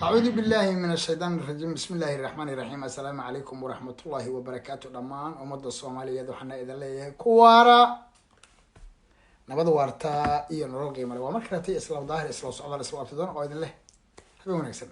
أعوذ بالله من الشيطان الرجيم بسم الله الرحمن الرحيم السلام عليكم ورحمة الله وبركاته دمان ومدة الصومالية دوحنا إذا ليه كوارا نبض وارتا إيو نروقي مرة ومركرتي إسلام ظاهر إسلام صعود الإسلام أبتدون وإذا ليه حبيبون ونكسن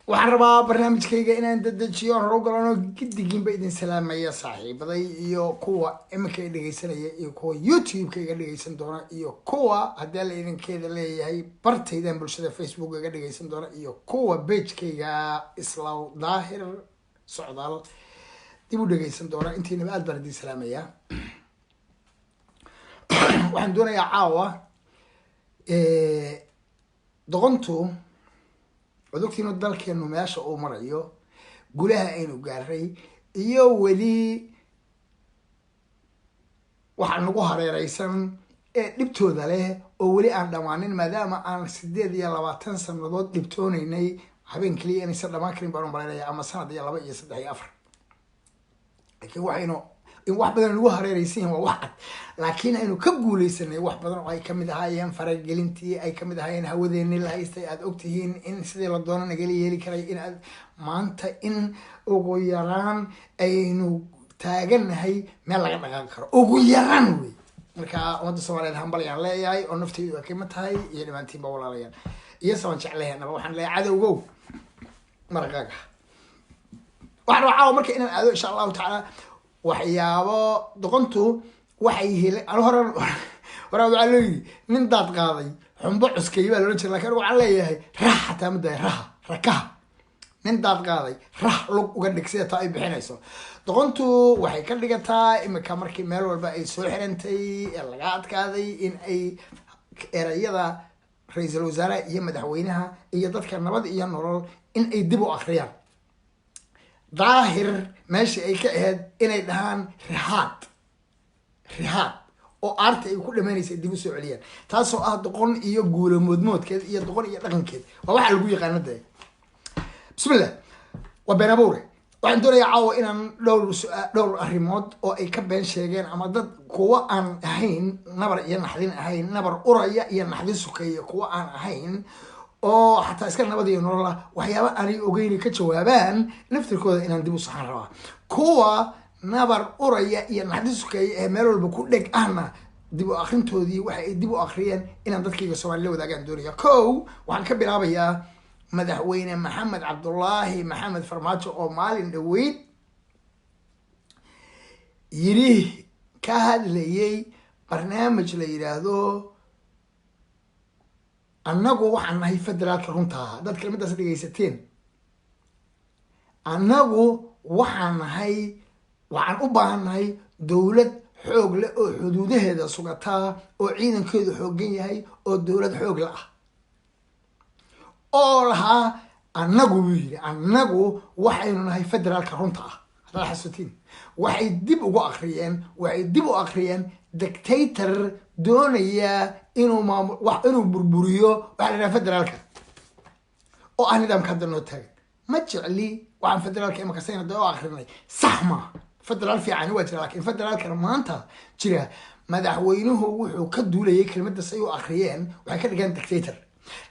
waxaan rabaa barnaamijkayga inaan dedejiyo roogalo gidigin ba idin salaamaya saaxiibaday iyo kuwa iminka ay dhageysanaya iyo kuwa YouTube-ka iga dhageysan doona iyo kuwa haddii la idinkeeda leeyahay bartaydan bulshada Facebook iga dhageysan doona iyo kuwa page-kayga Islaw Daahir Socdaal dib u dhageysan doona intiina aad baan idin salaamaya waxaan doonayaa caawa doqontu ودكتينو دالكينو ماشا او مرايو قولها اينو قاري ايو ولي waxaan ugu hareeraysan dhibtooda leh oo wali aan dhamaanin maadaama aan 28 sanadood dhibtoonaynay habeen kaliya inay dhamaan karin baan u maleeyaa ama sanad iyo 2 iyo 3 iyo 4 laakiin waxaynu in wax badan lagu hareeraysan waa wax cad laakiin aynu ka guuleysanay wax badan oo ay kamid ahaayeen faragelintii ay kamid ahaayeen hawadeennii la haystay aad ogtihiin in sidii la doono nagala yeeli karay in aad maanta in ugu yaraan aynu taaganahay meel laga dhaqaaqi karo ugu yaraan wey marka ummadda Soomaaliyeed hambalyaan leeyahay oo naftaydu ay kama tahay iyo dhibaantiinba walaalayaan iyo saban jecleeyahay waxaan leeyahay cadowgow marqaaga waxaan raacaw marka inaan aado insha Allah ta'ala waxyaabo doqontu waxay helay hore waxaa loo yiri nin daad qaaday xumbo cuskay baa loo jeedaa laakiin waxaan leeyahay raaxata maday rakaha nin daad qaaday raax lug uga dhigsiya taa ay bixinayso doqontu waxay ka dhigataa imika markii meel walba ay soo xirantay ee laga adkaaday in ay erayada ra'iisul wasaaraha iyo madaxweynaha iyo dadka nabad iyo nolol in ay dib u akhriyaan daahir meeshii ay ka ahayd inay dhahaan rihaad oo aarta ay ku dhamaynaysa dib u soo celiyaan taasoo ah doqon iyo guulo moodmoodkeed iyo doqon iyo dhaqankeed waa waxa lagu yaqaano dee bismillah waa been abuure waxaan doonayaa caawa inaan dhowr arrimood oo ay ka been sheegeen ama dad kuwa aan ahayn nabar iyo naxdin ahayn nabar uraya iyo naxdin sukeeya kuwa aan ahayn oo xataa iska nabad iyo nolol ah waxyaaba aanay ogeyni ka jawaabaan naftirkooda inaan dib u saxan rabaa kuwa nabar uraya iyo naxdin sukeeya ee meel walba ku dheg ahna dib u akhrintoodii waxa ay dib u akhriyeen inaan dadkayga Soomaaliya wadaagaan doonaya kow waxaan ka bilaabayaa madaxweyne maxamed cabdullaahi maxamed farmaajo oo maalin dhaweyd yiri ka hadlayay barnaamij la yiraahdo annagu waxaan nahay federaalka runta dad kelmadaas dhageysateen annagu waxaan u baahannahay dowlad xoog leh oo xuduudaheeda sugataa oo ciidankeedu xoogan yahay oo dowlad xoog la ah oo lahaa annagu buu yiri annagu waxaynu nahay federaalka runta ah hadda xasuutiin waxay dib u akhriyeen dictator doonaya inuu burburiyo waxa la federaalka oo aan nidaamka hadda noo taagan ma jecli waxaan federaalka imaka sayna doo akhrinay sax ma federaal fiican waa jira laakiin federaalka maanta jira madaxweynuhu wuxuu ka duulayay kelmadda say u akhriyeen waxay ka dhigaan dictator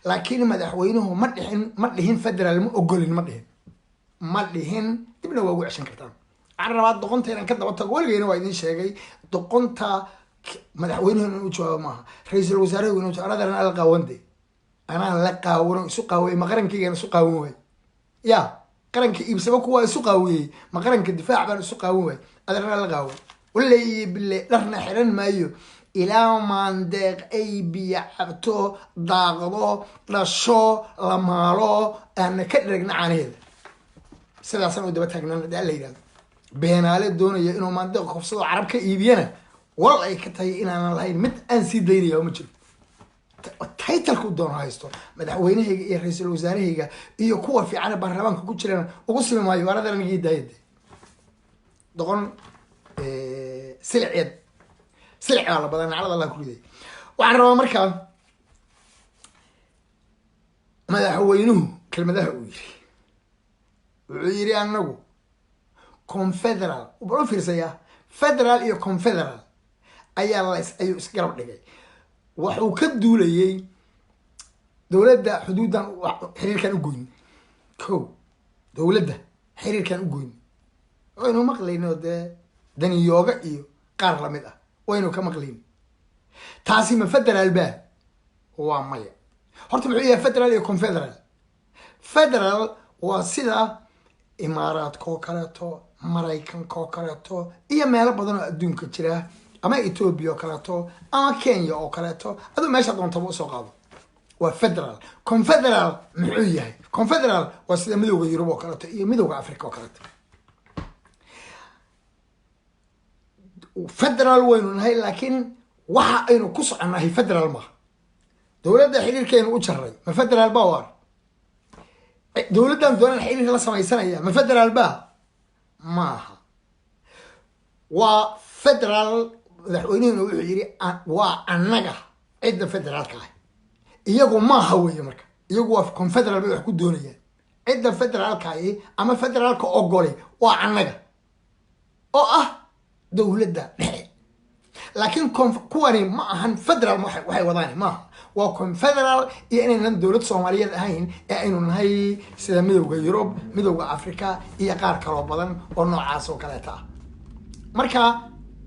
laakiin madaxweynuhu ma dhihin federaal ma ogolin ma dhihin dibna waa ugu ceshan kartaan aan rabaa doqonta inaan ka daba tago waligeyna waa idin sheegay doqonta madaxweynuhu inuu jawaabo maaha ra'iisul wasaaraha inuu jawaabo anaa la qaawande anaa la qaawano isu qaaway ma qarankayga isu qaawan waay ya qaranka iibsaba kuwa isu qaawiyey ma qaranka difaac baan isu qaawan waay adarna la qaawan wallahi billahi dharna xiran maayo ilaa maandeeq ay biyo cabto daaqdo dhasho la maalo aan ka dheragna caanaheeda sidaasaan u daba taagnaan la yidhahdo beenaale doonaya inuu maandeeq kufsado carab ka iibiyana wal ay ka tahay inaanan lahayn mid aan sii daynaya ma jiro taytalku doono haysto madaxweynahayga iyo ra'iisul wasaarahayga iyo kuwa fiican baarlamaanka ku jirana ugu simi maayo waaradan anigii daayade doqon سلع على بدن على الله كل ذي وعن مركان ماذا حوينه كلمة ذا ويري ويري أنه كونفدرال وبروفير سيا فدرال إيو كونفدرال أي الله أيو سكرب لقي وحوكدوا لي دولة دا حدودا حرير كانوا قوين كو دولة دا حرير كانوا قوين وينو مقلينو دا دني يوغا إيو قار لمدة وينو كمقلين تاسي من فدرال با هو مايا horta muxuu yahay federal iyo confederal federal waa sida imaaraadkoo kaleeto maraykankoo kaleeto iyo meelo badan oo adduunka jira ama Ethiopia oo kaleeto ama Kenya oo kaleeto adoo meesha doontaba usoo qaado waa federal confederal muxuu yahay confederal waa sida midowga Yurub oo kaleeto iyo midowga Afrika oo kaleeto federal waynu nahay laakiin waxa aynu ku soconahay federal ma دولة حرير كانوا أجرّي ما فدر الباور دولة دولة حرير لا سماي سنة يا ما فدر البا ماها وفدرال ذحوينين ويجري وعنجة عند فدرال كاي يجوا ما هو يمرك يجوا في كونفدرال بيحكوا الدنيا عند فدرال كاي أما فدرال كأوجولي وعنجة dowladda dhexe laakiin kuwani ma ahan federal waxay wadaan maaha waa confederal iyo inaynan dowlad soomaaliyeed ahayn ee aynu nahay sida midowda yurub midowda africa iyo qaar kaloo badan oo noocaas oo kaleeta ah marka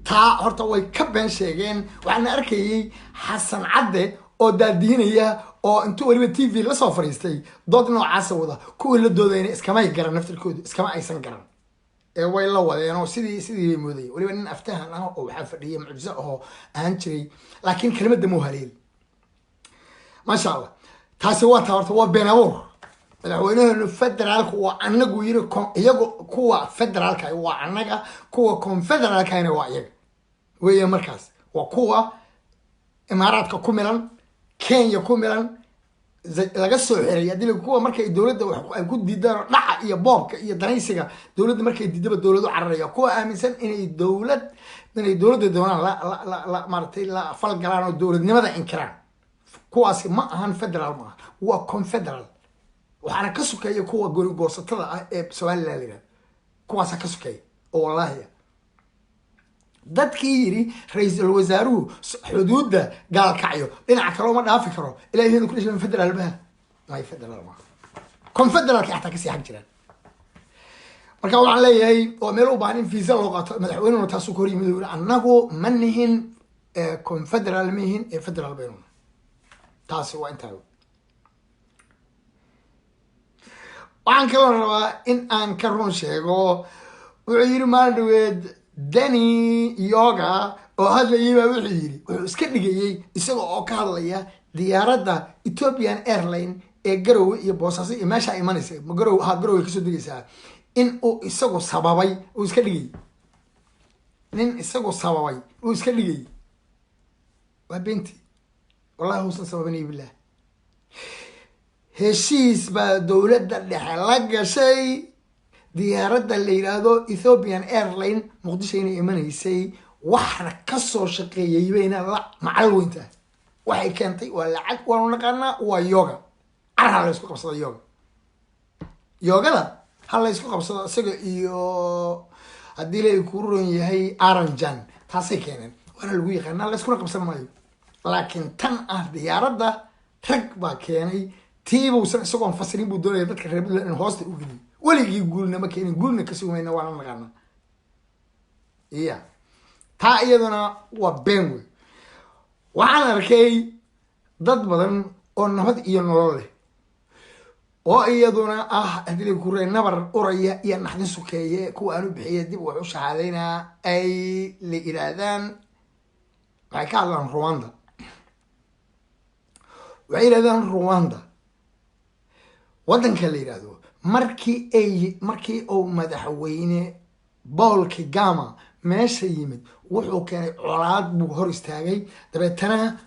taa horta way ka been sheegeen waxaana arkayay xasan cadde oo daadiinaya oo intuu waliba tv la soo fariistay dood noocaas wada kuwii la doodayna iskamay garan naftirkooda iskama aysan garan ee way la wadeen oo sidii bay moodayeen waliba nin aftahan ah oo waxaa fadhiya mucjiso oo ahaan jiray laakiin kelmadda muu haleeli maasha allah taasi waa taa horta waa been abuur madaxweynaheenu federaalka waa anagu yiri iyago kuwa federaalka waa anaga kuwa confederaalkana waa iyaga weeye markaas waa kuwa imaaraadka ku milan kenya ku milan laga soo xiray hadii kuwa markay dowladda ay ku diidaan dhaca iyo boobka iyo danaysiga dowladda markay diidaba dowladu cararaya kuwa aaminsan inay dowladda doonaan la martay la falgalaan oo dowladnimada inkiraan kuwaasi ma ahan federal ma waa confederal waxaana ka sukeeya kuwa goorsatada ah ee Soomaaliland leeyahay kuwaas ka sukeeya oo wallahi dadkii yiri ra'iisul wasaaruhu xuduudda gaalkacyo dhinaca kale ma dhaafi karo ilaahay ku dhashay federal ba ma federal ma confederal ka xataa ka sii xaq jiraan marka waxaan leeyahay oo meel u baahan in visa loo qaato madaxweynuhu taasoo ku yimid annagu ma nihin confederal mihin ee federal baynu taasi waa intaa waxaan kaloo rabaa in aan ka run sheego wuxuu yiri maaldhaweed dani yoga oo hadlayay baa wuxuu iska dhigayay isaga oo ka hadlaya diyaaradda Ethiopian Airline ee Garowe iyo Boosaaso iyo meesha ay imanaysa Garowe ka soo degaysaa in uu isagu sababay uu iska dhigay nin isagu sababay uu iska dhigay waa binti wallahi uu sababay billah heshiis baa dowladda dhexe la gashay diyaaradda la yiraahdo Ethiopian Airline Muqdisho inay imanaysay waxna ka soo shaqeeyay bayna la macalweynta waxay keentay waa lacag waan naqaana waa yoga arha la isku qabsado yogada hal la isku qabsado isaga iyo hadii la ku roon yahay Aranjan taasay keeneen waana lagu yaqaan la isku qabsan maayo laakiin tan ah diyaaradda rag baa keenay tiibu isagoo fasirin buu doonaya dadka reer Puntland in hoosta u geliyo waligii guulna ma keenin guulna ka suumayna waa la naqaana taa iyaduna waa been wey waxaan arkay dad badan oo nabad iyo nolol leh oo iyaduna ah hadii ku reen nabar uraya iyo naxdin sukeeye kuwa aanu bixiyay dib wax u shahaadayna ay la ilaadan waxay ka hadlaan Rwanda wadanka la yiraahdo markii uu madaxweyne Paul Kagame meesha yimid wuxuu keenay colaad buu hor istaagay dabeetana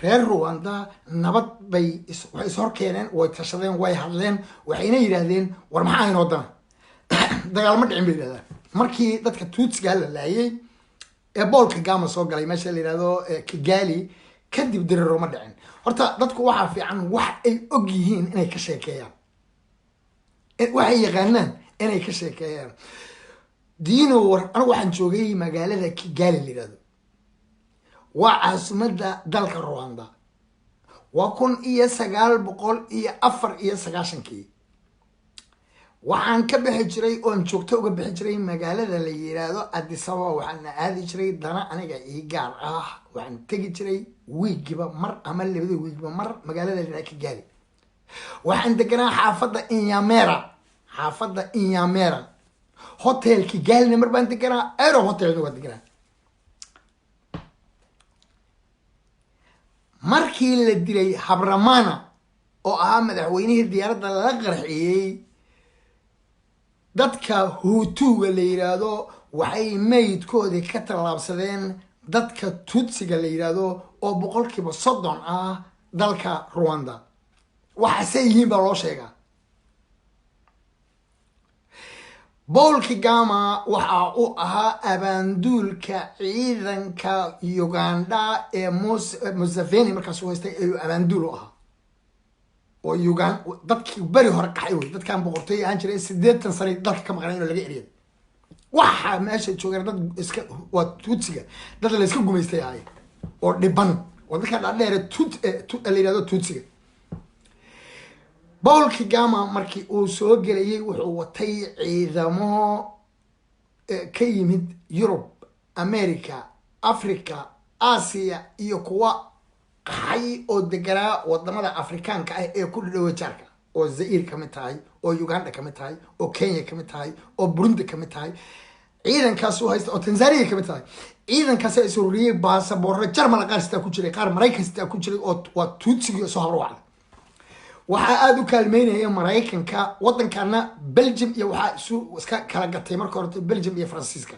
reer Rwanda nabad bay waxay soo keeneen way tashadeen way hadleen waxayna yiraahdeen war maxaa inoo dana dagaal ma dhicin bay yiraahdeen markii dadka Tutsiga la laayay ee Paul Kagame soo galay meesha la yiraahdo Kigali kadib diriro ma dhicin horta dadku waxa fiican wax ay og yihiin inay ka sheekeeyaan waxay yaqaanaan inay ka sheekeeyaan diino war anigu waxaan joogay magaalada Kigali la yiraahdo waa caasimadda dalka Rwanda waa 1994 waxaan ka bixi jiray oo joogto uga bixi jiray magaalada la yiraahdo Addis Ababa waxaan aadi jiray dana aniga ii gaar ah waxaan tagi jiray wiigiba mar ama labada wiigiba mar magaalada la Kigali waxaan deganaa xaafadda Inyamera hotel Kigali mar baan deganaa aero hotel waa deganaa markii la dilay Habramana oo ah madaxweynihii diyaaradda la qarxiyay dadka Hutuga la yiraahdo waxay meydkoodii ka talaabsadeen dadka Tutsiga la yiraahdo oo 30% ah dalka Rwanda waxa yihiin baa loo sheegaa Paul Kagame waxa uu ahaa abaanduulka ciidanka Uganda ee Museveni markaas uu haystay abaanduul u ahaa oo Uganda dadkii bari hore qaxay way dadkan boqortooy aan jiray 80 sano dalka ka maqnaa in laga eriyay waxa meesha joogaan dad iska waa tuutsiga dad la iska gumaystay ahay oo dhiban oo dadka dhaadheer la yidhahdo tuutsiga. Paul Kagame markii uu soo gelayay wuxuu watay ciidamo ka yimid Europe, America, Africa, Asia iyo kuwa qaxay oo deganaa wadamada Afrikaanka ah ee ku dhaw jaarka oo Zaire kamid tahay oo Uganda kamid tahay oo Kenya kamid tahay oo Burundi kamid tahay ciidankaas oo haysta oo Tanzania kamid tahay ciidankaas ay soo riyay baasaboorro Jarmal qaarsta ku jiray qaar Mareykanka ku jiray oo waa tuutsiga soo harwacday. waxaa aad u kaalmeynaya Mareykanka wadankana Belgium iyo waxa iska kala gatay marka hore Belgium iyo Faransiiska.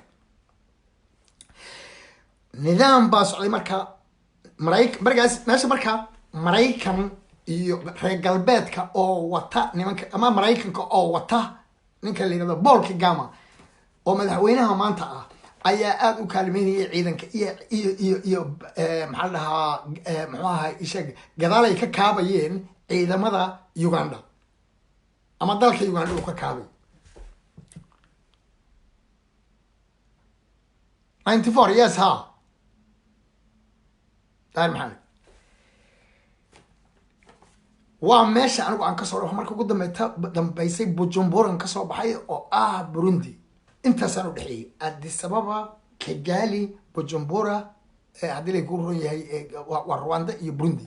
nidaam baa socday marka markaas meesha marka Mareykan iyo reer galbeedka oo wata nimanka ama Mareykanka oo wata ninka la yiraahdo Paul Kagame oo madaxweynaha maanta ah ayaa aad u kaalmeynaya ciidanka iyo maxaa la dhahaa muxuu ahaa ishaga gadaal ay ka kaabayeen ciidamada Uganda ama dalka Uganda uu ka kaabay 94 yes ha daan maxamed waa meesha anigu aan ka soo dhaxo marka ugu dambeysay Bujumbura ka soo baxay oo ah Burundi intaas aan u dhaxeeyay Addis Ababa Kigali Bujumbura hadii la ku roon yahay waa Rwanda iyo Burundi.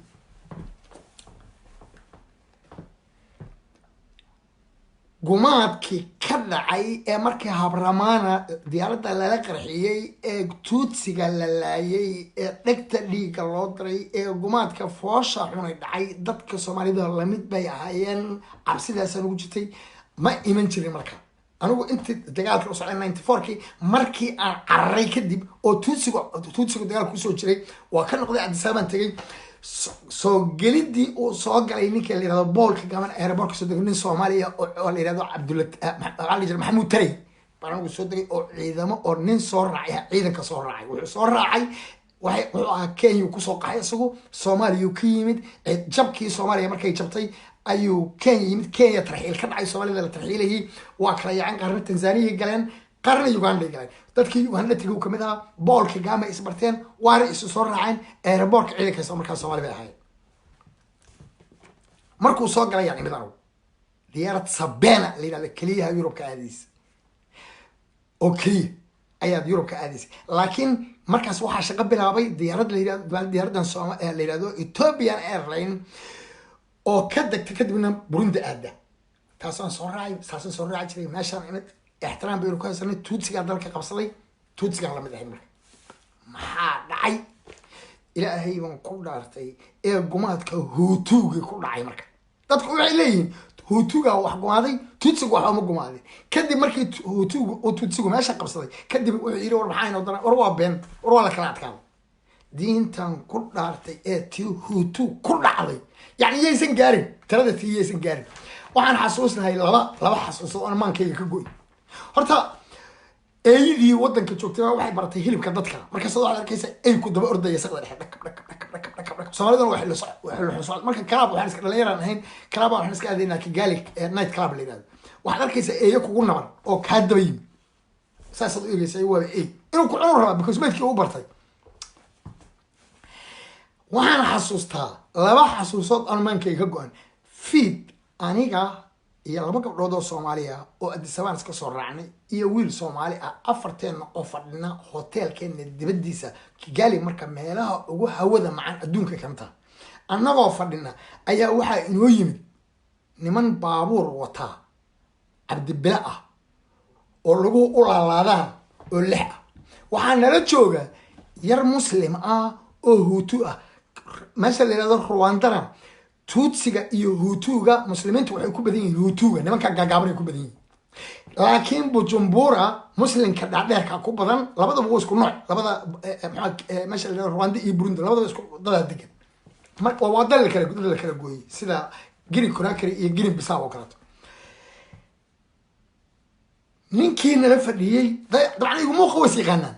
gumaadkii ka dhacay ee markii Habramana diyaaradda lala qarxiyay ee tuutsiga la laayay ee dhegta dhiiga loo diray ee gumaadka foosha xunay dhacay dadka Soomaalida la mid bay ahaayeen cabsidaas ugu jirtay ma iman jirin marka anigu inta dagaalka u socday 94kii markii aan carray kadib oo tuutsiga dagaalku soo jiray waa ka noqday Addis Ababa tagay soo gelidii uu soo galay ninka la yiraahdo Paul Kagame airport soo degay nin Soomaaliya oo la yiraahdo Abdullahi Maxamuud Taray baan soo degay oo ciidamo oo nin soo raacay ciidanka soo raacay wuxuu soo raacay wuxuu ahaa Kenya ku soo qaxay isagu Soomaaliya ka yimid jabkii Soomaaliya markay jabtay ayuu Kenya yimid Kenya tarxiil ka dhacay Soomaalida la tarxiilayay waa kala yacan qarna Tanzania galeen qarna Uganda galeen dadkii Uganda tiguu kamid ah Paul Kagame isbarteen waana isu soo raaceen airport ciidanka soo markaa Soomaaliya ahay markuu soo galay yani midaan diyaarad Sabena la yiraahdo kaliya Europe ka aadis okay ayaad Europe ka aadis laakiin markaas waxa shaqo bilaabay diyaarad la yiraahdo diyaaradan Soomaaliya la yiraahdo Ethiopian Airlines oo ka degtay kadibna Burundi aada taasoo soo raacay jiray meeshaan imid احترام بيروكا سنة توتسي قاعد ذلك قبصلي توتسي قاعد لمده مرة ما دعي إلى هي من كل عرتي إيه جماعة كهوتوجي كل عي مرة تدخل عليهم هوتوجا وحجمادي توتسي وحهم جمادي كدي مركي هوتوج وتوتسي وماشى قبصلي كدي بيقول وربحين وروا بين وروا لك لا تكلم دين تان كل عرتي إيه تيو هوتو كل عري يعني يسن قارن ترى ده يسن قارن وعن حسوسنا هاي لا حسوس أنا ما كي كجوي horta eeyadii wadanka joogtay waxay baratay hilibka dadka markaas oo arkaysa ay ku daba ordaya saqda dhexe dhak Soomaalida waxay la socod marka club waxaan iska dhalinyaraan ahayn club waxaan iska aadayna Kigali night club la yiraahdo waxaad arkaysa eeyo kugu nabar oo ka dabayin saasad u eegaysay waa inuu ku cunur raba because meedkii uu bartay waxaan xasuustaa laba xasuusood almaankay ka go'an feed aniga iyo laba gabdhood oo Soomaaliya oo Addis Ababa iska soo raacnay iyo wiil Soomaali ah afarteen oo fadhina hotelkeena dibadiisa Kigali marka meelaha ugu hawada macaan adduunka kamta annagoo fadhina ayaa waxa inoo yimid niman baabuur wata Cabdibila ah oo lagu ulaalaadaan oo lix ah waxaa nala jooga yar muslim ah oo Hutu ah meesha la yiraahdo Rwanda tuutsiga iyo Hutuga muslimiintu waxay ku badan yihiin Hutuga nimanka gaagaaban ku badan yihiin laakiin Bujumbura muslimka dhaadheerka ku badan labadaba waa isku nooc labada meesha la Rwanda iyo Burundi labadaba isku dad degan marka waa dal kala gooyay sida Guinea Conakry iyo Guinea Bissau oo kale ninkii nala fadhiyay dabcan igu muuqo was yaqaanaan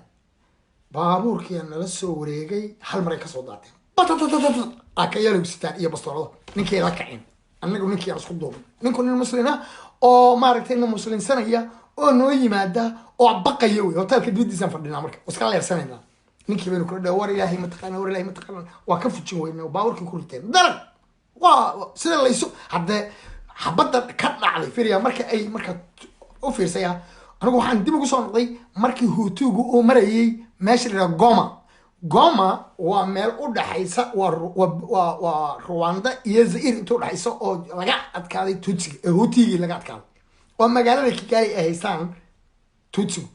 baabuurkii nala soo wareegay hal mar ay ka soo daateen akayalo sitaan iyo bastoolada ninkii la kacin annagu ninkii aan isku duubnay ninku nin muslina oo maaragtay nin muslinsanaya oo noo yimaada oo baqaya wey hotelka dibadiisaan fadhinaa marka iska leersanayna ninkii baynu kula dhawa war ilaahay mataqaana war ilaahay mataqaana waa ka fujin weyna baawarkii ku riteen darag waa sida laysu haddee xabadda ka dhacday firiya marka ay marka u fiirsaya anigu waxaan dib ugu soo noqday markii huutuugu uu marayay meesha la Goma Goma waa meel u dhaxaysa waa Rwanda iyo Zaire inta u dhaxaysa oo laga adkaaday Tutsi Huutigi laga adkaaday oo magaalada Kigali ay haystaan Tutsi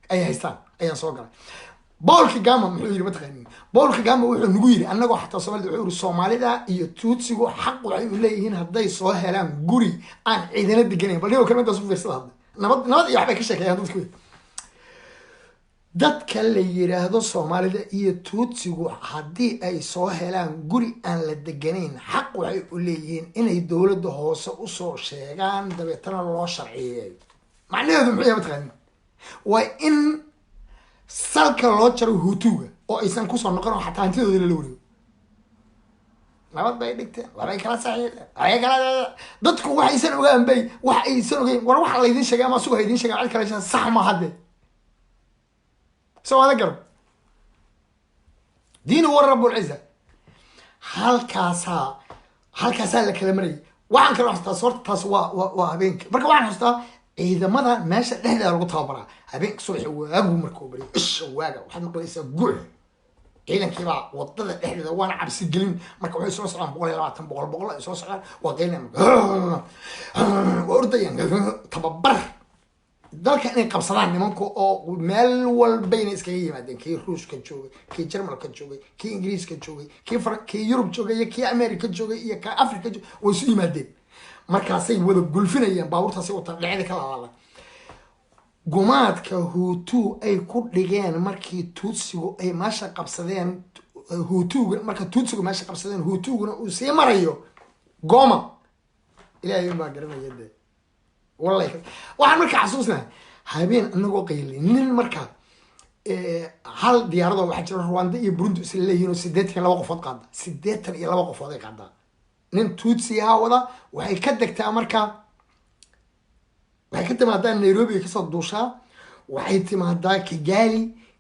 ay haystaan ayaan soo galay Paul Kagame muxuu yiri mataqaaniin Paul Kagame wuxuu nagu yiri annagoo xataa Soomaalida iyo Tutsigu xaq waxay u leeyihiin hadday soo helaan guri aan ciidana deganayn bal niyo kalmadaas u fiirsada nabad iyo waxba ka sheekayaan dadka la yiraahdo Soomaalida iyo Tutsigu haddii ay soo helaan guri aan la deganayn xaq waxay u leeyihiin inay dawladda hoose u soo sheegaan dabeetana loo sharciyeeyo macnaheedu muxuu yahay mataqaaniin waa in salka loo jaro Huutuga oo aysan ku soo noqon xataa hantidooda la wareego nabad bay dhigteen waxay kala saxiixeen waxay kala dadku waxaysan ogaan bay wax aysan ogeyn war waxa la idin sheegay ama suuqa idin sheegay cid kale sax ma hadde سواء ذكر دين هو رب العزة هالكاسا لك المري وعن كل واحد صورت تسوا وهبينك بركة وعن هستا إذا ماذا ماشى لحدا ربطها برا هبينك صلح وأبو مركوبري إيش واجا وحد نقول يسوي جوع إذا كذا وطلع لحدا وانا عبس الجلين مركب عيسى صلى الله عليه وسلم بقول عيسى صلى الله وقينا وأرضيا تببر dalka inay qabsadaan nimanku oo meel walbayna iskaga yimaadeen kii Ruushka joogay kii Jarmalka joogay kii Ingiriiska joogay kii Yurub joogay kii Amerika joogay iyo kii Afrika joogay way isu yimaadeen markaasay wada gulfinayeen baabuurtaasi wata dhacda kala hadla gumaadka Huutu ay ku dhigeen markii Tutsigu ay maasha qabsadeen Huutuga marka Tutsigu maasha qabsadeen Huutuguna uu sii marayo Goma ilaahay ma garanayay والله waxaan marka xasuusnaa habeen anagoo qaylin marka hal diyaarado waxa jira Rwanda iyo Burundi isla leeyihiin 82 qofood qaada 82 qofood ay qaada nin Tutsi wada waxay ka degtaa marka waxay ka timaadaa Nairobi ka soo duushaa waxay timaadaa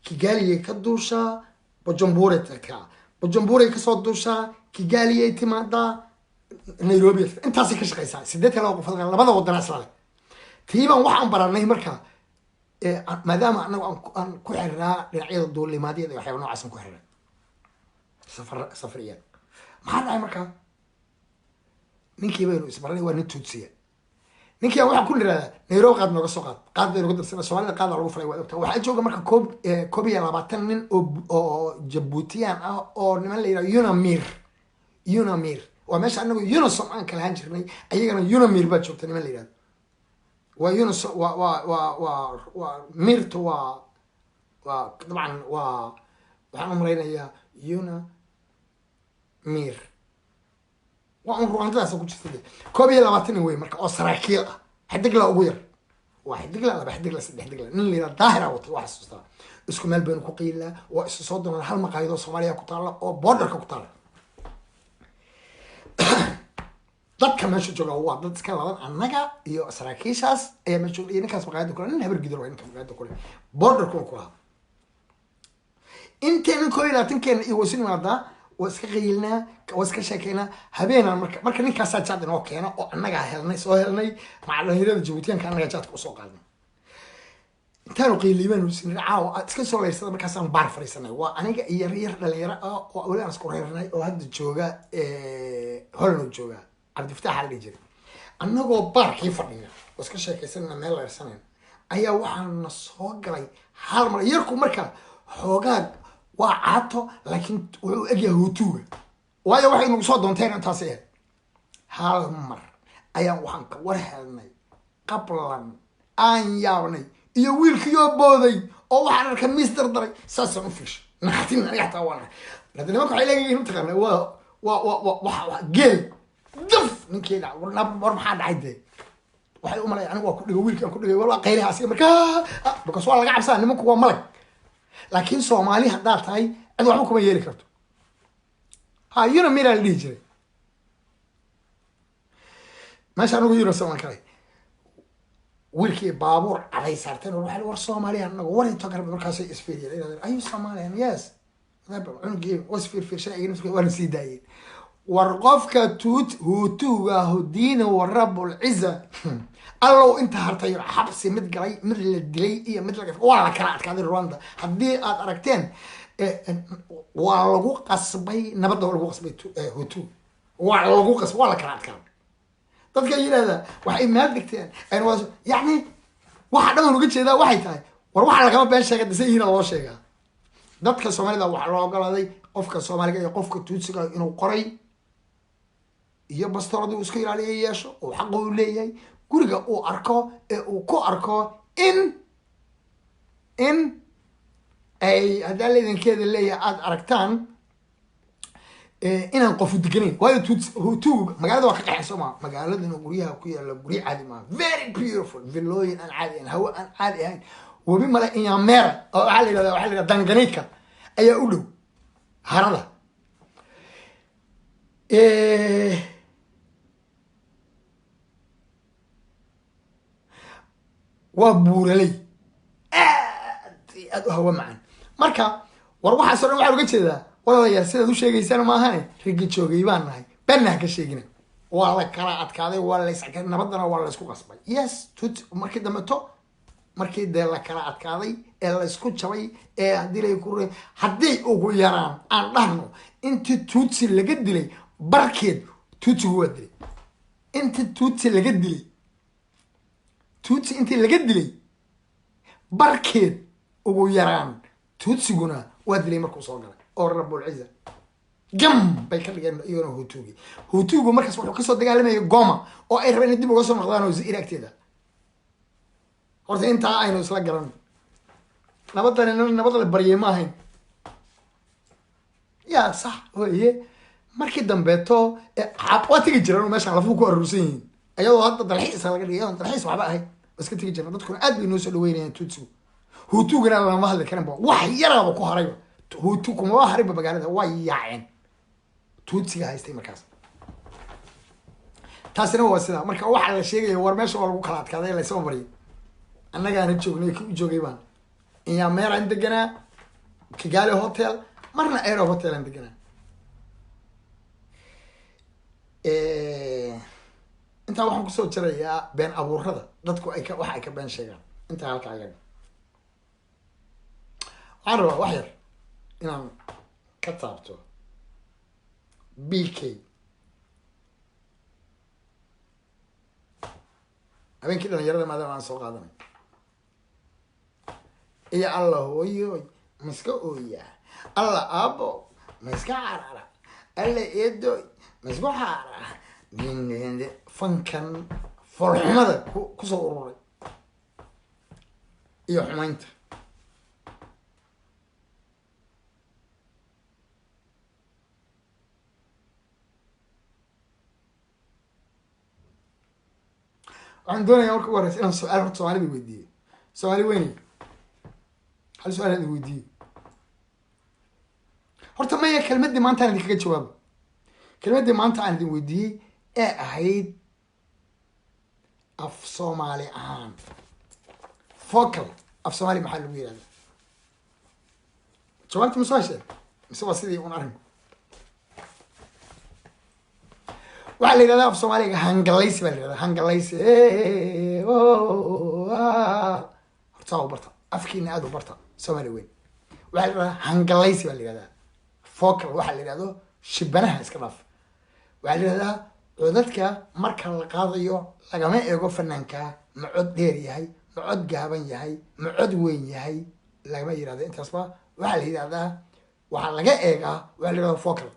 Kigali ka duushaa Bujumbura ka soo duushaa Kigali ay timaadaa Nairobi intaas ka shaqeysaa 82 qofood labada wadana isla تيبان waxaan baranay marka maadaama anagu aan ku xirnaa dhinacyada duulimaadiyada iyo waxyaabo noocaas ku xirnaa safariya maxaa dhacay marka ninkii baynu isbaranay waa nin Tutsiya ninkii waxa ku niraada Nairobi qaad nooga soo qaad baynu ku darsanay Soomaalida qaad lagu falay waa ogtaa waxa jooga marka koob iyo 20 nin oo Djiboutian ah oo niman la yiraahdo Unamir waa meesha anagu Unisom aan kala han jirnay ayagana Unamir baa joogta niman la yiraahdo ويونس وميرت طبعا وحنا مرينا يا يونا مير وعن رواندا سكوت جدي كوبي لباتني وين مركا أسراكيل حدق لا أغير واحد لا بحدق لا سد حدق لا نلي الظاهرة واحد سوستا اسكو مال بين كوقيلا وصدنا الحل مقايض الصومالية كتارلا أو بودر كتارلا dadka meesha jooga waa dad iska ladan annaga iyo saraakiishaas ayaa meesha jooga ninkaas maqaayada kule nin habar gidir waa ninka maqaayada kule border ku lahaa inteen kooy laatankeena iyo wasin maada waa iska qaylnaa waa iska sheekeynaa habeenan marka ninkaas jaad inoo keeno oo annaga helnay soo helnay macallimiinta Djiboutianka annaga jaadka u soo qaadnay intaanu qayliibanu sin raaco iska soo leeysada markaas aan baar fariisanay waa aniga iyo yar dhalinyaro oo awlaan isku reernay oo hadda jooga Holland jooga عبد الفتاح اللي جري أنا جو باركي فنيا بس كشيء ميل إرسانين أيه وحنا نصوغ لي حال مرة يركو مركا حوجات وعاته لكن أجي هوتوه وأيه واحد مقصود دونتين انتصيه حال مرة أيه وحنا كورهني قبلا أن يارني يويل كيو بودي أو حنا كميستر دري ساسا مفيش نحتين يحتوانا لكن ما كان يلاقي نتكلم و جيل دف من كذا ورنا محد عدي waxay u malay anigu waa ku dhigay wiilkan ku dhigay wala qeyraha asiga marka soo laga cabsan nimanku waa malag laakiin Soomaali hadaa tahay cid waxba kuma yeeli karto ha yuna mira la dhigi jiray meeshaan ugu yiro Soomaali kale wiilkii baabuur caday saarteen waxa war Soomaaliya anagu war inta kale markaas ay isfiiriyeen ayu Soomaaliyan yes hadaba cunugii wasfiir fiirshay ay nafsi waan sii daayeen war qofka hutuuga diina wa rabbul izza allow inta hartay xabsi mid galay mid la dilay iyo mid laga wala kala adkaaday Rwanda hadii aad aragteen waa lagu qasbay nabadda lagu qasbay hutu waa lagu qasbay wala kala adkaaday dadka yiraahda waxay maad dhigteen ay waa yaani waxa dhan uga jeedaa waxay tahay war waxa laga been sheegay disayina loo sheegaa dadka Soomaalida waxa loo ogolaaday qofka Soomaaliga iyo qofka Tuutsiga inuu qoray iyo bastooradu isku ilaaliyo yeesho oo xaq u leeyahay guriga uu arko ee uu ku arko in ay hadalleedankeeda leeyahay aad aragtaan inaan qof deganeyn waayo Hutu magaalada waa ka qaxayso magaaladana guriyaha ku yaala guri caadi ma very beautiful villooyin aan caadi ahayn hawo aan caadi ahayn wabi mala in yameera oo waxa la yiraahdaa danganiika ayaa u dhow harada waa buuraley aad u hawo macaan marka war waxa soo dhan waxa uga jeedaa walaalayaal sidaad u sheegaysaan ma ahane rigi joogay baan nahay banna ka sheegina waa la kala adkaaday waa la isakay nabadana waa la isku qasbay yes tut markii dambeto markii de la kala adkaaday ee la isku jabay ee hadii ay ku reen hadii ugu yaraan aan dhahno intii tutsi laga dilay barkeed tutsi waa dilay intii tutsi laga dilay tutsi intii laga dilay barkeed ugu yaraan tutsiguna waa dilay markuu soo galay oo rabbul izza jam bay ka dhigeen iyo hutuugu markaas wuxuu ka soo dagaalamay Goma oo ay rabeen dib uga soo noqdaan oo Iraaqteeda horta inta aynu isla garan nabad la bariyay ma ahayn ya sax weeye markii dambeeto waa tigi jiraan meesha lafu ku aruursan yihiin ayadoo hadda dalxiis laga dhigay dalxiis waxba ahayd iska tigi jiraan dadkuna aad bay noo soo dhaweynayaan Tuutsigu Hutuugana lama hadli karin wax yaraaba ku haray Hutu kuma waa haray magaalada waa yaaceen Tuutsiga haystay markaas taasina waa sida marka waxa la sheegay war meesha waa lagu kala adkaaday la soo mariyay annaga aan joognay ku joogay baan in meel aan deganaa Kigali hotel marna Aero hotel aan deganaa inta waxaan ku soo jirayaa been abuurada dadku ay ka wax ay ka been sheegaan inta halka ayaga arwa wax yar inaan ka taabto BK habeenkii dhalinyarada maadaama aan soo qaadanay iyo allah hooyo miska ooya allah aabo miska carara alla eedo miska xaara nin fankan farxumada ku soo ururay iyo xumaynta waxaan doonayaa marka ugu horeysa inaan su-aal horta Soomaalida weydiiyo Soomaali weyni hal su-aal aan weydiiyo horta maya kelmadii maanta aan idinkaga jawaabo kelmadii maanta aan idin weydiiyey ee ahayd af Soomaali ahaan focal af Soomaali maxaa lagu yiraahdaa jawaabta ma soo heshay mise waa sidii un arrin waxa la yiraahdaa af Soomaaliga hangalaysi baa la yiraahdaa hangalaysi horta u barta afkiina aad u barta Soomaali weyn waxa la yiraahdaa hangalaysi baa la yiraahdaa focal waxa la yiraahdo shibanaha iska dhaaf waxa la yiraahdaa codadka marka la qaadayo lagama eego fanaanka ma cod dheer yahay ma cod gaaban yahay ma cod weyn yahay lagama yiraahdo intaasba waxa la yiraahdaa waxa laga eegaa waxa la yiraahdaa focal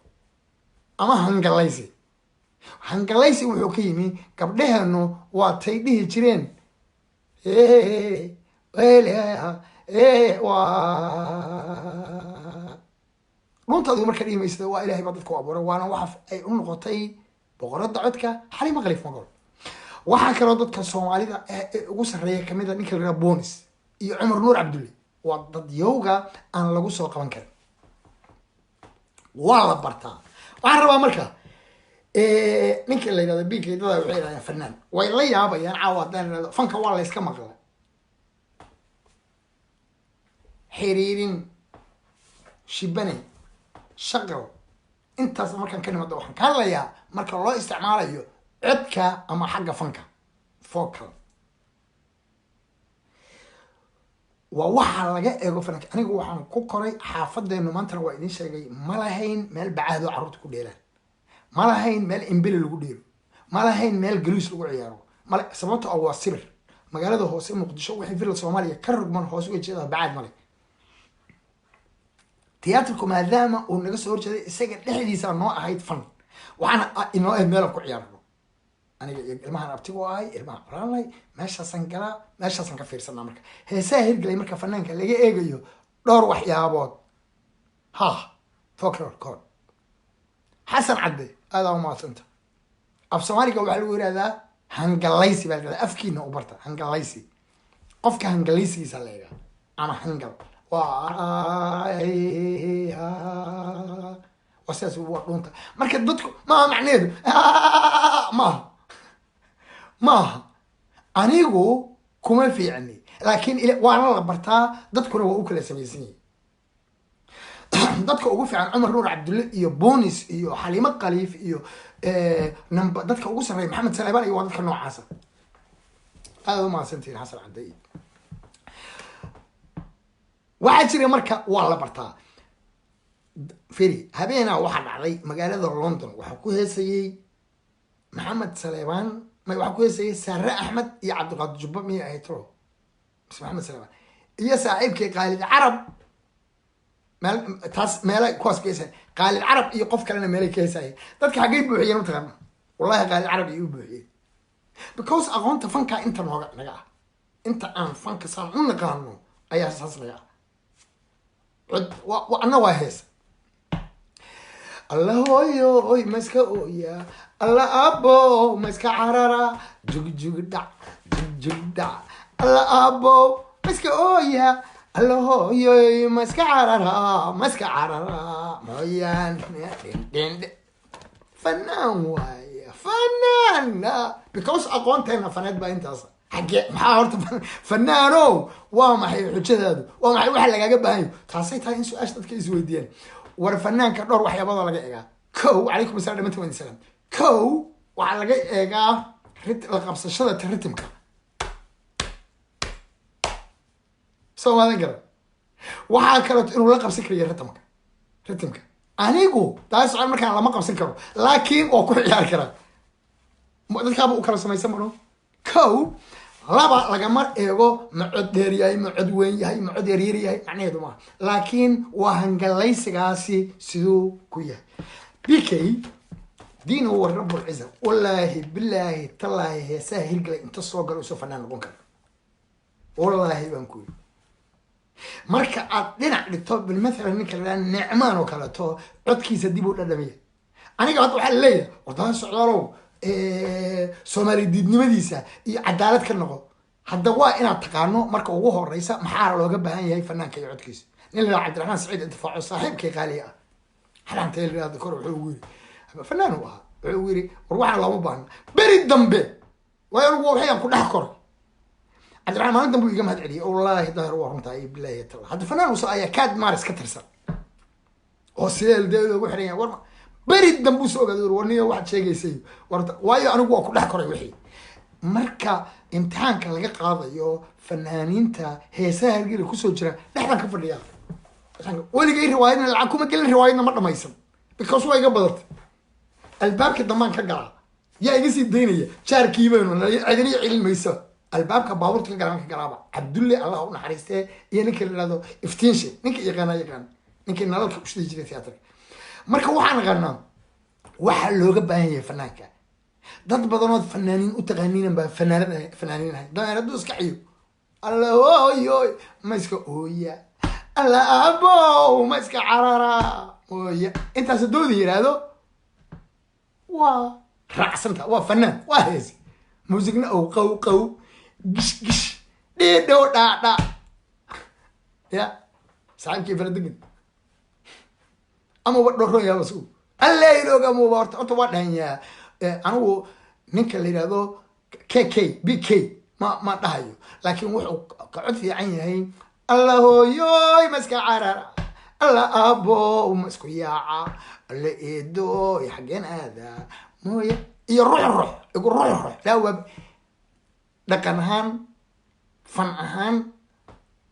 ama hangalaysi hangalaysi wuxuu ka yimi gabdhaheenu waa tay dhihi jireen runtaadu marka dhiimaysa waa ilaahay baa dadku abuuray waana waxa ay u noqotay boqorada codka Xalima Khaliif Magool waxa kale dadka Soomaalida ugu sareeya kamida ninka la yiraahdo Bonis iyo Umar Nuur Cabdulle waa dad yowga aan lagu soo qaban karin waa la bartaa waxaan rabaa marka ninkii la yidhahdo bk dada waxay yidhahdeen fanaan way la yaabayaan caawa haddaan yidhahdo fanka waa la iska maqla xiriirin shibane shaqal intaas markaan ka nimado waxaan ka hadlayaa marka loo isticmaalayo codka ama xagga fanka vocal waa waxaa laga eego fananka anigu waxaan ku koray xaafadeenu maantana waa idin sheegay ma lahayn meel bacaado carruurta ku dheelaan ma lahayn meel imbili lagu dheelo ma lahayn meel galuus lagu ciyaaro male sababto ah waa sibir magaalada hoose muqdisho waxay villa soomaaliya ka rogman hoos uga jeedaa bacaad male tiyaatarku maadaama uu naga soo horjeeday isaga dhexdiisa noo ahayd fan waxaana inoo ahayd meelan ku ciyaarno aniga iyo ilmahan abtigu ahay ilmaha qoraanlay meeshaasan galaa meeshaasan ka fiirsanaa marka heesaha hirgelay marka fanaanka laga eegayo dhowr waxyaabood ha folklore code xasan cadde aadaa umaadsanta af soomaaliga waxaa lagu yihahdaa hangalaysi baa la afkiina u barta hangalaysi qofka hangalaysigiisa la eegaa ama hangal waa sidaas waa dhunta marka dadku maaha macneedu maaha anigu kuma fiicni laakiin waana la bartaa dadkuna waa u kala samaysan yihin dadka ugu fiican cumar nuur cabdulle iyo bonis iyo xaliimo khaliif iyo dadka ugu sarreeya maxamed saleebaan iyo waa dadka noocaasa aada u mahadsantihin xasan cadday waxaa jira marka waa la bartaa feri habeenaa waxaa dhacday magaalada london waxaa ku heesayey maxamed saleebaan waxaa ku heesayey saare axmed iyo cabdiqaadir jubba miyay ahayd tro mise maxamed saleebaan iyo saaxiibkii qaalid carab meel taas meelay kuwaas ka heesayeen qaalid carab iyo qof kalena meelay ka heesayeen dadka xaggay buuxiyeen mataqaana wallahi qaalid carab iyo u buuxiyeen because aqoonta fanka inta naga ah inta aan fanka saan u naqaano ayaa saas naga ah ana waa heesa alla hooyo oy maska ooya alla abo maska carara jugjug dhac jugjug dhac alla abo maska ooya alla hooyo maska carara mooyaan dhindhind fanaan waaya fanaan because aqoonteena faneed baa intaas xagee maxaa horta fanaano waa maxay xujadaadu waa maxay waxa lagaaga baahanyo taasay tahay in su-aasha dadka isweydiiyaan war fanaanka dhowr waxyaabadoo laga eegaa kow calaykum assalam dhamanti wan salaam kow waxaa laga eegaa la qabsashada ritimka soo maadan garan waxaa kaleeto inuu la qabsan karayo ritimka anigu taas markaan lama qabsan karo laakiin waa ku ciyaari karaa dadkaaba u kala samaysan mano kow laba lagama eego ma cod dheer yahay ma cod weyn yahay ma cod yaryar yahay macnaheedu maaha laakiin waa hangalaysigaasi siduu ku yahay bk diinu wa rabbul ciza wallaahi bilaahi tallaahi heesaha hirgalay inta soo galo usoo fanaan noqon kara wallaahi baan ku yiri marka aad dhinac dhigto bilmathalan ninka la nicmaan oo kaleeto codkiisa dib u dhadhamiya aniga hadda waxaa laleeyahay wardaan socdaalow soomaali diidnimadiisa iyo cadaalad ka noqo hadda waa inaad taqaano marka ugu horeysa maxaa looga baahan yahay fanaanka iyo codkiisa nin la cabdiraxmaan saciid intifaaco saaxiibkay qaaliga ah xalaanta ilaa kor wuxuu ugu yiri fanaan uu ahaa wuxuu ugu yiri war waxaa looma baahna beri dambe waayo anigu waxayaan ku dhex koray cabdiraxmaan maalin dambe iga mahad celiyay wallaahi daahir waa runtaa iyo bilaahi tala hadda fanaan uusa ayaa kaad maaris ka tirsan oo sidee deedo ugu xiran yahay war beri dambu soo ogaaday warniyo waxaad sheegaysay warta waayo anigu waa ku dhex koray wixii marka imtixaanka laga qaadayo fanaaniinta heesaha hargeysa kusoo jira dhexdan ka fadhiya weligay riwaayadna lacag kuma gelin riwaayadna ma dhamaysan because waa iga badatay albaabka dambaan ka galaa yaa iga sii daynaya jaarkiibaynu cidina celin mayso albaabka baabuurta ka galaan ka galaaba cabdulle allah u naxariistee iyo ninka la yihahdo iftiinshe ninka yaqaan ninkii nalalka ushidi jiray theatrka marka waxaan naqanaa waxaa looga baahan yahay fanaanka dad badanood fanaaniin u taqaaniinan baa fanaaniin ahay dameer hadduu iska ciyo alla hooyoy ma iska ooya alla aabow ma iska carara ooya intaas dooda yidhaahdo waa raacsanta waa fanaan waa heesi muusigna ow qow gish gish dhiidhow dhaadha ya saaxiibkii faradegin ama wa dhoro yaaba su alla ilooga muuba horta waa dhahanyaa anigu ninka la yidhaahdo KK BK ma dhahayo laakiin wuxuu ka cod fiican yahay alla hooyoy maska carara alla abo masku yaaca alla eedo ya xageen aada mooye iyo ruux igu ruux daawab dhaqan ahaan fan ahaan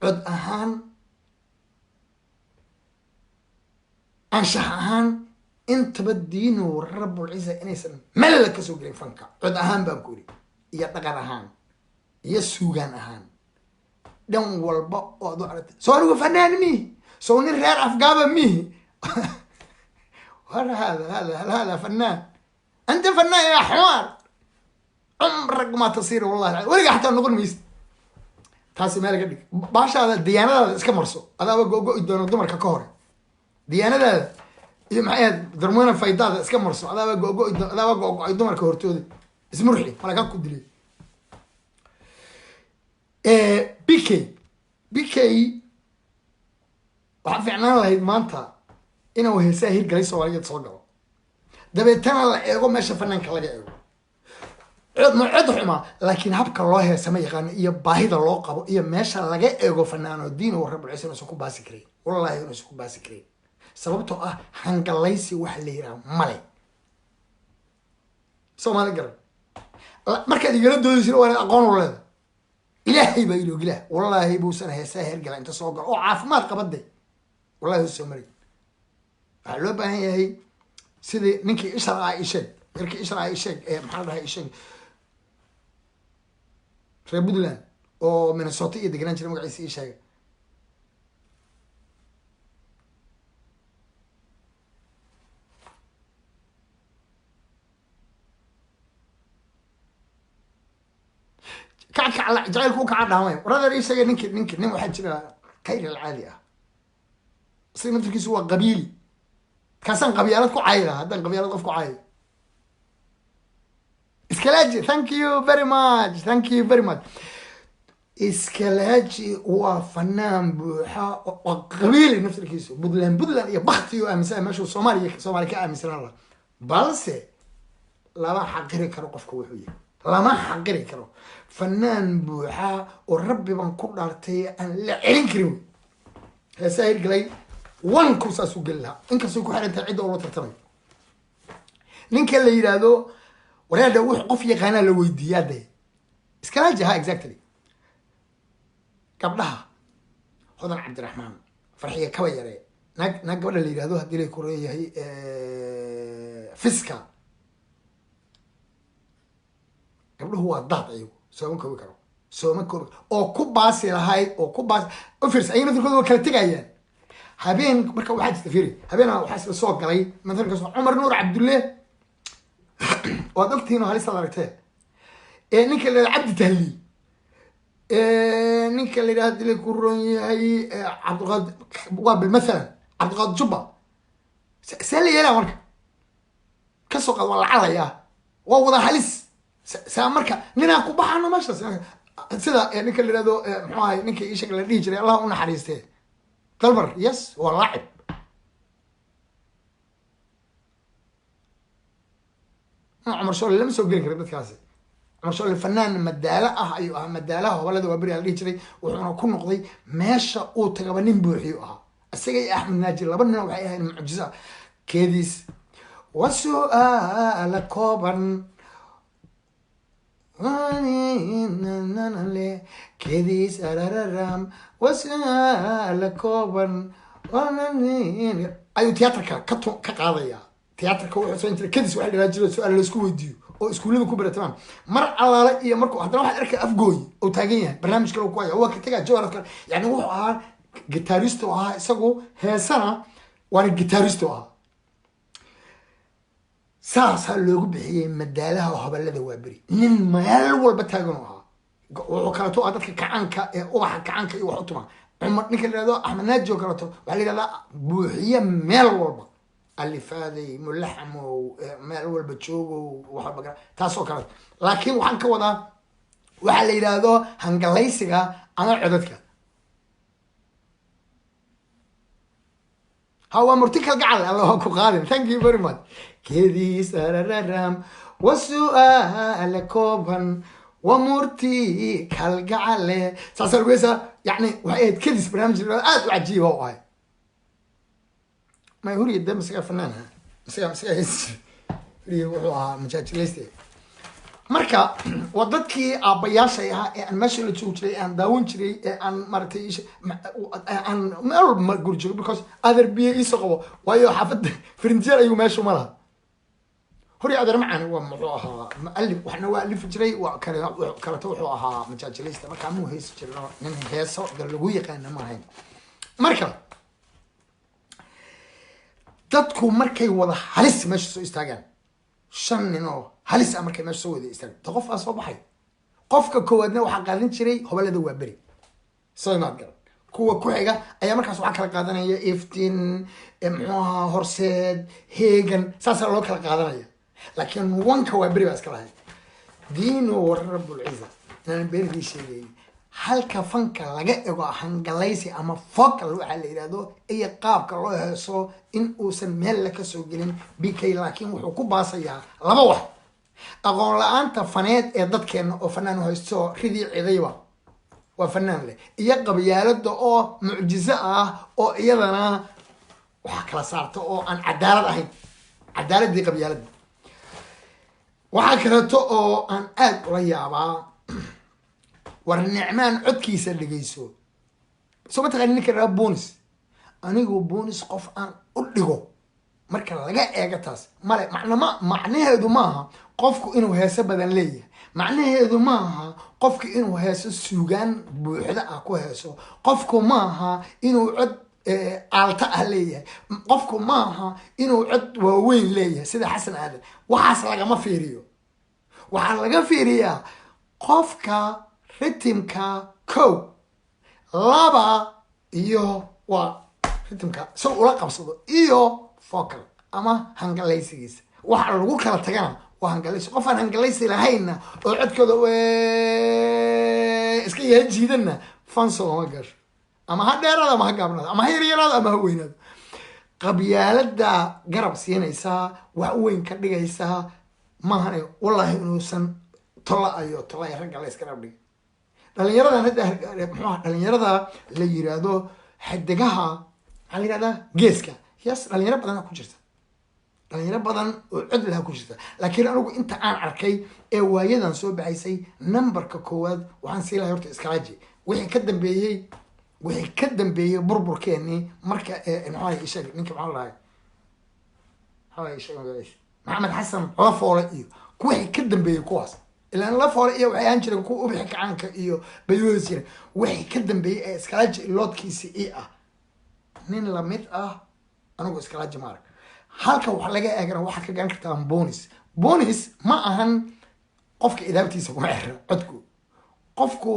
cod ahaan anshax ahaan intaba diinu rabbul ciisa inaysan meel ka soo gelin fanka cod ahaan baan ku yiri iyo dhaqan ahaan iyo suugaan ahaan dhan walba oo aad aragtay soo anigu fanaan mihi soo nin reer afgaaba mihi هذا فنان انت فنان يا حمار عمرك ما تصير والله ولا حتى نقول ميس تاسي مالك دك باشا هذا ديانه اسكا مرسو هذا جو دون دمرك كهور ديانه iyo maxay darmoona faydaada iska marso adaaba go dumarka hortooda ismurxi malaga ku dilay BK waxa fiicnaan lahayd maanta inuu heesaa hirgalay Soomaaliyeed soo galo dabeetana la eego meesha fanaanka laga eego cod xuma laakiin habka loo heesama yaqaan iyo baahida loo qabo iyo meesha laga eego fanaano diin oo Rabbul Ciisa isku baasi karay wallahi inuu isku baasi karay sababtoo ah hangalaysi wax la yiraahdo male Soomaali garan marka digala doodaysan waa aqoon u leedahay ilaahay baa iloo gilaa wallahi buu san heesaa hirgalay inta soo galo oo caafimaad qabaday wallahi soo maray waxa loo baahan yahay sidii ninkii yarkii Aisha maxaa dhahay Aisha reer Puntland oo Minnesota iyo deganaan jiray magaciisa ii sheegay كعك جايلكو كعدامين ورادر يسجى نك واحد جرا خير العالي سي نفسك سوى قبيلي كاسان قبيلاتكو عايله هذا قبيلات قفكو عايله اسكلاجي ثانك يو فيري ماتش اسكلاجي هو فنان بوحا وقبيلي نفس الكيسو بدلان يا بختي وامسا ماشو صومالي كامسنا الله بالسي لا حقيري كرو قفكو وحويه لما حقيري كرو فنان بوحا وربي بان كو دارتي ان لا علين كريم هساير قلي وان كوسا سو قلها انك سو كو خيرنت عيد او ترتمي نينك اللي يراهدو ورياده وخ قف يقانا لا ويدياده اسكلاجي ها اكزاكتلي قبلها خضر عبد الرحمن فرحيه كبا يري ناق قبل اللي يراهدو هدي لي كوريه هي فيسكا قبله هو الضغط ايوه سوما كوبي او كوباسي لهاي او كوباس اوفرس اي مثل كذا كلا تغايان habeen marka waxa istafiri habeen waxa soo galay madalka Umar Nuur Abdulle oo dadkiina halis la aragtay ninka la Abdi Tahli ninka la yiraahdo ku roon yahay Abdulqaadir waa bil mesela Abdulqaadir Jubba sali yela marka ka soo qad wala calaya waa wada halis marka nina ku baxano meesha sida ninka la yiraahdo muxuu ahay ninka ii sheeg la dhigi jiray Allah u naxariistay dalbar yes waa laacib Umar Shoole lama soo gelin karin dadkaasi Umar Shoole fanaan madaala ayuu madaalaha walada waa bari la dhigi jiray wuxuuna ku noqday meesha uu tagaba nin buuxiyo asaga iyo Axmed Naaji laba nin waxay ahayn mucjiso keedis wasu'ala kooban كذي سررم وسال كوبن ايو تياتر كقاضيا تياتر كو حسين كذي واحد لا جيرو سؤال لا اسكو ويديو او اسكولada ku bara tamam mar allaala iyo markuu hadana waxa arkay afgooy oo taagan yahay barnaamijka uu ku hayo waa ka tagaa jooradka yani wuxuu ahaa guitarist oo ahaa isagu heesana waa guitarist oo ahaa saasa loogu bixiyay madaalaha hobalada waa bari nin meel walba taagan oo oo kala to dadka kacanka ee ubaxa kacanka iyo wax u tuma Umar ninka leedo Axmed Naaji oo kala to waxa la yiraahdaa buuxiye meel walba alifaaday mulahamo meel walba joogo waxa baga taasoo kala laakiin waxaan ka wadaa waxa la yiraahdo hangalaysiga ama codadka هو مرتك القعل الله قادم thank you very much كذي سررم وسؤال كوبن ومرتي كالقعل ساسر بيسا يعني وحيد كذي برنامج عجيب هو ما يهوري الدم مسكا فنانها مسكا wuxuu majaajileyste marka wadadkii aabayaashay ahaa ee aan meesha la joog jiray aan daawan jiray ee aan maartay aan meel ma gurjo because other biyo iso qabo waayo xaafada frintier ayuu meesha ma laha hori adar macaan waa muxuu ahaa muallif waxna waa alif jiray waa kala wuxuu ahaa majaajileyste marka muu hees jirno nin heeso lagu yaqaan ma ahayn marka dadku markay wada halis meesha soo istaagaan shan nin oo halis ah markay meesha soo wada istaagaan qofkaas soo baxay qofka koowaadna waxaa qaadan jiray hobalada waa beri soo imaad gal kuwa ku xiga ayaa markaas waxaa kala qaadanaya iftiin muxuu ahaa horseed heegan saasaa loo kala qaadanaya laakiin wanka waa beri baa iska lahay diino warabul ciza inaan beenigii sheegay halka fanka laga ego hangalaysi ama focal waxa la yiraahdo iyo qaabka loo heeso in uusan meel la ka soo gelin bk laakiin wuxuu ku baasayaa laba wax aqoon la'aanta faneed ee dadkeena oo fanaan haysto ridii cidayba waa fanaan leh iyo qabyaalada oo mucjiso ah oo iyadana waxa kala saarto oo aan cadaalad ahayn cadaaladii qabyaalada waxa kaleeto oo aan aad ula yaabaa war nicmaan codkiisa dhageyso soo ma taqaan ninka raa bonus anigu bonus qof aan u dhigo marka laga eego taas male macnaheedu maaha qofku inuu heeso badan leeyahay macnaheedu maaha qofku inuu heeso suugaan buuxda ah ku heeso qofku maaha inuu cod aalta ah leeyahay qofku maaha inuu cod waaweyn leeyahay sida xasan aadan waxaas lagama fiiriyo waxaa laga fiiriyaa qofka ritmka kow laba iyo waa ritmka soo ula qabsado iyo focal ama hangalaysigiisa waxa lagu kala tagana waa hangalaysi qof aan hangalaysi lahayna oo codkooda iska yahay jiidana fanso ma gasho ama ha dheerada ama ha gaabnada ama ha yaryarada ama ha weynaado qabyaalada garab siinaysaa wax weyn ka dhigaysaa maahan wallahi inuusan tola ragga la iska rabdhig dhalinyarada hadda muxuu dhalinyarada la yiraahdo xadigaha maxaa la yiraahdaa geeska yes dhalinyaro badan ku jirta dhalinyaro badan oo cod laha ku jirta laakiin anigu inta aan arkay ee waayadan soo baxaysay numberka koowaad waxaan sii lahay horta iskalaaji wixii ka dambeeyay burburkeeni marka maxaa isha ninka maxaa lahay maxamed xasan colafoole iyo kuwii ka dambeeyay kuwaas ilaan la foole iyo waxay aan jireen ku ubixi kacaanka iyo bayooda jireen wixii ka dambeeyay ee iskalaaji loodkiisi ah nin la mid ah anigu iskalaaji ma arag halka wax laga eegana waxa ka garan kartaa bonus ma ahan qofka idaabtiisa kuma xirra codku qofku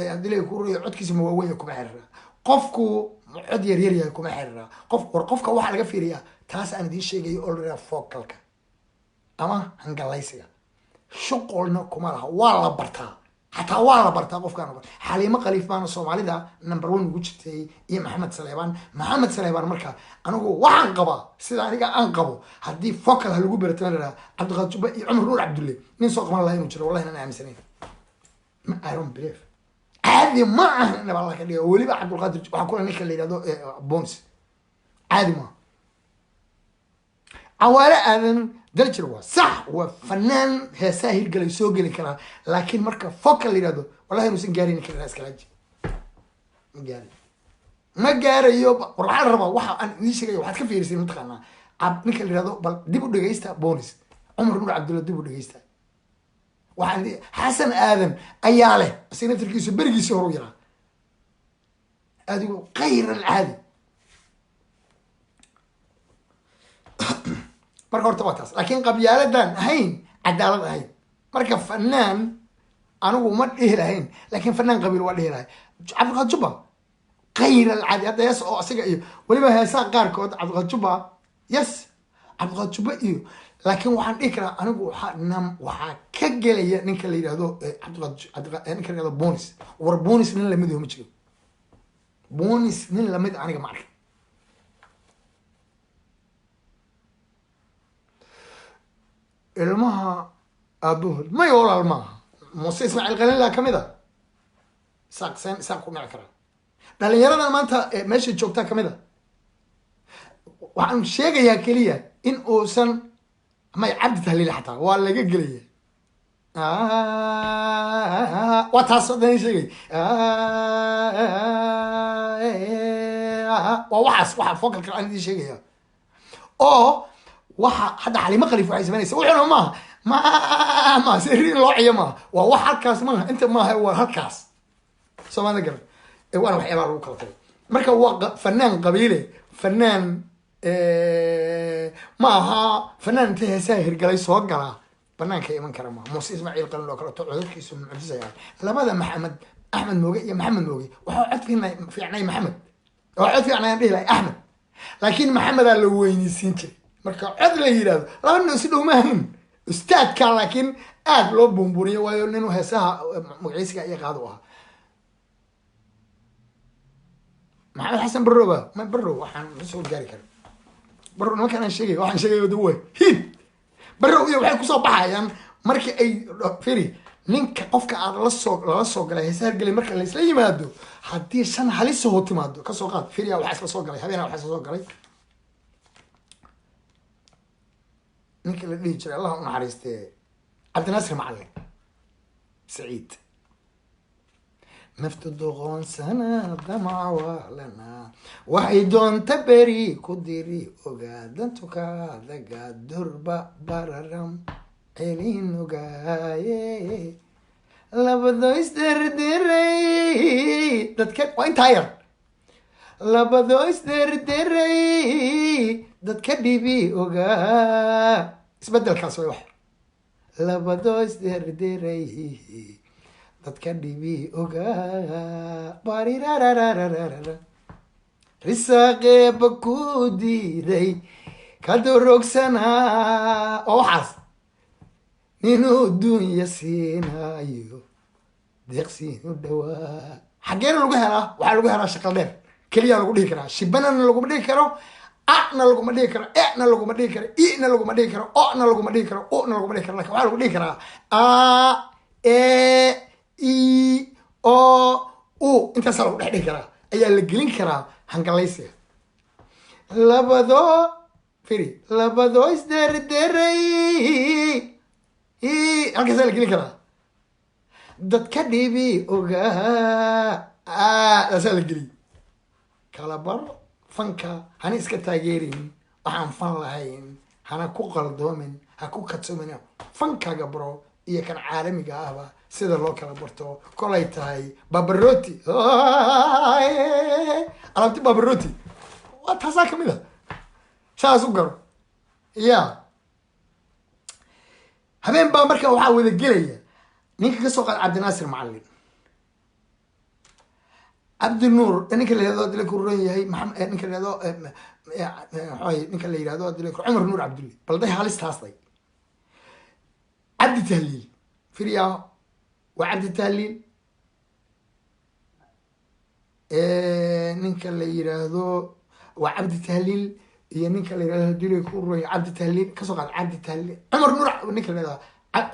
hadii ku ruuyo codkiisa ma waaweyn kuma xirra qofku cod yar yahay kuma xirra qofka waxa laga fiiriyaa taas aan idin sheegay already focalka ama hangalaysiga shuqulna kuma laha waa la bartaa حتى والله برتاقف كانوا حليمة قليف بان الصومالي ده نمبر 1 وجدتي يا محمد سليمان مركا أنا هو وعن قبا سيدا أنا أنقبه هدي فكر هالجو برتنا عبد الغفور عمر نور عبد الله نسوق ما الله ينشر والله أنا عام سنين I don't believe هذه ما أنا والله كذي ولي بقى عبد القادر وحكون نيك اللي ده بونس عادي ما أولا أذن دلتر هو صح وفنان هساهل قال يسوق لي كلام لكن مركب فوق اللي هذا والله نسين جارين كل الناس كلاج ما جاري يوب وراح الربا واحد أنا نيش جاي واحد كفير يصير متخنا عب نيك اللي هذا بل ديبو دقيستا بونس عمر نور عبد الله ديبو دقيستا واحد حسن آدم أياله سينة تركيس برجي سهرو يرى هذا غير العادي marka horta waa taas laakiin qabyaaladan ahayn cadaalad ahayn marka fanaan anigu ma dhihi lahayn laakiin fanaan qabiil waa dhihi lahay cabdiqaadir juba غير العادي هذا يس oo asiga iyo waliba heesaa qaarkood cabdiqaadir juba yes cabdiqaadir juba iyo laakiin waxaan dhihi karaa anigu waxaa ka gelaya ninka la yiraahdo cabdiqaadir ninka la yiraahdo bonus war bonus nin la mid ma jiro bonus nin la mid aniga ma arkin ilmaha aabahood may walaal maaha muuse ismaaciil qalinlaa kamid a isaaq ku dhici karaa dhalinyaradan maanta meesha joogtaa kamid a waxaan sheegayaa keliya in uusan may cabdi tahliil xataa waa laga gelaya waa taas dan sheegay waa waxaas waxa fokalka aan idin sheegaya oo waxa hadda xalimo khaliif waxay samaynaysa wuxuuna maaha sirriin loo ciyo maaha waa wax halkaas maaha inta maaha waa halkaas soomaalida garan waana waxyaabaa lagu kala tagay marka waa fanaan qabiile fanaan ma aha fanaan inta heesaha hirgalay soo galaa banaanka iman kara maaha muuse ismaaciil qalin oo kaleeto codadkiisu mucjisaya labada maxamed axmed mooge iyo maxamed mooge waxaa cod fiicnay maxamed oo cod fiicnay dhihi lahay axmed laakiin maxamedaa la weynisiin jiray marka cod la yidhahdo laba nin si dhow maahayn ustaadka laakiin aad loo buunbuniyo waayo nin heesaha magaciisiga iyo qaado ahaa maxamed xasan barroba ma barro waxaan soo gaari kara barro nimankaan aan sheegay waxaan sheegay wada way hid barrow iyo waxay kusoo baxayaan markii ay firi ninka qofka aad lala soo galay heesaha gelay marka la isla yimaado haddii shan halis soo timaado kasoo qaad firiya waxaa isla soo galay habeenaa waxaa isla soo galay ninka la dhihi jiray allah u naxariistee cabdinaasir macalin saciid naftu doqoonsana damaca waalana waxay doonta beri ku diri ogaadantukaadaga durba bararam celin ogaaye labado isderderay dadka waa intaa yar labado isderderay dadka dhibi ogaa isbedelkaas way wax labado isderderay dadka dhibi ogaa barirararararara risaaqeeba ku diiday ka dorogsanaa oo waxaas ninuu dunya siinayo deeqsiinu dhawaa xaggeena lagu helaa waxaa lagu helaa shaqal dheer keliyaa lagu dhihi karaa shibanana laguma dhihi karo ana laguma dhihi karo ena laguma dhihi karo ina laguma dhihi karo ona laguma dhihi karo una laguma dhihi karo lakin waxaa lagu dhihi karaa a e i o u intaasaa lagu dhex dhihi karaa ayaa la gelin karaa hangalaysiga labado firi labado isderderay halkaasaa la gelin karaa dadka dhibi ogaa taasaa la geliy kala baro fanka hana iska taageerin waxaan fan lahayn hana ku qaldoomin ha ku kadsoomin fankaaga baro iyo kan caalamiga ahba sida loo kala barto kolay tahay babaroti alaabti babaroti waa taasaa kamid a saas u garo ya habeen baa marka waxaa wada gelaya ninka kasoo qaad cabdinaasir macalin cabdinuur ninka la yihahdo dila ku ron yahay ninka la yihahdo ninka la yihahdo dila cumar nuur cabdulle balday halistaasday cabdi tahliil firiya waa cabdi tahliil ninka la yiraahdo waa cabdi tahliil iyo ninka la yihahdo dila ku ron yahay cabdi tahliil kasoo qaad cabdi tahliil cumar nuur ninka la yihahdo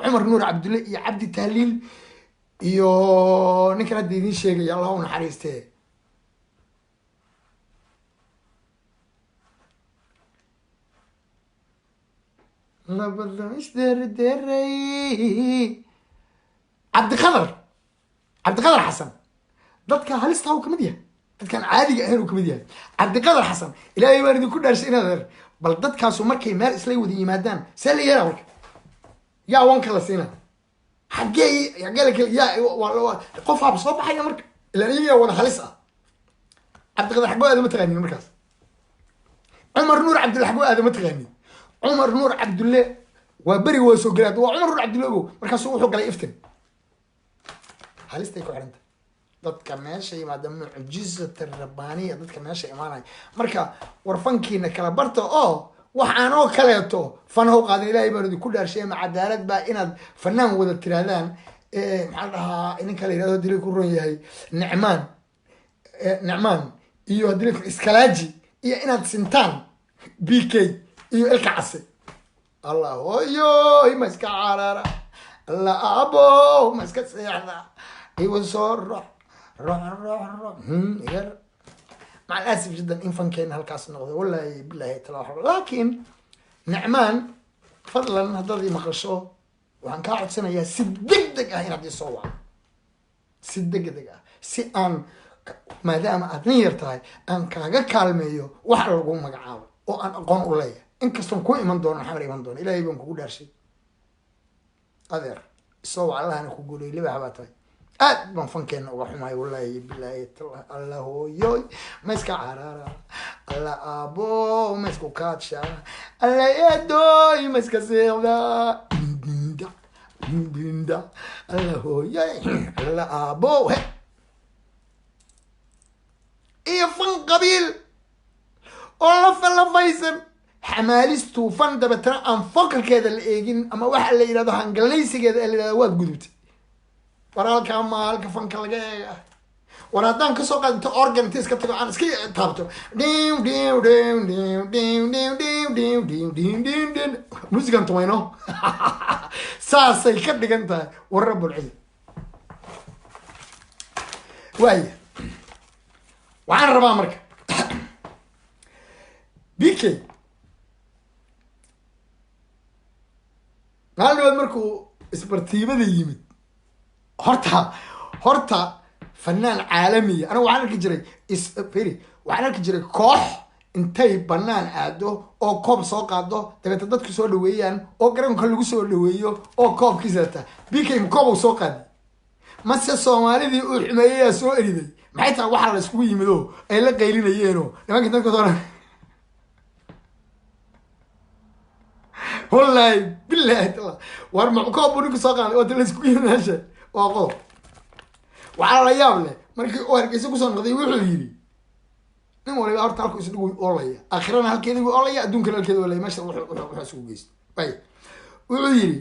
cumar nuur cabdulle iyo cabdi tahliil iyo ninkan hadda idin sheegaya allah u naxariiste labada isderderay cabdiqadar xasan dadka halista uu kamid yahay dadkan caadiga ahayn uu kamid yahay cabdiqadar xasan ilaahay baan idinku dhaarshay inaad bal dadkaasu markay meel isla wada yimaadaan see la yeelaa marka yaa wanka la siina qof hab soo baxaya marka ilaan iyaga wada halis ah cabdiqadar xagoo aada ma taqaanin markaas cumar nuur cabdulle xagoo aada ma taqaanin cumar nuur cabdulle waa beri waa soo galaad waa cumar nuur cabdulle ogo markaasuu wuxuu galay iftin halistay ku xiranta dadka meesha yimaada mucjizata rabbaaniya dadka meesha imaanaya marka warfankiina kala barta oo waxaan oo kaleeto fanahow qaadan ilaahay baan idinku dhaarshay ama cadaalad baa inaad fanaan wada tirahdaan maxaa la dhahaa ninka la yihahdo dili ku ron yahay nicmaan iyo dili iskalaaji iyo inaad sintaan b k iyo ilka case الله هويو ما اسكا عرارة الله أبو ما اسكا سيحنا ايوه صور روح يقر مع الأسف جدا إن فن كان هالكاس النقطة ولا بالله تلاحظ لكن نعمان فضلا هذا مقرشو وعن كاعد سنة يا سدق هنا بدي صوّع سدق si aan maadaama aad nin yar tahay aan kaaga kaalmeeyo wax lagu magacaabo oo aan aqoon u leeyahay inkastoo ku iman doono maxaa iman doono ilaahay baan kugu dhaarshay adeer soo allahna ku guulay liba habaatay aad baan fankeena uga xumaay wallahi billahi allah hooyoy ma iska carara allah abo ma iska kaadsha allah eedoy ma iska seexda dinda allah hooyoy allah abo iyo fan qabiil oo la faysan xamaalistu fan dabatana aan fokalkeeda la eegin ama waxa la yiraahdo hangalaysigeeda la yiraahdo waad gudubtay waralka maalka fanka laga eega waraadaan ka soo qaadto organ iska tago aan iska taabto musigan tumayno saasay ka dhigan tahay warra bulcid waay waxaan rabaa marka BK maalin markuu isbartiibada yimid horta fanaan caalami ana waxaan arki jiray waxaan arki jiray koox intay banaan aado oo koob soo qaado dabeeta dadku soo dhaweeyaan oo garoonka lagu soo dhaweeyo oo koobkiisa ta BK koob soo qaadi mase Soomaalidii uu xumeeyay soo eriday maxay tahay waxa la isku yimido ay la qaylinayeen nimanka dadka soo wallahi billahi taala war ma koob uu soo qaaday oo la isku yimaasha oo qof waxa la yaab leh markii uu hargeysa ku soo noqday wuxuu yiri nin waliba horta halku isdhigu oolaya aakhirana halkeedii uu oolaya adduunka halkeedii oolaya meesha wuxuu isku geystay bay wuxuu yiri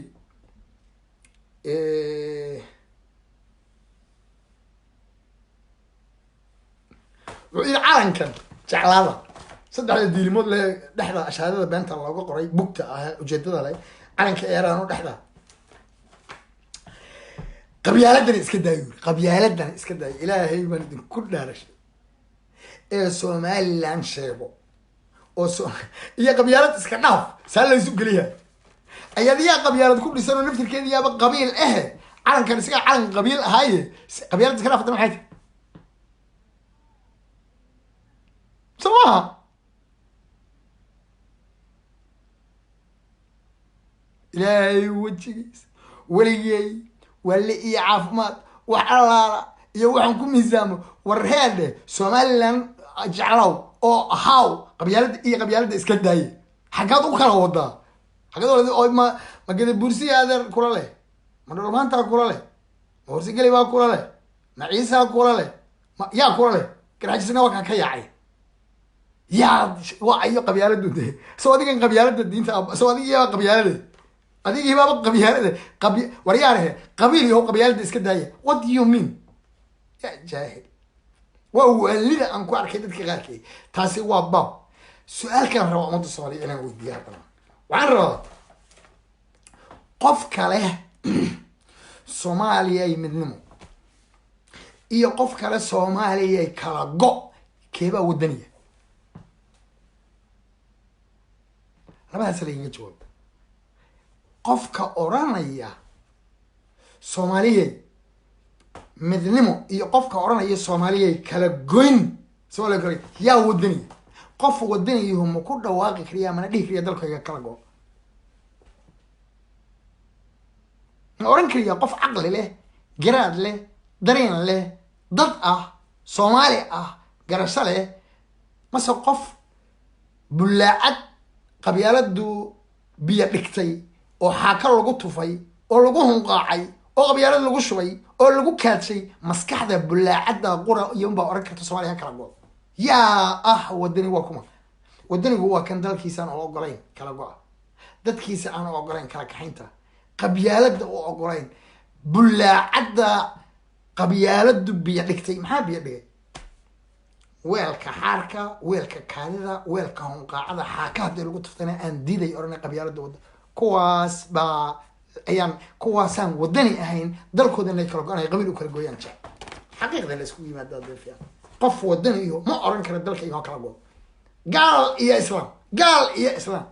وإذا عالن كان جعلها صدق على الديلمود له دحدا أشهادة بنت الله وقرأي بكتة وجدتها لي عالن كإيران ودحدا قبيلتنا إسكندرية قبيلتنا إسكندرية إلهي من كل هالشيء الصومال لان شيبو هي قبيلة إسكندرية سهل يسوق ليها أي هذه قبيلة كل سنة نفتكر كذا يا قبيل عالن كان إسكندرية عالن قبيل هاي قبيلة إسكندرية فترة حياتي سواها إلهي وجهيس وليي ولي عافمات وحلالة يوحنكم ميزامه ورهاده سوماليلاند جعلوا او هاو قبيلة اسكندرية حقاد او كلا ودا حقاد او ما قد بورسي هذا كولا له ما دورمانتا كولا له بورسي قلي با كولا له ما عيسى كولا له يا كولا له كراجسنا وكا كياعي يا وعي قبيلة ده سوادي كان قبيلة الدين سوادي يا قبيلة هذه هي باب قبيلة ورياره قبيلة هو قبيلة اسكندرية what do you mean يا جاهل وهو اللي أنكو أركيدك غيرك تاسي وابا سؤال كان روا أمد الصومالي أنا ودي هذا وعن روا قف كله صوماليا يمدنمو إيه قف كله صوماليا كلا جو كيبا ودنيا لما هسألين جواب قفك أورانيا سومالية مدنمو إيه قفك أورانيا سومالية كلا جوين سوالي كري يا ودني قف ودني هم كل واقع كريا من دي كريا دلك يا كلا جو أوران كريا قف عقل له جراد له درين له ضد سومالي جرس له مثلا قف بلاعت qabyaaladu biyo dhigtay oo xaaka lagu tufay oo lagu hunqaacay oo qabyaalada lagu shubay oo lagu kaadshay maskaxda bulaacada qura iyo ba oran karta Soomaaliya kala go yaa wadani waa kuma wadanigu waa kan dalkiisa aan ogolayn kala go dadkiisa aan ogolayn kala kaxaynta qabyaalada oo ogolayn bulaacada qabyaaladu biyo dhigtay maxaa biyo dhigay weelka xaarka weelka kaadida weelka hunqaacada xaaka hadii lagu tuftana aan diiday orana qabyaalada wada kuwaas baa ayaan kuwaasaan wadani ahayn dalkooda inay kala go-aan ay qabiil u kala gooyaan jecel xaqiiqda la isku yimaadaa dee fiican qof wadani iyo ma oran kara dalka inoo kala go gaal iyo islaam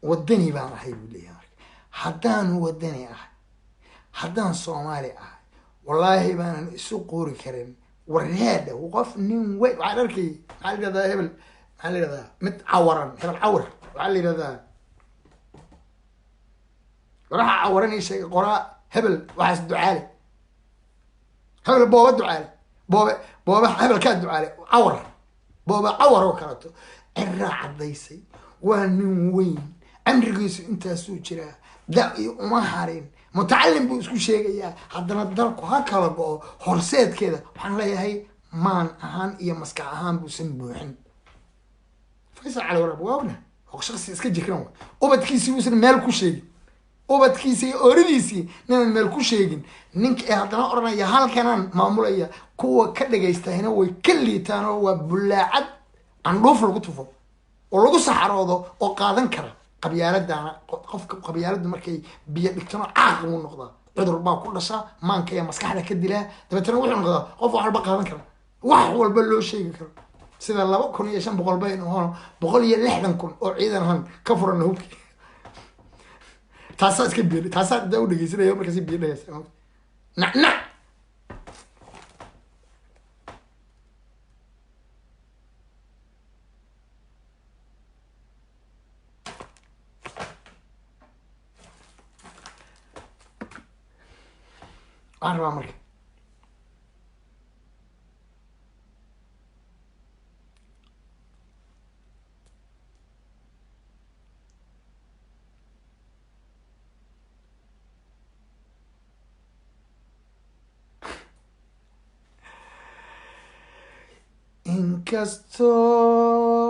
wadani baan ahay buu leeyahay marka haddaan wadani ahay haddaan soomaali ahay wallaahi baanan isu quuri karin warheedha qof nin weyn waxaan arkay maxaa la yidhahdaa hebel maxaa la yidhahdaa mid cawaran hebel cawar waxaa la yidhahdaa waraxa cawaran ii sheegay qoraa hebel waxaas ducaale hebel booba ducaale booba hebelkaa ducaale cawar booba cawar oo kaleto ciraa caddaysay waa nin weyn amrigiisu intaasuu jiraa da-i uma harin mutacallim buu isku sheegayaa haddana dalku ha kala go-o horseedkeeda waxaan leeyahay maan ahaan iyo maskax ahaan buusan buuxin faysal cali warab waa ogna shaqsi iska jikran wa ubadkiisii uusan meel ku sheegin ubadkiisii iyo ooridiisii ninaan meel ku sheegin ninka ee haddana odhanaya halkanaan maamulaya kuwa ka dhagaystahina way ka liitaan oo waa bulaacad candhuuf lagu tufo oo lagu saxaroodo oo qaadan kara qabyaaladana qofka qabyaaladu markay biyo dhigtano caaq uu noqdaa cudur baa ku dhashaa maanka iyo maskaxda ka dilaa dabeetana wuxuu noqdaa qof wax walba qaadan kara wax walba loo sheegi karo sida 2500 bayn oo 160,000 oo ciidan han ka furan hubki taasaa iska biir taasaa daw dhageysanaya markaas biir dhageysanaya nacnac aan rabaa marka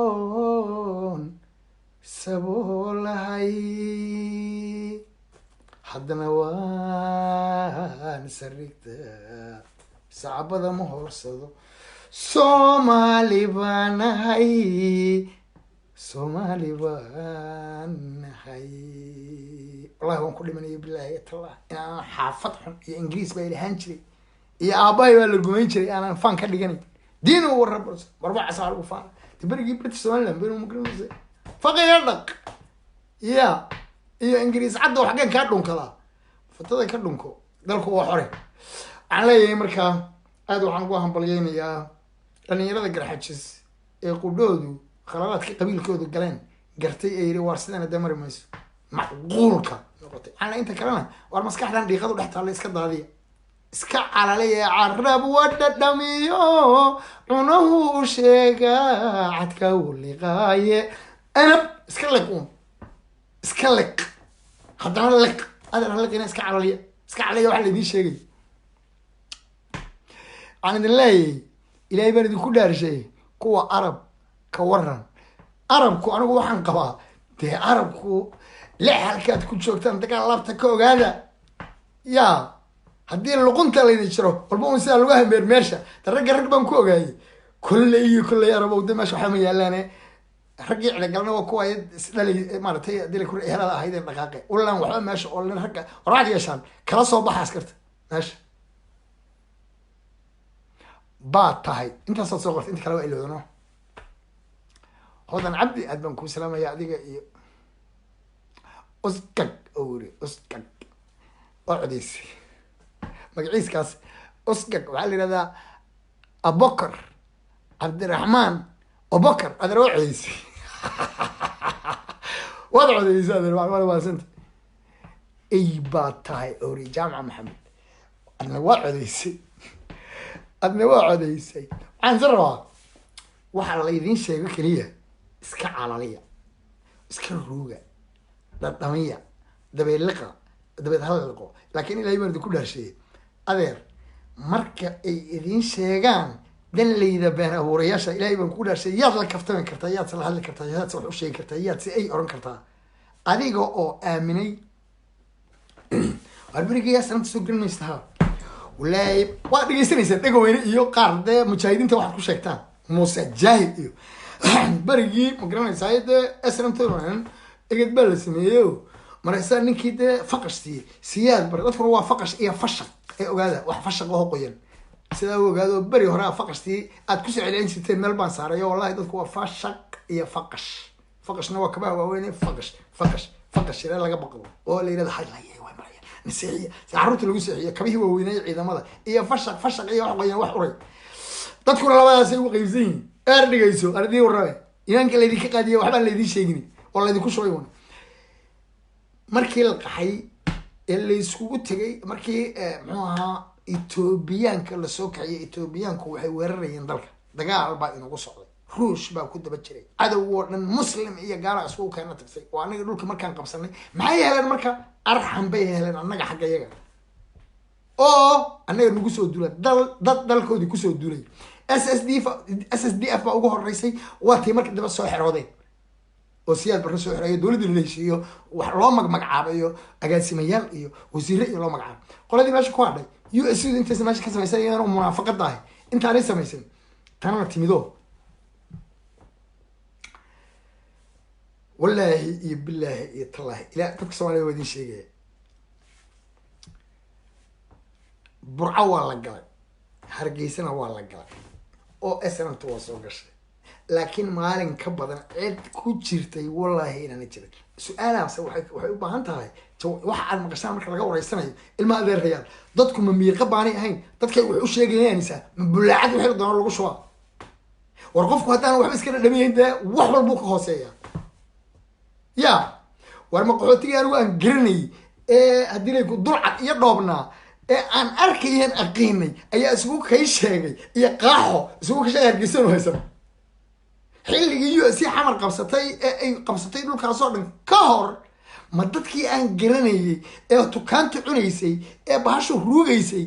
inkastoon saboolahay haddana waan sarigtaa sacbada ma hoorsado soomaali baan nahay wallahi waan ku dhimanaya bilaahi tallah inaan xaafad xun iyo ingiriis baa ilahaan jiray iyo aabbahay baa la gumayn jiray aanan fan ka dhiganay diin u warba casaa lagu faana berigii british somaliland benu magaranaysay faqaya dhaq ya iyo ingiriis cadda wax xaggan kaa dhunkadaa fatada ka dhunko dalku waa xore waxaan leeyahay markaa aad waxaan ugu hambalyeynayaa dhalinyarada garxajis ee qudhoodu khaladaadka qabiilkoodu galeen gartay ee yidhi waar sidana dee mari mayso macquulka noqotay waxaan inta kalena waar maskaxdan dhiiqadu dhex taalla iska daadiya iska calalaya carab wadha dhamiyo cunahu sheega cadka u liqaaye anab iska liq iska liq haddana liq adan liqina iska calaliya waxa laydin sheegay aan idin leeyahay ilaahay baan idinku dhaarshay kuwa arab ka waran arabku anigu waxaan qabaa dee arabku lix halkaad ku joogtaan dagaal laabta ka ogaada yaa haddii luqunta laydi jiro walba un sidaa lagu hambeer meesha de rag baan ku ogaayay kolley arabow de meesha waxaa ma yaalaane raggii cidagalna waa kuwa isdhalay maaratay dila ku helada ahayd ee dhaqaaqe ulan waxba meesha oo len ragga oraad yeeshaan kala soo baxa askarta meesha baad tahay intaasaad soo qortay inta kale waa ilowdano hodan cabdi aad baan kuu salaamaya adiga iyo uskag oo wuri uskag oo codeysay magaciiskaas uskag waxaa la yihahdaa abokar cabdiraxmaan abokar adeer waa codeysay waad codeysay adeer waa maasanta ay baad tahay ori jaamaca maxamed adna waa codeysay waxaan si rabaa waxaa laydin sheego keliya iska calaliya iska ruuga dhadhamiya dabeeliqa dabeed halliqo laakiin ilahay baan idinku dhaarsheeyey adeer marka ay idin sheegaan dan layda been abuurayaasha ilahay baan kugu dhaarsheeyey yaad la kaftami kartaa yaad se la hadli kartaa yaad se wax u sheegi kartaa yaad se ay oran kartaa adiga oo aaminay waar berigayaa sananta soo gelin maystaha wallaahi waad dhegeysanaysaa dhegaweyne iyo qaar dee mujaahidiinta waxaad ku sheegtaan muuse jaahid iyo برجي مقرن سعيد أسرم تورن إجد بلس ميو مرسا نكيد ده فقشتي سياد برد هو فقش إيه فشق إيه وهذا واحد فشق وهو قيم سيدا وهذا بري هراء فقشتي أتكسر على إنسي تمل بانسارة يا والله ده هو فشق إيه فقش نوا كبار وين فقش لا لا بقول ولا إلى حاجة هي وين مريا نسيحية عروت الوسيحية كبيه ويني إذا ماذا إيه فشق إيه واحد قيم تذكر الله بس يقول قيزين أردي قيسو أردي وراه إنك اللي ذيك قادية وحنا اللي ذي شيء والله ذي كوش ويون مركي القحي اللي يسوق تجي مركي معها إثيوبيان كلا سوق هي إثيوبيان كوحي وررين ذلك دقاء أربعة إنه قصة روش بقى كده بتشري عدو مسلم هي جارة سوق كانت تكسي وأنا أقول لك مركان قبصني معي هلا مركا أرحم بيه هلا أنا حاجة يجا أنا نقص الدولار دل كودي كوس الدولار SSDF baa ugu horeysay waa tii markii daba soo xirooday oo siyaad bar soo xirayay dawladda la heshiiyo wax loo magacaabayo agaasimayaal iyo wasiirro iyo loo magacaabo qoladii meesha ku hadhay US inta meesha ka sameysay inuu munaafaqad tahay inta ay sameysay tan timido wallahi iyo billahi iyo tallahi ila dadka Soomaaliyeed wadin sheegay burco waa la galay hargeysana waa la galay oo SNT waa soo gashay laakiin maalin ka badan cid ku jirtay wallahi inaan jirin su'aalahaas waxay u baahan tahay waxa aan maqashaan marka laga wareysanayo ilma adeerayaan dadku ma miiqa baanay ahayn dadkay wax u sheegayeenaysa ma bulaacad wixii doona lagu shubaa war qofku haddaan waxba iska dhamayn wax walba ka hooseeya ya war ma qaxootiga anigu aan garanay haddii ay ku dulcad iyo dhoobnaa aan arkayeen aqiinay ayaa isugu kay sheegay iyo qaaxo isugu ka sheegay Hargeysa haysan xilligii US xamar qabsatay ay qabsatay dhulkaas oo dhan ka hor ma dadkii aan garanayay tukaanta cunaysay bahasho ruugaysay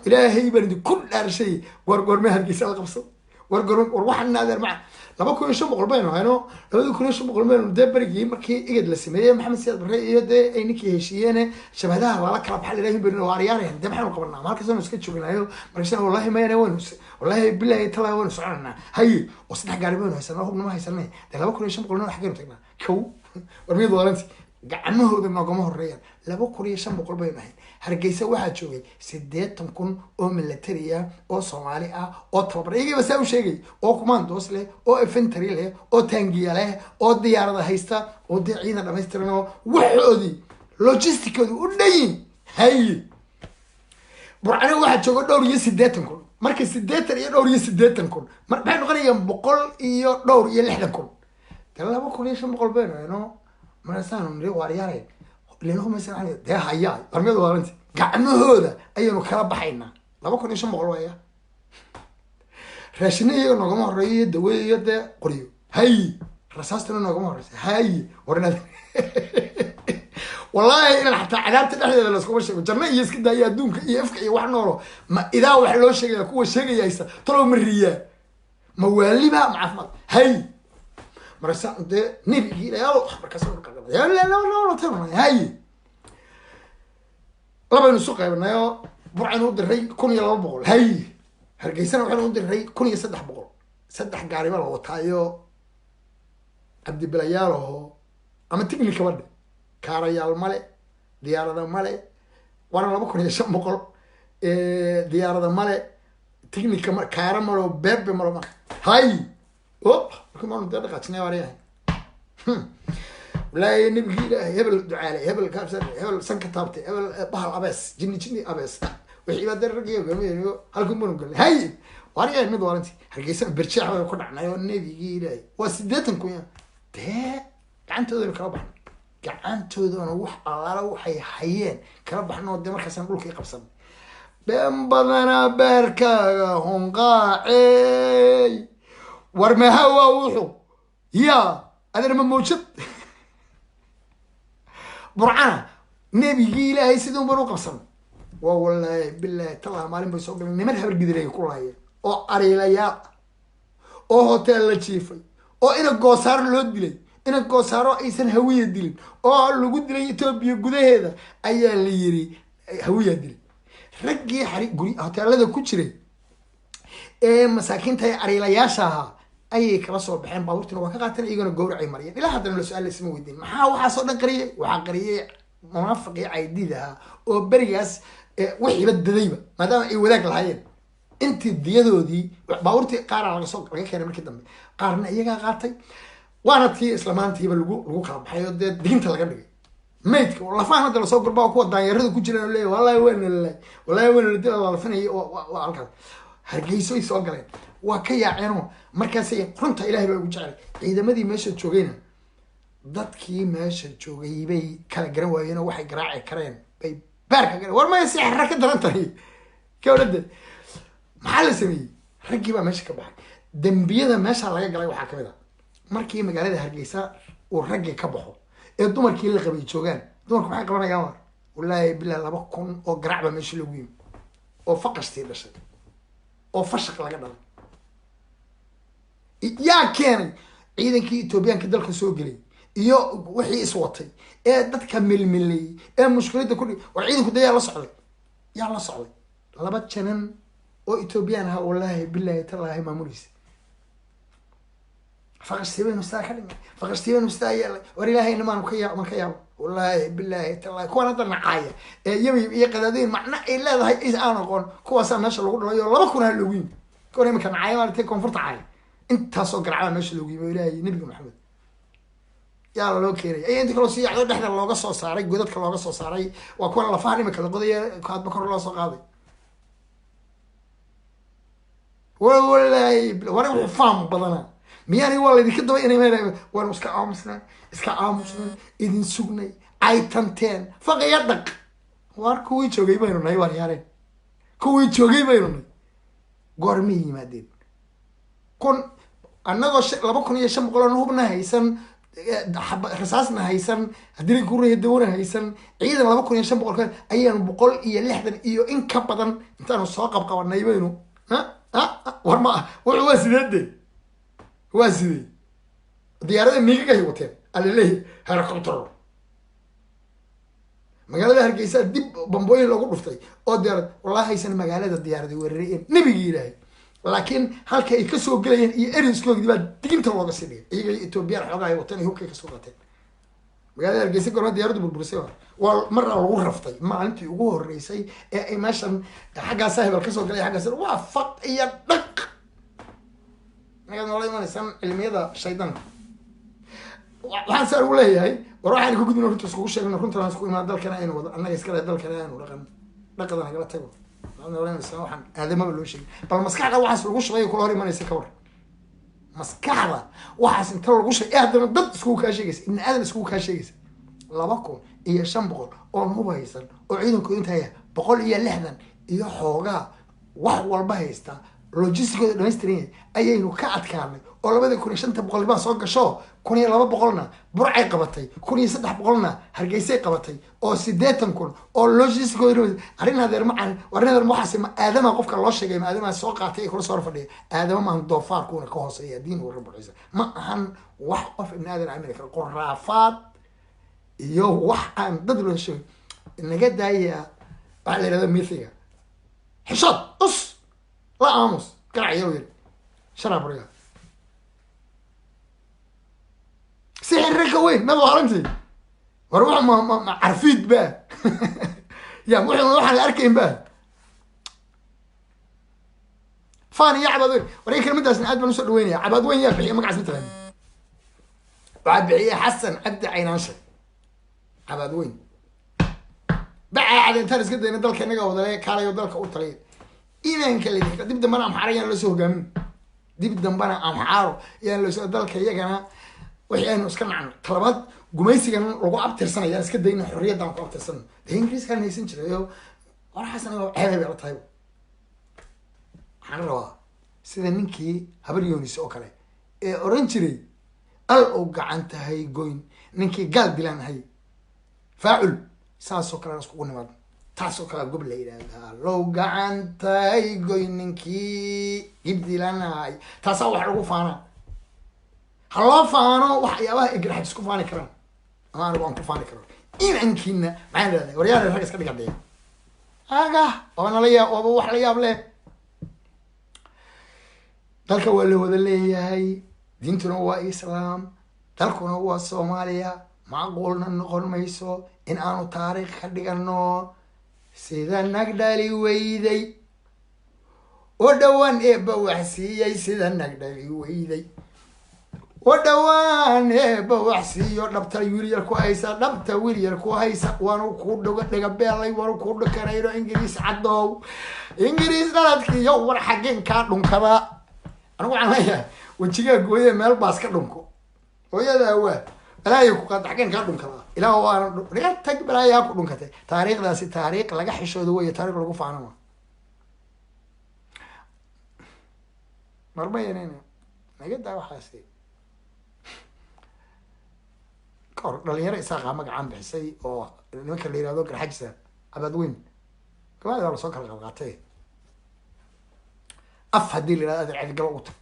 ilaahay baan ku dhaarshay gorgorme Hargeysa la qabsado war waxaan naadir ma 2500 bayno hayno 2500 bayno deebarigi markii igad la sameeyay maxamed siyaad barre iyo ay ninkii heshiiyeen shabadaha wala kala baxay ilaahay baan waariyaan dab xanu qabanaa markaas inuu iska joognayo markaas wallahi ma yana wallahi billahi talaa waan soconaa hay oo saddex gaariboon haysanaa hubna ma haysanay 2500 wax gaar tagnaa kow warmiyad walanti gacmahooda noogama horeeyaan 2500 bayno ahayn Hargeysa waxaa joogay 80,000 oo military ah oo Soomaali ah oo tababar iyaga baa u sheegay oo commandos leh oo infantry leh oo tangiya leh oo diyaarada haysta oo ciidan dhameystiran oo waxoodii logisticadu u dhayin hay burcana waxaa joogay dhowr iyo 80,000 markii 80 iyo dhowr iyo 80,000 maxay noqonayaan 100 iyo dhowr iyo 60,000 2,500 bayno marasaan umri waariyay لأنهم مثلاً ده هيا برميد وارنت قعمه هذا أيه كلا بحينا لا بكون إيش مقولوا يا راشنية نقوم الرئي دوية ده قريب هاي رصاصتنا نقوم الرئي هاي ورنا والله إن حتى عذابت الأحد ولا سكوب الشيء جرنا يسكت ده يدونك يفك يوحنا نوره ما إذا وحلو شيء يكون شيء يسا طلعوا من الرياء موالي بقى معفمات هاي مرسا ده نبي يا الله مركزون كذا يا لا تمام هاي لما نسوق يا برعن ود الري كون يلا بقول هاي هرجيسنا وحنا ود الري كون يسدح بقول سدح قاري ما وتايو عبد بلاياله اما تكنيك كبد كاريال ماله ديارده ماله وانا لما كون يشم بقول ديارده ماله تكنيك ما كارمالو بيب مالو هاي كمان ده قاتني وريه ولا نبغي هبل دعاء هبل كابسر هبل سن كتابتي هبل بحر أبس جني أبس وحي ما در رجيه قالوا هلكم بنقول هاي وريه مد ورنتي هرجيسن برشاح وكل عنا نبغي له وسدتن كويا ده كعنت ذو الكربح كعنت ذو نروح على روحي حيين كربحنا قدام مركز نقول كي قبصنا بين بدنا بركة هم قاعي ورمى هوا وحو يا أنا ما موجود برعنا نبي إلهي سيدون بنو قصم والله بالله تلا مالين بيسوق لنا نمر هبل قدري كلها هي أو أريليا أو هوتيل لطيفة أو إن الجسار لودلي إن الجسار إيسن هوية دلين أو اللي قدري يتوبي جده هذا أي اللي يري هوية دلين رجع حريق قولي هوتيل هذا كشري مساكين تاي أريليا شاها ayay kala soo baxeen baabuurtina waa ka qaateen iyagana gowracay mariyeen ilaa haddana la su-aal laysma weydiin maxaa waxaasoo dhan qariyay waxaa qariyay munaafiqii caydiid ahaa oo berigaas wixiiba dadayba maadaama ay wadaag lahaayeen intii diyadoodii baabuurtii qaara laga keenay markii dambe qaarna iyagaa qaatay waana tii islamaantiiba lagu kala baxay oo dee diginta laga dhigay maydka lafahan hadda lasoo gurbaa kuwa daanyarada ku jiraan oo leeyahy wallahi wayna dila lalafinayay waa halkaas hargeyso ay soo galeen waa ka yaaceenoo markaasay runta ilaahay baa ugu jecelay ciidamadii meesha joogayna dadkii meesha joogay bay kala garan waayeen oo waxay garaaci kareen bay baarka garan war maya si xarra ka daran tahay gawladda maxaa la sameeyey raggii baa meesha ka baxay dembiyada meesha laga galay waxaa kamid a markii magaalada hargeysa uu raggii ka baxo ee dumarkii la qabay joogaan dumarku maxay qabanayaan war wallaahi bilaa 2,000 oo garaac baa meesha lagu yimi oo faqashtii dhashay oo fashaq laga dhalay yaa keenay ciidankii Etoobiyaanka dalka soo gelay iyo wixii iswatay ee dadka milmilay ee mushkilada ku war ciidanku dayaa la socday yaa la socday 2 janan oo Etoobiyaan ah wallaahi billahi tallaahi maamuliis faqashtiibay nustaa ka dhigay faqashtiibay nustaa yeelay war ilaahay nimaan ka yaabo wallaahi billahi tallaahi kuwan hadda nacaaya ee yimi iyo qadaadeen macna ay leedahay is aan aqoon kuwaas meesha lagu dhalayo 2,000 ha lagu yimi koor imika nacaaya maartay koonfurta caay intaasoo garacada meesha lagu yimi ilaahay nabiga maxamed yaa loo keenay ay inta kale sii yacdo dhexda looga soo saaray godadka looga soo saaray waa kuwa la fahmi imika la qodaya kaad bakor loo soo qaaday wallaahi war wuxuu faam badana miyani waa idinka daba inay meelayeen waan iska aamusnay idin sugnay ay tanteen faqaya dhaq war kuwii joogay baynu nahay war yaareen kuwii joogay baynu nahay goorma yimaadeen kun annagoo 2,500 hubna haysan rasaasna haysan haddii ku reeyay dawna haysan ciidan 2,500 ayaan 160 iyo in ka badan intaanu soo qabqabanay baynu war ma wuxuu waa sideedee waa sidee diyaarada miiga ay wateen alaleeyahay helicopter magaalada Hargeysa dib bambooyin lagu dhuftay oo diyaarad wallahi haysan magaalada diyaarada weerareen nabiga ilaahay laakiin halka ay ka soo galayeen iyo eriskooda baa diginta looga sii dhigay iyaga Ethiopia xogaa ay wateen hubka ka soo qaateen magaalada Hargeysa goor diyaaradu burburisay waa mar lagu raftay maalintii ugu horeysay ee ay meeshan xagga saaxiib ka soo galay xagga sare waa faq iyo dhaq naga noolay manaysan cilmiyada shaydaanka waxaan sar u leeyahay war waxaan ku gudbino runta isku sheegno runta isku imaan dalkana aynu wada annaga iska leh dalkana aynu dhaqadan nagala tago waxaan noolaynaysaa waxaan aadamaba loo sheegay bal maskaxda waxaas lagu shaqeeyo kula hor imanaysa ka war maskaxda waxaas inta lagu sheegay aadana dad isku ka sheegaysa in aadan isku ka sheegaysa 2,500 oo hubaysan oo ciidanku inta yahay 160 iyo xoogaa wax walba haysta logisticooda dhameystiran ayaynu ka adkaanay oo 2,500 baa soo gasho 1,200na burcay qabatay 1,300na hargeysay qabatay oo 80,000 oo logisticooda arrin hadeer macaan warinadan waxaas ma aadama qofka loo sheegay ma aadama soo qaatay kula soo fadhiya aadama ma doofaar kuna ka hooseeya diin uu rabbiisa ma ahan wax qof ibn aadan amir ka qoraafaad iyo wax aan dad loo sheegay inaga daaya baa la yiraahdaa mithiga xishad us la aamus qaracyo weyn sharab riga سحر كوين ما ظهرنتي وروح ما عرفيت بقى يا روح على الاركين بقى فاني يا عباد وريك المدرس عاد بنوصل وين يا عباد وين يا بحي مقعد مثلا بعد بحي حسن عد عيناشر عباد وين بعد انت رس قد ان دلك انغا ودا كالا يو دلك او تلي إيمان كلي دب دمبنا ام حاريان لو سو هوغامين دب دمبنا ام حارو يان لو سو دلك يغنا وحي انو اسكا نعن طلبات غميسيغان لوغو ابترسنايا اسكا دayna xorriyada ku abtirsan English kan haysan jiray war xasan oo ceeb ay tahay xarro sida ninkii habar yoonis oo kale ee oran jiray al oo gacantahay goyn ninkii gal dilan hay faa'ul saasoo kale isku nimaad taasoo kale gob la yiraahdaa loo gacantahay goyn ninkii gibdilanay taasoo wax lagu faana haloo faano waxyaabaha igrax isku faani karaan ama aan ku faani karo inankina maxaan leeyahay waryaar rag iska dhigay aga oo nala yaa oo wax la yaab leh dalka waa la wada leeyahay diintuna waa islaam dalkuna waa soomaaliya macquulna noqon mayso in aanu taariikh ka dhigano sida nagdhali weyday oo dhawaan eebba wax siiyey sida nagdhali weyday oo dhawaan eebba wax siiyo dhabta wiilyar ku haysa dhabta wiilyar ku haysa waanu ku dhiga beelay waanu ku dhakarayno ingiriis cadow ingiriis dhaladkiiyo war xaggeen kaa dhunkada anigu waxaan leeyahay wajigaa gooye meel baas ka dhunko hooyadaa waa balaayo ku qaad xaggeen kaa dhunkada ilaa waana dhiga tag balaayaa ku dhunkatay taariikhdaasi taariikh laga xishoodo weeye taariikh lagu faanama marmayanayna naga daa waxaasi kahor dhalinyaro isaaqa magacaan bixisay oo nimanka la yihahdo garxajisa abadweyn gabaadi baa lasoo kala qalqaatay af haddii la yihahdo adeer cedigalo ugu tag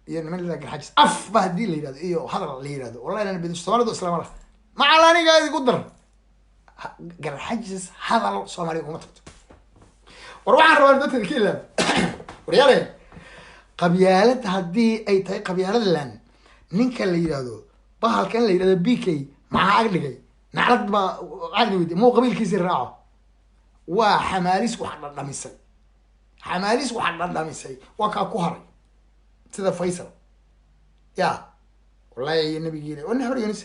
iyo niman la garxajis af ba haddii la yihahdo iyo hadal la yihahdo wallahi inaan bedi soomalidu islaama lah macal aniga idigu dar garxajis hadal soomaaliya kuma tagto war waxaan rabaa dadka ka ilaab waryaale qabyaalad haddii ay tahay qabyaaladlan ninka la yihahdo bahalkan la yihahdo b k maxaa ag dhigay naclad baa adi weydi muu qabiilkiisi raaco waa xamaalis wax dhadhamisay xamaalis wax dhadhamisay waa kaa ku haray sida faysal ya wallahi nabigiina wana hor yunus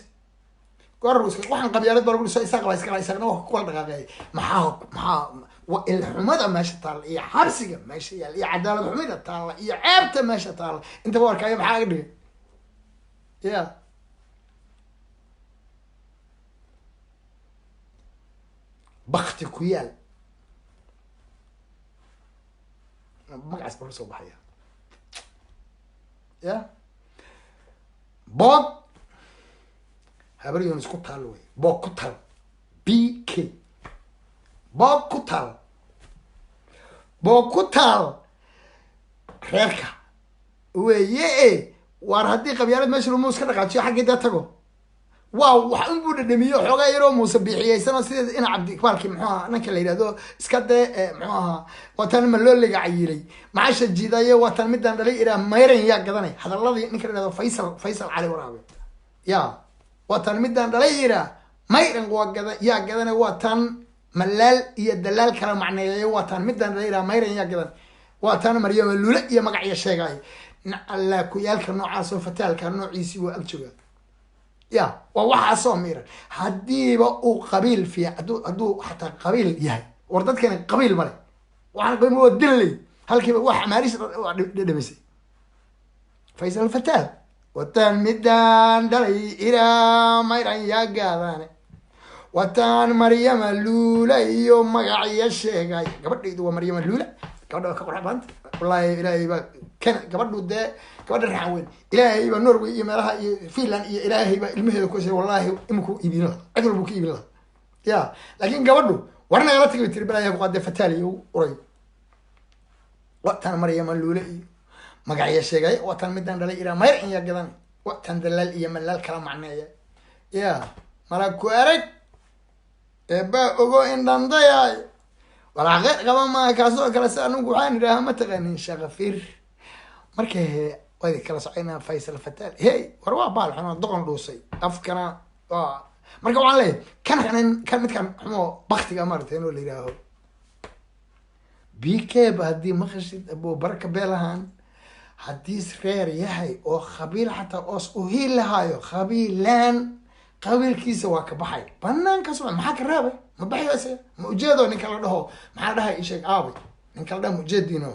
goor waxaan qabyaalad baa lagu dhiso isaaq baa iskala isaaqna wax ku kala dhaqaaqay maxaa الحمد ماشي طال يا حرسي ماشي يا عدالة حميدة طال يا عيبته ماشي طال انت بورك اي بحاجة يا بختي كويال مقعس برسو بحيا يا بوك هبريون اسكو تالوي بوك كتال بي كي بوك كتال بوكوتال ريركا ويه war haddii qabyaalad meesha muus ka dhaqaajiyo xaggeeda tago waaw wax un buu dhadhamiyo xoogaa yaroo muuse biixiyeysanoo sida ina cabdi iqbaalkii muxuu ahaa ninka la yidhahdo iska dee muxuu ahaa waatan ma loo lega cayilay macasha jiidaye waatan midaan dhalay iraa mayran yaa gadanay hadaladii ninka la yidhahdo faysal cali waraabe ya waatan midaan dhalay iraa mayran waa yaa gadanay waatan malaal iyo dalaal kala macneeyay waatan midaan dhalay iraa mayran yaa gadan waatan maryama lula iyo magaciya sheegay alla ku yaalka noocaas oo fataalka noociisii waa agjooga ya waa waxaasoo miran haddiiba uu qabiil fiic hadduu xataa qabiil yahay war dadkani qabiil male waxaan qabiil waa dilay halkiiba wax maalis dhamisay faysal fataal wataan midaan dhalay ilaa mayran yaa gaadane wataan maryama luula iyo magaciya sheegay gabadhaydu waa maryama luula gabadha ka qurux badanta wallahi ilaahay baa kan gabadhu dee gabadha raxan weyn ilaahay baa Norway iyo meelaha iyo Finland iyo ilaahay baa ilmaheeda ku soo wallahi imku iibin lahaa adul buu ku iibin lahaa ya laakiin gabadhu warna la tagay tirbalaya ku qaaday fataaliyo uray waqtan maryama luula iyo magaciya sheegay waqtan midaan dhalay ira mayr in ya gadan waqtan dalal iyo malal kala macneeya ya malaku arag eba ogo in dandayay wala qeer qaba ma kaasoo kala saanu waxaan ilaahay ma taqaanin shaqafir markay way kala soconaa faysal fataal hey war waa baal xano doqon dhuusay afkana marka waxaan leeyahay kan midkan xumo baqtiga marteen oo leeyahay BK baadii maqashid abo baraka beelahan hadii reer yahay oo khabiil xataa os u hiilahayo khabiilan qabiilkiisa waa ka baxay banaanka soo maxaa ka raabay ma baxaysa ma ujeedo ninka la dhaho maxaa dhahay isheeg aabay ninka la dhaho ujeedino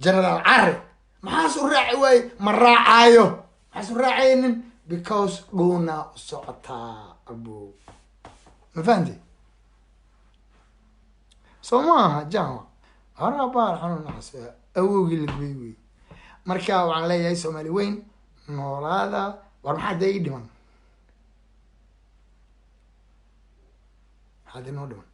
general arre maxaa soo raaci way ma raacayo maxaa soo raacaynin because dhuna socota abu ma fahanti soomaha jaama araba xanuun nacsa awoogi lagweey marka waxaan leeyahay Soomaali weyn noolaada war maxaa day dhiman هذا نودون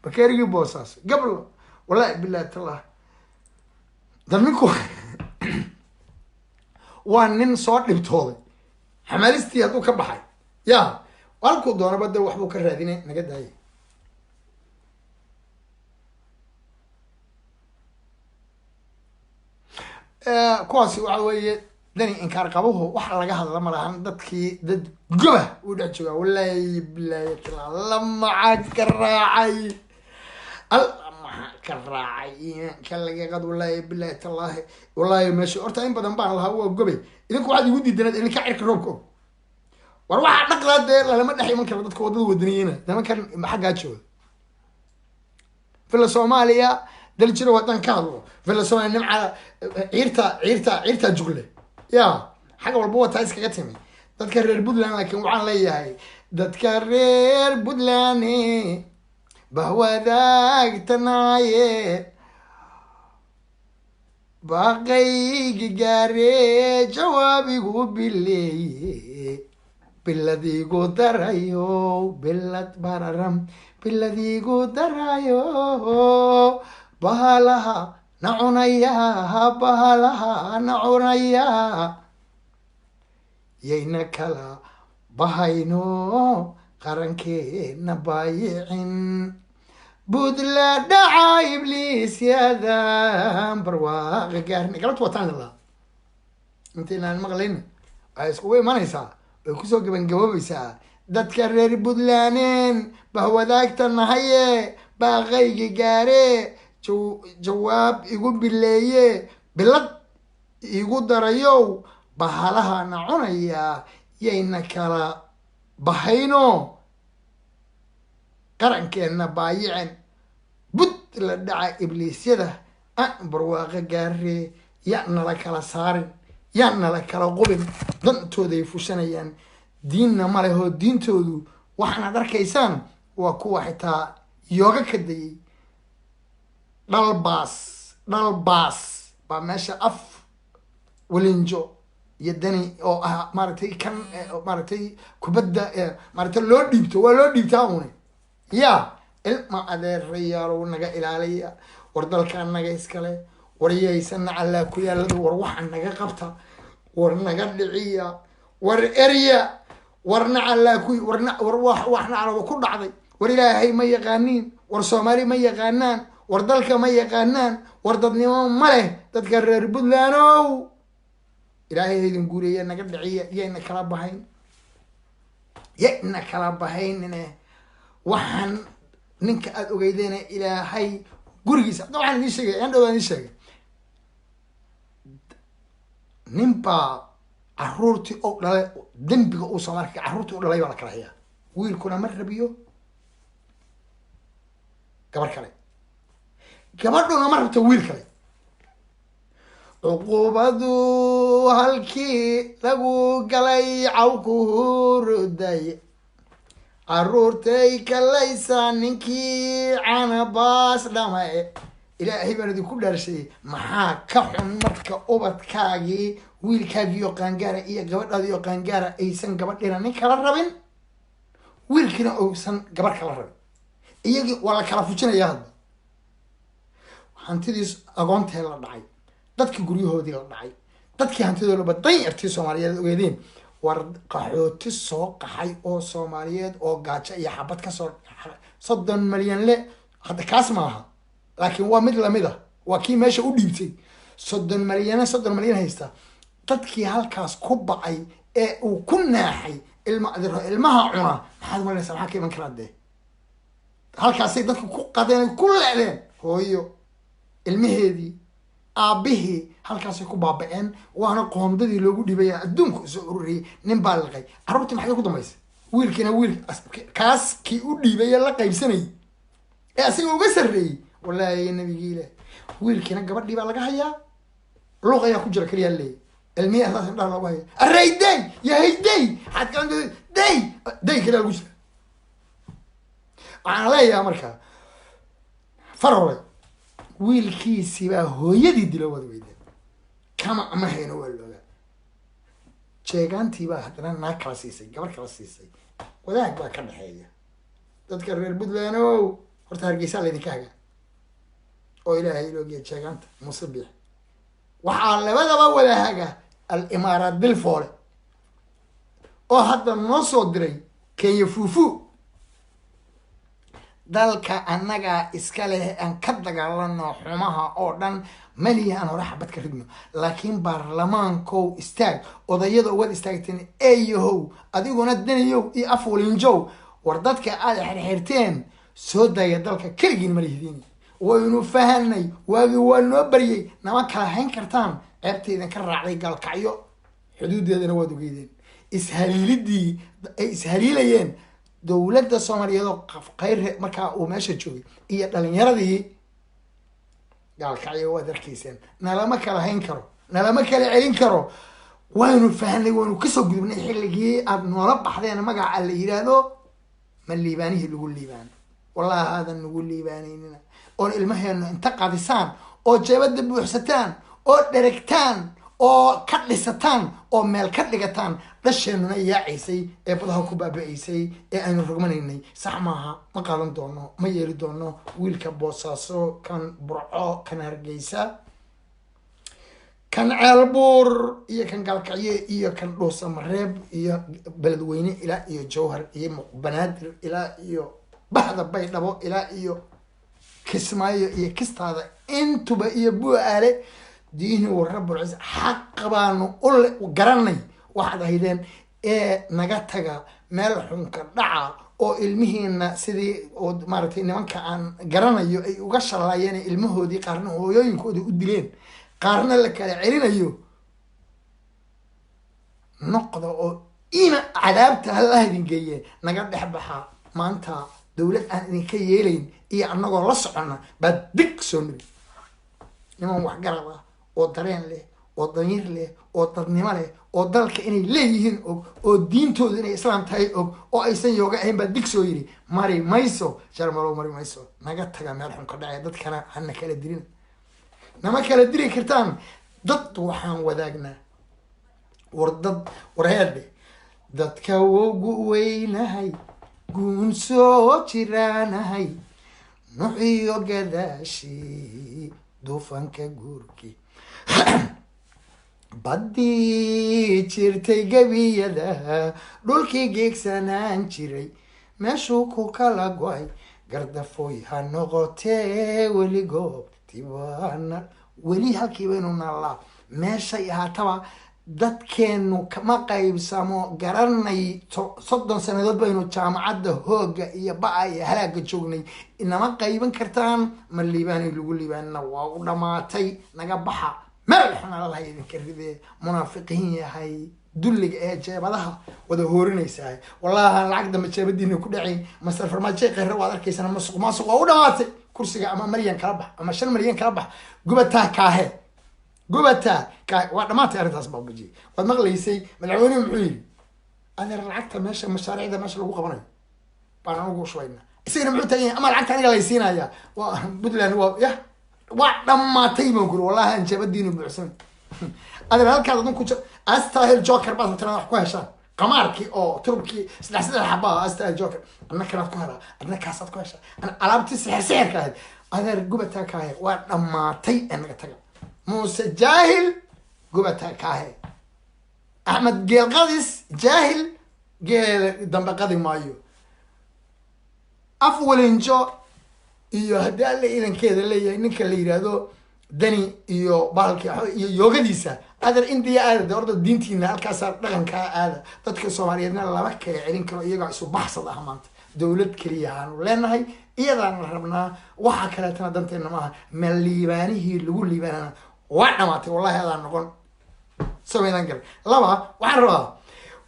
بكيري بوساس قبل والله بالله تالله ذنكو وانين صوت لبتوضي حمالستي هذو كبحي يا والكو دونا بدل وحبو كراديني نقد هاي kuwaasi waxa weeye dani inkaar qabuhu waxa laga hadla ma lahan dadkii dad goba u dhex jooga wallahi billahi lama ka raacay lama ka raacay kan laga qad wallahi billahi tallahi wallahi meesha horta in badan baan lahaa waa gobay idinku waxaad igu diidanad in ka cirka roobko war waxa dhaqlaade lama dhaxay man kala dadka wadada wadaniyeen nimankan xagga jooga fila Soomaaliya dal jiro wadan ka hadlo fila Soomaaliya nimca ciirta jugle ya xaga walba wata iskaga timi dadka reer Puntland laakiin waxaan leeyahay dadka reer Puntland bahwadaag tanaaye baaqay gaare jawaabigu bileeye biladigu darayo bilad bararam biladigu darayo bahalaha nacunaya yayna kala bahayno qarankeena baayicin budla dhaca ibliisyada barwaaqa gaarni galabta wataan la intaynaan maqlayn ay iskugu imanaysaa way kusoo gabangaboobaysaa dadka reer Puntland bahwadaagta nahaye baaqayga gaare jawaab igu bileeye bilad igu darayo bahalaha nacunaya yayna kala bahayno qarankeena baayicin bud la dhaca ibliisyada barwaaqa gaare yana la kala saarin yana la kala qubin dantooday fushanayaan diinna ma leho diintoodu waxaad arkaysaan waa kuwa xitaa yooga ka dayay dhalbaas baa meesha af walinjo iyo dani oo ah maaragtay kan maaragtay kubadda maaragtay loo dhiibto waa loo dhiibtaa une ya ilma adeerayaalow naga ilaaliya war dalkaan naga iskale war yaysana allaa ku yaaladu war waxa naga qabta war naga dhiciya war erya warna allaa ku war waxna alaba ku dhacday war ilaahay ma yaqaaniin war Soomaali ma yaqaanaan war dalka ma yaqaanaan war dadnimo ma leh dadka reer Puntland ilaahay idin guuleeya naga dhiciya yayna kala bahayn waxaan ninka aad ogeydeen ilaahay gurigiisa waxaan idin sheegay aan dhawaan idin sheegay ninba caruurtii oo dhalay dambiga uu Soomaaliya caruurtii oo dhalay baa la kala hayaa wiilkuna ma rabiyo gabar kale gabadhuna ma rabto wiil kale uqubadu halkii lagu galay cawku hurday caruurtay kalaysa ninkii canabaas dhamay ilaahay baan idinku dhaarshay maxaa ka xun marka ubadkaagii wiilkaagii oo qaangaara iyo gabadhaadii oo qaangaara aysan gabadhina nin kala rabin wiilkina uusan gabar kala rabin iyagii waa la kala fujinayaa hadda hantidiis aqoontee la dhacay dadkii guryahoodii la dhacay dadkii hantidooda badan yartii Soomaaliyeed ogeedeen war qaxooti soo qaxay oo Soomaaliyeed oo gaajo iyo xabad ka soo 30 milyan le hadda kaas maaha laakiin waa mid lamid ah waa kii meesha u dhiibtay 30 milyan haysta dadkii halkaas ku bacay ee uu ku naaxay ilmaha cuna maxaad malaysaa maxaa ka iman karaa dee halkaasay dadku ku qadeen ku leedeen hooyo ilmaheedii aabihii halkaasay ku baaba'een waana qoondadii loogu dhibay adduunka soo ururiyay nin baa liqay carruurtii maxay ku dambaysay wiilkiina kaas kii u dhiibay la qaybsanay ee asiga uga sarreeyay wallahi nabigii ilaahay wiilkiina gabadhii baa laga hayaa luuq ayaa ku jira kaliya leey ilmihi asaas indhaha loogu haya arrayday yahayday xaad kalan day kaliya lagu jira waxaan leeyahay markaa farole wiilkiisii baa hooyadii dilo wada weydeen kama ama hayno waa loogaa jeegaantii baa haddana naag kala siisay gabar kala siisay wadaag baa ka dhexeeya dadka reer Puntland horta Hargeysa laydinka hagaa oo ilaahay iloogiya jeegaanta musabbix waxaa labadaba wada haga al-Imaaraat bilfoole oo hadda noo soo diray Kenya fuufu dalka annaga iska leh aan ka dagaalano xumaha oo dhan malihi aan hore xabad ka ridno laakiin baarlamaankow istaag odayada uga istaagteen eeyahow adiguna danayow iyo afulinjow war dadka aad xirxirteen soo daya dalka kaligiin malihidiin waynu fahanay waagi waa noo baryay nama kala hayn kartaan ceebtaydan ka raacday galkacyo xuduudeedana waad ogeydeen ishaliilidii ay ishaliilayeen dowladda soomaaliyeed oo khayr markaa uu meesha joogay iyo dhalinyaradii gaalkacyo waad arkayseen nalama kala hayn karo nalama kala celin karo waynu fahanay waynu kasoo gudubnay xilligii aad noola baxdeen magaca la yidhaahdo ma liibaanihii lagu liibaan wallahi aadan nagu liibaanaynina oon ilmaheenu inta qadisaan oo jeebada buuxsataan oo dheragtaan oo ka dhisataan oo meel ka dhigataan dhasheenuna yaacaysay ee badaha ku baaba-aysay ee aynu rogmanaynay sax maaha ma qaadan doono ma yeeli doono wiilka boosaaso kan burco kan hargeysa kan ceelbuur iyo kan gaalkacyo iyo kan dhuusa mareeb iyo beledweyne ilaa iyo jawhar iyo banaadir ilaa iyo bahda baydhabo ilaa iyo kismaayo iyo kistaada intuba iyo buuaale diini warabulcis xaq baanu u garanay waxaad ahaydeen ee naga taga meel xunka dhaca oo ilmihiina sidii oo maaragtay nimanka aan garanayo ay uga shalaayeen ilmahoodii qaarna hooyooyinkoodii u dileen qaarna la kala celinayo noqda oo ina cadaabta halla idin geeye naga dhex baxa maanta dowlad aan idinka yeelayn iyo annagoo la soconna baad dig soo niri niman waxgarab ah oo dareen leh oo damiir leh oo dadnimo leh oo dalka inay leeyihiin og oo diintooda inay islaam tahay og oo aysan yooga ahayn baa dig soo yiri mari mayso jarmalow mari mayso naga taga meel xun ka dhacay dadkana hana kala dirin nama kala diri kartaan dad waxaan wadaagnaa warheedhe dadka wogu weynahay guun soo jiraanahay nuxiyo gadaashi duufanka guurki baddii jirtay gebiyada dhulkii geegsanaan jiray meeshuu ku kala go-ay gardafoy ha noqotee weli goobtibaana weli halkii baynu nallaa meeshay ahaataba dadkeenu kama qaybsamo garanay 30 sanadood baynu jaamacadda hooga iyo ba-a iyo halaaga joognay inama qayban kartaan ma liibaanay lagu liibaanna waa u dhamaatay naga baxa meel xunalaha idinka ridee munaafiqiin yahay dulliga ee jeebadaha wada hoorinaysaa wallahi lacag dambe jeebadiina ku dhacay masar farmaajo qeyr waad arkaysana masuq waa u dhamaatay kursiga ama maryan kala bax ama 5 milyan kala bax gubataa kaahe gubataa waa dhamaatay arrintaas baabuji waad maqlaysay madaxweynuhu muxuu yiri adeer lacagta meesha mashaariicda meesha lagu qabanayo baan ugu shwayna isagana muxuu tagay ama lacagta aniga la siinaya waa Puntland waa waa dhamaatay ma guro wallahi aan jeebadiina buuxsan adeer halkaad adun ku astahil joker baad rabtaan wax ku heshaan qamaarkii oo turubkii saddex xabaa astahil joker anna kanaad ku helaa adna kaasaad ku heshaa ana alaabtii sixirka ahayd adeer gubataa kaahe waa dhamaatay anaga taga موسى جاهل قبتها كاهي أحمد جيل قادس جاهل جيل دم قادي مايو أفول إنجو إيو هدا اللي إذن كذا اللي إنك اللي يرادو دني إيو بالك إيو قديسة هذا إندي هذا دورة دينتينا الكاسر رقم كا هذا تدك الصوماليين لا بك عرين كانوا يقع سو بحص ضحمات دولة كريان لأن هاي إذا ربنا وحكلتنا دنتنا ما مليباني هي اللي يقول لي وعماتي والله هذا نقول سوي نقل لبا وعرّا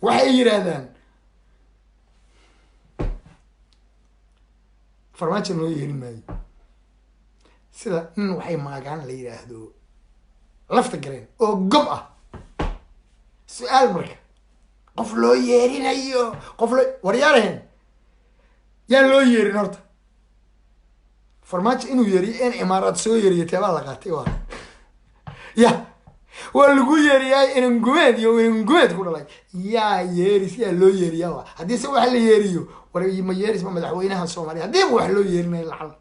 وحير هذا فرماتش إنه يهمني سيدا إنه حي ما كان لي هذا لفت قرين أو قبعة سؤال مركب قفلو يرين أيو قفلو وريارهن يا لو يرين أرت فرماتش إنه يري إن إمارات سو يري تبع لقاتي واحد يا والجو يريا إن جواد يو إن جواد كل الله يا يريس يا لو يريا هدي سوى حل يريو وري ما يريس ما مدحوينها الصومالية هدي هو حلو يرمي الحل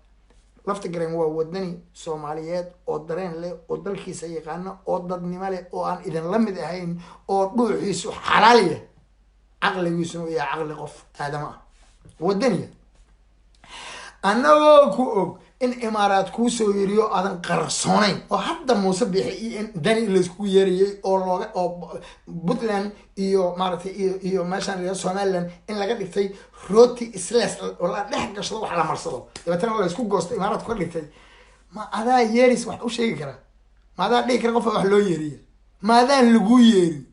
لفت قرين هو ودني صوماليات أودرين له أودر كيس يقانا أودر نماله أو أن إذا لم يدهين أو روحي سو حلالية عقل يسوع يا عقل قف هذا ما ودني annagoo ku og in imaaraad kuu soo yeriyo aadan qarsoonayn oo hadda muuse bixi iyo in dani laysku yeeriyey oo looga oo puntland iyo maaragtay iyo meeshaan iyo somaliland in laga dhigtay rooti isles oo la dhex gashado wax la marsado dabeetana la isku goosto imaaraad ka dhigtay ma adaa yeeris wax u sheegi karaa ma adaa dhihi kara qofa wax loo yeeriya ma adaan lagu yeerin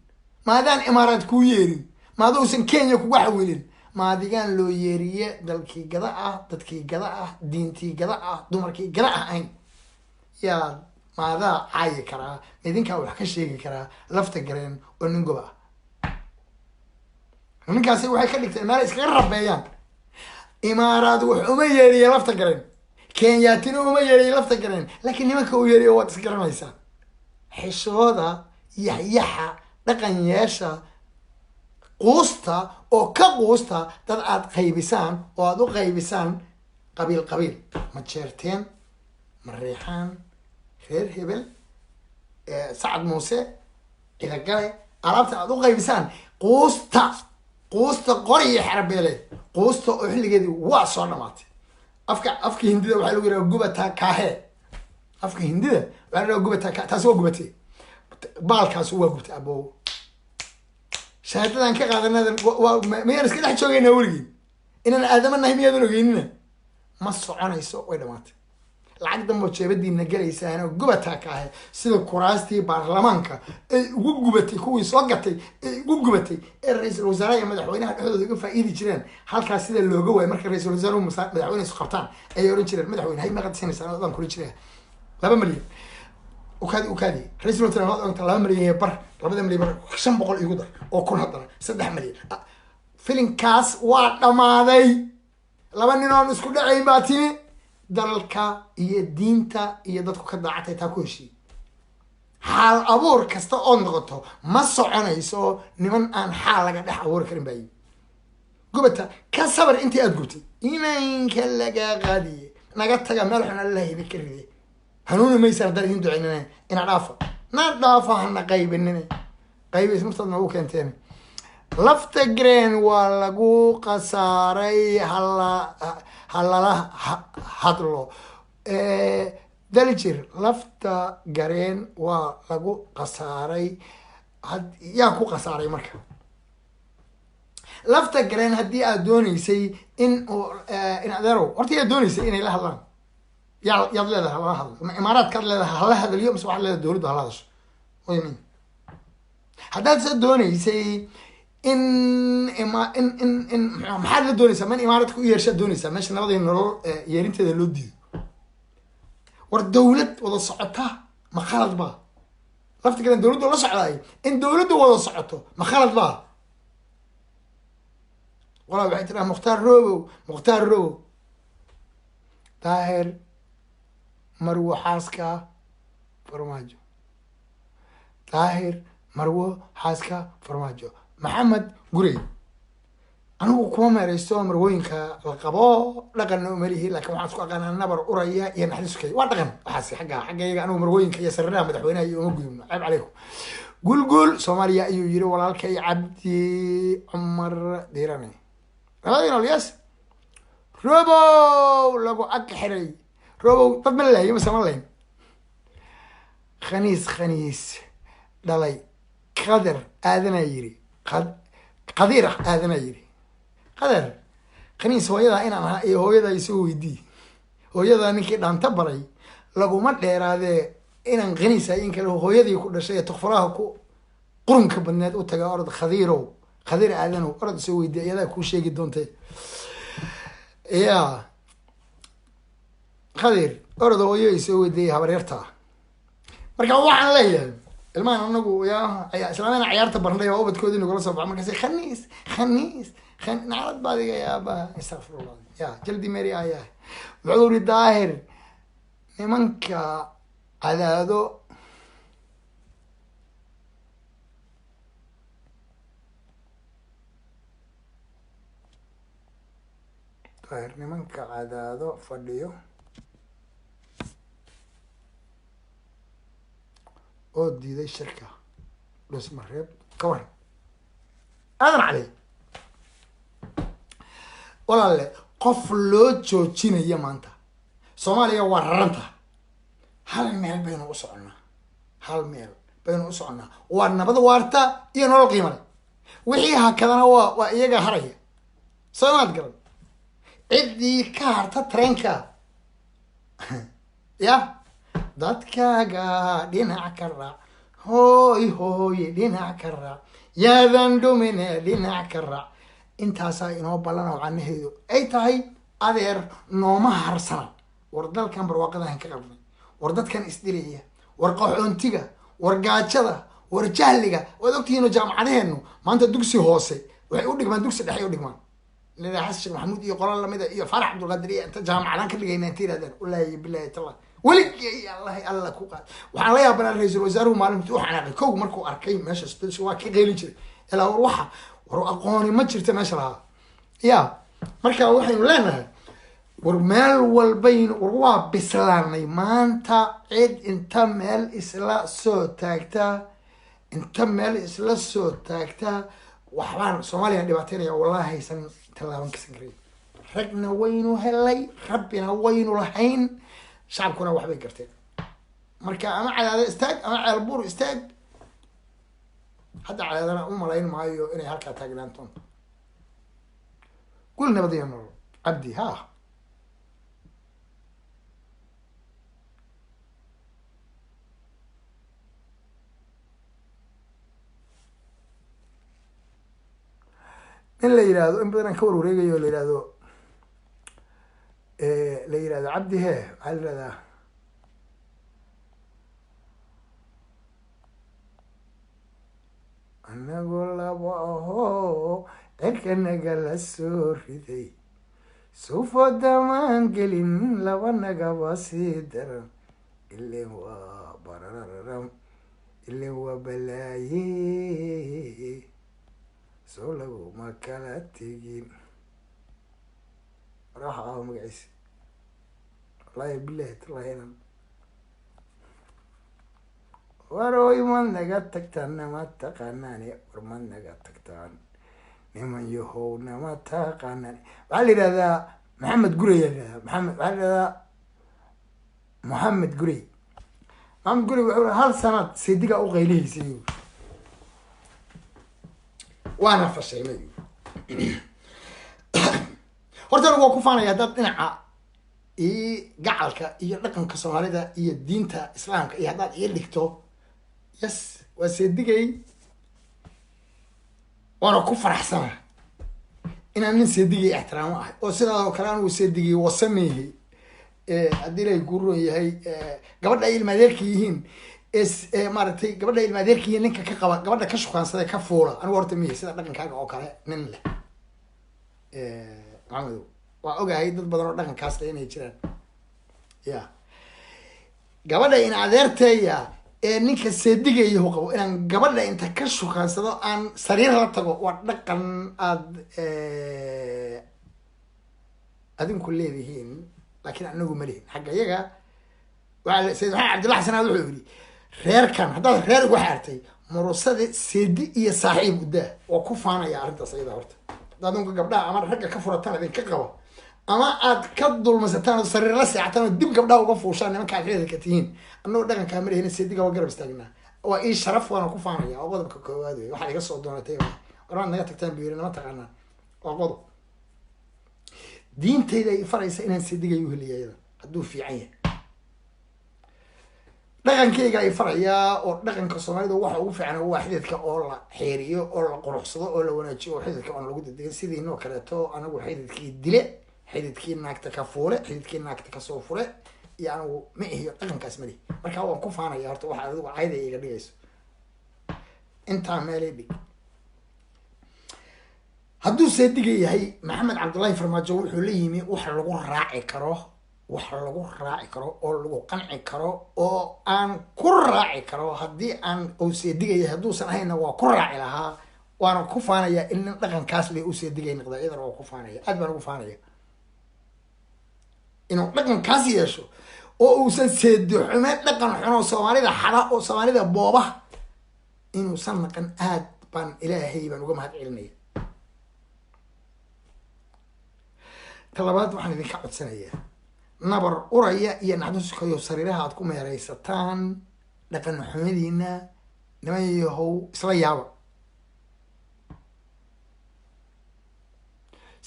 ma adaan imaaraad kuu yeerin ma aduusan kenya kuga xawilin ma adigaan loo yeeriye dalkii gada ah dadkii gada ah diintii gada ah dumarkii gada ah ayn yaa maadaa caayi karaa idinkaa wax ka sheegi karaa lafta gareen oo nin goba ah ninkaasi waxay ka dhigtay meel iskaga rabeeyaan imaaraad wax uma yeeriye lafta gareen kenyaatina uma yeeriye lafta gareen laakiin nimanka u yeeriye waad isgaranaysaa xishooda yaxyaxa dhaqan yeesha quusta oo ka quusta dad aad qaybisaan oo aad u qaybisaan qabiil qabiil ma jeerteen ma reexaan reer hebel sacad muuse cilagale alaabta aad u qaybisaan quusta qoriyo xerabeeleed quusta oo xilligeedii waa soo dhamaatay afka hindida waxaa lagu yidhaha gubataa kaahe afka hindida waxaa lagu yidhaha gubataa kaahe taasi waa gubatay baalkaas waa gubtay abo shahaadadan ka qaadanadan miyaan iska dhex joogayna weligiin inaan aadama nahay miyaadan ogeynina ma soconayso way dhamaatay lacag dambo jeebadiina galaysaano gubataa ka ahay sida kuraastii baarlamaanka ay ugu gubatay kuwii soo gatay ay ugu gubatay ee ra-iisul wasaaraha iyo madaxweynaha dhexdooda uga faa'iidi jireen halkaas sida looga waayo marka ra-iisul wasaaruhu madaxweyne isu qabtaan ayay oran jireen madaxweyne hay meeqa siinaysaa adaan kula jiraa 2 milyan ukaadi ra-iisul wasaare waad ogtaa 2 milyan iyo bar 2 milyan bar 500 igu dar oo kun haddana 3 milyan filinkaas waa dhamaaday 2 nin oon isku dhacayn baa timi dalka iyo diinta iyo dadku ka daacatay taa ku heshiiyey xaal abuur kasta oo noqoto ma soconayso niman aan xaal laga dhex abuuri karin baa gubata ka sabar intii aad gubtay imaanka laga qaadiye naga taga meel xun allah idinka ride hanuuni maysan haddaan idin ducaynana ina dhaafa hana qaybinina qaybays martaad noogu keenteen lafta green waa lagu qasaaray halala hadlo daljir lafta gareen waa lagu qasaaray yaa ku qasaaray marka lafta gareen haddii aad dooneysay in adeerow horta yaad dooneysay inay la hadlaan yaad leedahay hala hadlo imaaraadkaad leedahay hala hadliyo mise waxaad leedahay dowladdu hala hadasho waymin haddaad sa dooneysay in maxaad la doonaysaa man imaaradka u yeershaad doonaysaa meesha nabadii nolol yeerinteeda loo diido war dawlad wada socota ma khalad baa lafta garan dawladdu la socdaay in dawladdu wada socoto ma khalad baa walaa waxay tiraa mukhtaar robow daahir marwo xaaska farmaajo daahir marwo xaaska farmaajo maxamed gurey anigu kuma meeraysto marwooyinka la qabo dhaqanna umalihi laakiin waxaan isku aqaanaa nabar uraya iyo naxariiskay waa dhaqan waxaasi xaggayga anigu marwooyinka iyo sariraha madaxweynaha iyo uma gudubno ceeb calaykum gulgul soomaaliya ayuu yiri walaalkay cabdi cumar diirane labadii nolyas robow lagu ag xiray robow dad ma lahayo mase ma lahayn khaniis dhalay qadar aadanaa yiri qadiir aadanaa yiri qadar khaniis hooyadaa inaan ahaa iyo hooyadaa isoo weydii hooyadaa ninkii dhaanta baray laguma dheeraadee inaan khaniisahay in kale hooyadii ku dhashay ee tukfuraha ku qurunka badneed u taga orod qadiir aadanow orod isoo weydii ayadaa kuu sheegi doontee ya qadiir orod hooyo isoo weydiiyay habaryartaa marka waxaan leeyahay ilmahan anagu islaamena ciyaarta barnay oo ubadkoodii nagula soo baxa markaas khaniis naclad baadiga yaaba astaqfirullah ya jaldi mary aya wuxuu uri daahir nimanka cadaado fadhiyo oo diiday shirka dhusmareeb ka waran aadan cali walaalle qof loo joojinaya maanta soomaaliya waa raranta hal meel baynu u soconaa hal meel baynu u soconaa waa nabad waarta iyo nolol qiimo leh wixii hakadana waa iyaga haraya soomaad garan ciddii ka harta tareenka ya dadkaaga dhinac ka raac hooy hooy dhinac ka raac yaadan dhumine dhinac ka raac intaasaa inoo ballana macnaheedu ay tahay adeer nooma harsana war dalkan barwaaqadahan ka qabnay war dadkan isdilaya war qaxoontiga war gaajada war jahliga waad ogtihiino jaamacadaheennu maanta dugsi hoose waxay u dhigmaan dugsi dhexe u dhigmaan lila xasan sheekh maxamuud iyo qolal lamida iyo farax cabdulqaadir iyo inta jaamacadaan ka dhigayna inta yirahdeen wallaahi billahi tallah weligii allahi alla ku qaad waxaan la yaabanaa ra-iisul wasaaruhu maalintii u xanaaqay kow markuu arkay meesha waa ka qeylin jiray ilaa war aqooni ma jirta meesha lahaa ya marka waxaynu leenahay war meel walbaynu war waa bislaanay maanta cid inta meel isla soo taagtaa waxbaan soomaaliya dhibaateynaya wallahi haysan tallaaban kasan karay ragna waynu helay rabbina waynu lahayn shacabkuna waxbay garteen marka ama cadaado istaag ama ceelbuur istaag hadda cadaadana u malayn maayo inay halkaa taagnaan doonto kul nabadiyo nolol cabdi ha in la yirahdo in badan aan ka warwareegayo la yirahdo cabdi he maxaa la yirahdaa anagoo laba ahoo cirka nagala soo riday sufo damaan gelin laba nagaba sii daran ilen waa barararam ilen waa balaaye soo laguma kala tegin raxa magaciisa wallahi billahi tallahinan waroy mad naga tagtaan nama taqaanaani war mad naga tagtaan niman yahow nama taqaanaani waxaa la yidhahdaa maxamed gurey maxamed waxaa la yidhahdaa maxamed gurey wuxuu hal sanad sidiga u qaylihiisay waana fashaynay horta anigu waa ku faanaya haddaad dhinaca gacalka iyo dhaqanka soomaalida iyo diinta islaamka iyo haddaad ii dhigto yes waa seedigay waana ku faraxsana inaan nin seedigay ixtiraamo ahay oo sidaadoo kale anigu seedigay wasameeyey haddii ilaahay kuu roon yahay gabadha ay ilmaadeerka yihiin maaragtay gabadha ay ilmaadeerka yihiin ninka ka qaba gabadha ka shukaansada ka fuula anigu horta mihi sida dhaqankaaga oo kale nin leh maxamedow waa ogahay dad badan oo dhaqankaas le inay jiraan ya gabadha in adeerteeya ee ninka seedigayahu qabo inaan gabadha inta ka shukaansado aan sariir la tago waa dhaqan aada adinku leedihiin laakiin anagu ma lihin xagga iyaga waa sayid maxamed cabdilla xasanaad wuxuu yidhi reerkan haddaad reer igu xaartay murusada seedi iyo saaxiib udaa waa ku faanaya arrintaas ayada horta haddaad adunka gabdhaha ama ragga ka furataan idinka qaba ama aad ka dulmasataan oo sariir la seexataan oo dib gabdhaha uga fuushaan nimanka aad reerka tihiin annagoo dhaqankaa ma lihina seediga waa garab istaagnaa waa ii sharaf waana ku faanaya waa qodobka koowaad wey waxaad iga soo doonatay warmaad naga tagtaan buu yiri nama taqaanaan waa qodob diintayda ay faraysa inaan seediga u heliya iyada hadduu fiican yahay dhaqankayga ay farayaa oo dhaqanka soomaalida waxa ugu fiican waa xididka oo la xeeriyo oo la quruxsado oo la wanaajiyo oo xididka aan lagu dadegin sidii noo kaleeto anagu xididkii dile xididkii naagta ka fuule xididkii naagta kasoo fure iyo anigu ma ihiyo dhaqankaas mali markaa waan ku faanaya horta waxa adigu cayda iga dhigayso intaa meelay dhig hadduu seediga yahay maxamed cabdullaahi farmaajo wuxuu la yimi wax lagu raaci karo oo lagu qanci karo oo aan ku raaci karo haddii aan uu seedigaya hadduusan ahayna waa ku raaci lahaa waana ku faanaya in nin dhaqankaas le uu seedigay noqda iyadana waa ku faanaya aad baan ugu faanaya inuu dhaqankaas yeesho oo uusan seedi xume dhaqan xuno soomaalida xada oo soomaalida booba inuusan naqan aad baan ilaahay baan uga mahad celinaya talabaad waxaan idinka codsanayaa nabar uraya iyo naxduuskayo sariiraha aad ku meeraysataan dhaqan xumadiina niman yahow isla yaaba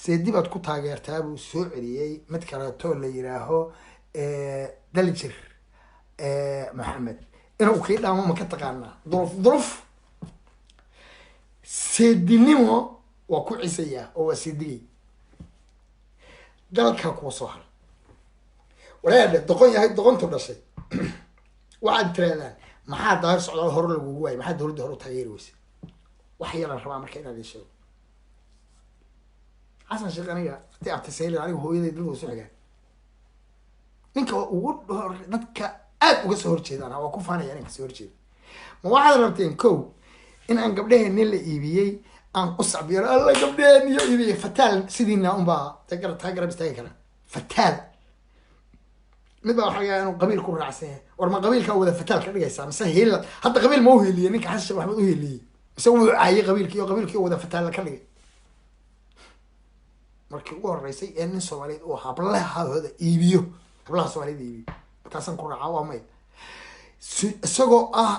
seedi baad ku taageertaa buu soo celiyey mid kaleetoo la yidhaaho daljir maxamed inuu kii dhaamo ma ka taqaanaa duruf seedinimo waa ku cisayaa oo waa seedigay dalka kuwa soo hara walaadhe doqon yahay doqontu dhashay waxaad tirahdaan maxaa daahir socdaal hore lagugu waayay maxaa dowladda hore u taageeri weysa wax yalan rabaa marka inaad sheego xasan sheekh aniga haddii abtisayli aniga hooyaday dad soo xigaan ninka ugu dadka aad uga soo horjeedaan waa ku faanaya ninka soo horjeeda ma waxaad rabteen kow in aan gabdhaheen nin la iibiyey aan u sacbiyo alla gabdhaheen iyo iibiyey fataal sidiina unbaa taa garab istaagi kara fataal mid baa waxaa laga inuu qabiil ku raacsan yahay war ma qabiilkaa wada fataal ka dhigaysaa mise hiila hadda qabiil ma uheliyey ninka xasan sheekh maxamed uheliyey mise wuu caayay qabiilkii wada fataal ka dhigay markii ugu horeysay ee nin soomaaliyeed oo hablahooda iibiyo hablaha soomaaliyed iibiyo markaasaan ku raacaa waa maya isagoo ah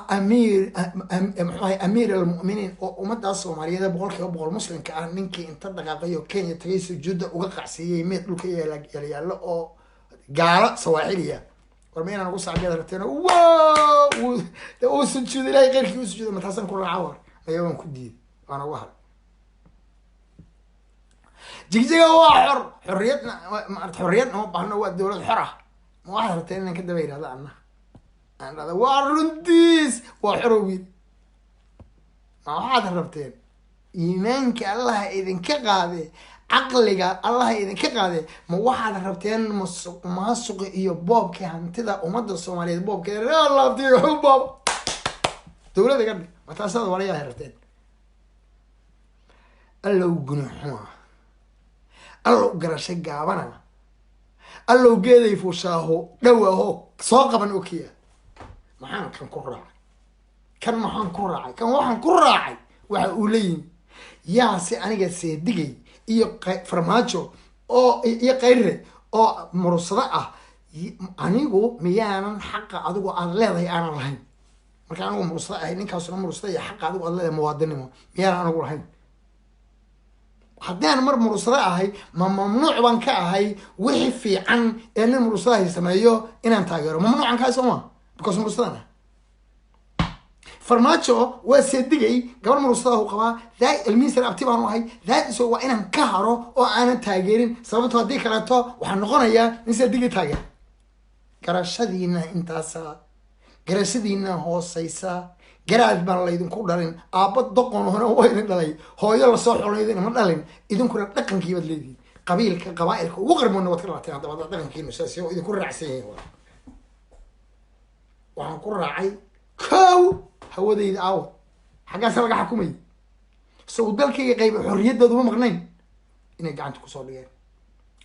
muxuahay amiir almu'miniin oo ummadaas soomaaliyeed boqolkiiba boqol muslimka ah ninkii inta dhaqaaqayo kenya tagay sujuudda uga qacsiiyey meed dhulka yaalyaalo oo gaalo sawaaxiliya war ma inaan ugu sacbiyada rabteen uu sujuuda ilahay keyrkii u sujuuda markaasaan ku raaca war maya waan ku diiday waana uga haray jigjiga waa xor xorriyadna ma baahno waa dowlad xor ah ma waxaad rabteen inaan ka daba yidhahda anna aan dhahda waa runtiis waa xorow wiil ma waxaad rabteen iimaanka allaha idinka qaade caqliga allaha idinka qaade ma waxaad rabteen maasuqi iyo boobkii hantida ummadda soomaaliyeed boobkeeda laabtiga boob dowladda ka dhig ma taasaad walayahay rabteen allow gunuxuma allow garasho gaabana allow geeday fuushaaho dhowaaho soo qaban okiya maxaan kan ku raacay kan maxaan ku raacay kan waxaan ku raacay waxa uu leeyihin yaase aniga seedigay iyo farmaajo oo iyo qayre oo mursado ah anigu miyaanan xaqa adigu aad leedahay aanan lahayn marka anigu mursado ahay ninkaasuna mursado iyo xaqa adigu aad leedahay muwaadinimo miyaanan anigu lahayn haddaan mar mursado ahay ma mamnuuc baan ka ahay wixii fiican ee nin mursadahay sameeyo inaan taageero mamnuucan kahay soo maa because mursadan ah farmaajo waa seedigay gabar mursadahu qabaa daa ilmihiisana abti baanu ahay daadiso waa inaan ka haro oo aanan taageerin sababto haddii kaleeto waxaa noqonayaa nin seedigay taageer garashadiina intaasa garashadiina hooseysa garaad baan laydinku dhalin aabba doqon hore waa idin dhalay hooyo lasoo xolaydin ma dhalin idinkuna dhaqankiibaad leedihin qabiilka qabaailka ugu qarmoodna waad ka dhalateen haddaba dhaqankiinu saas oo idinku raacsan yahin waxaan ku raacay kow hawadayda aawo xaggaasa laga xukumay sow dalkayga qayba xorriyadooda uma maqnayn inay gacanta kusoo dhigeen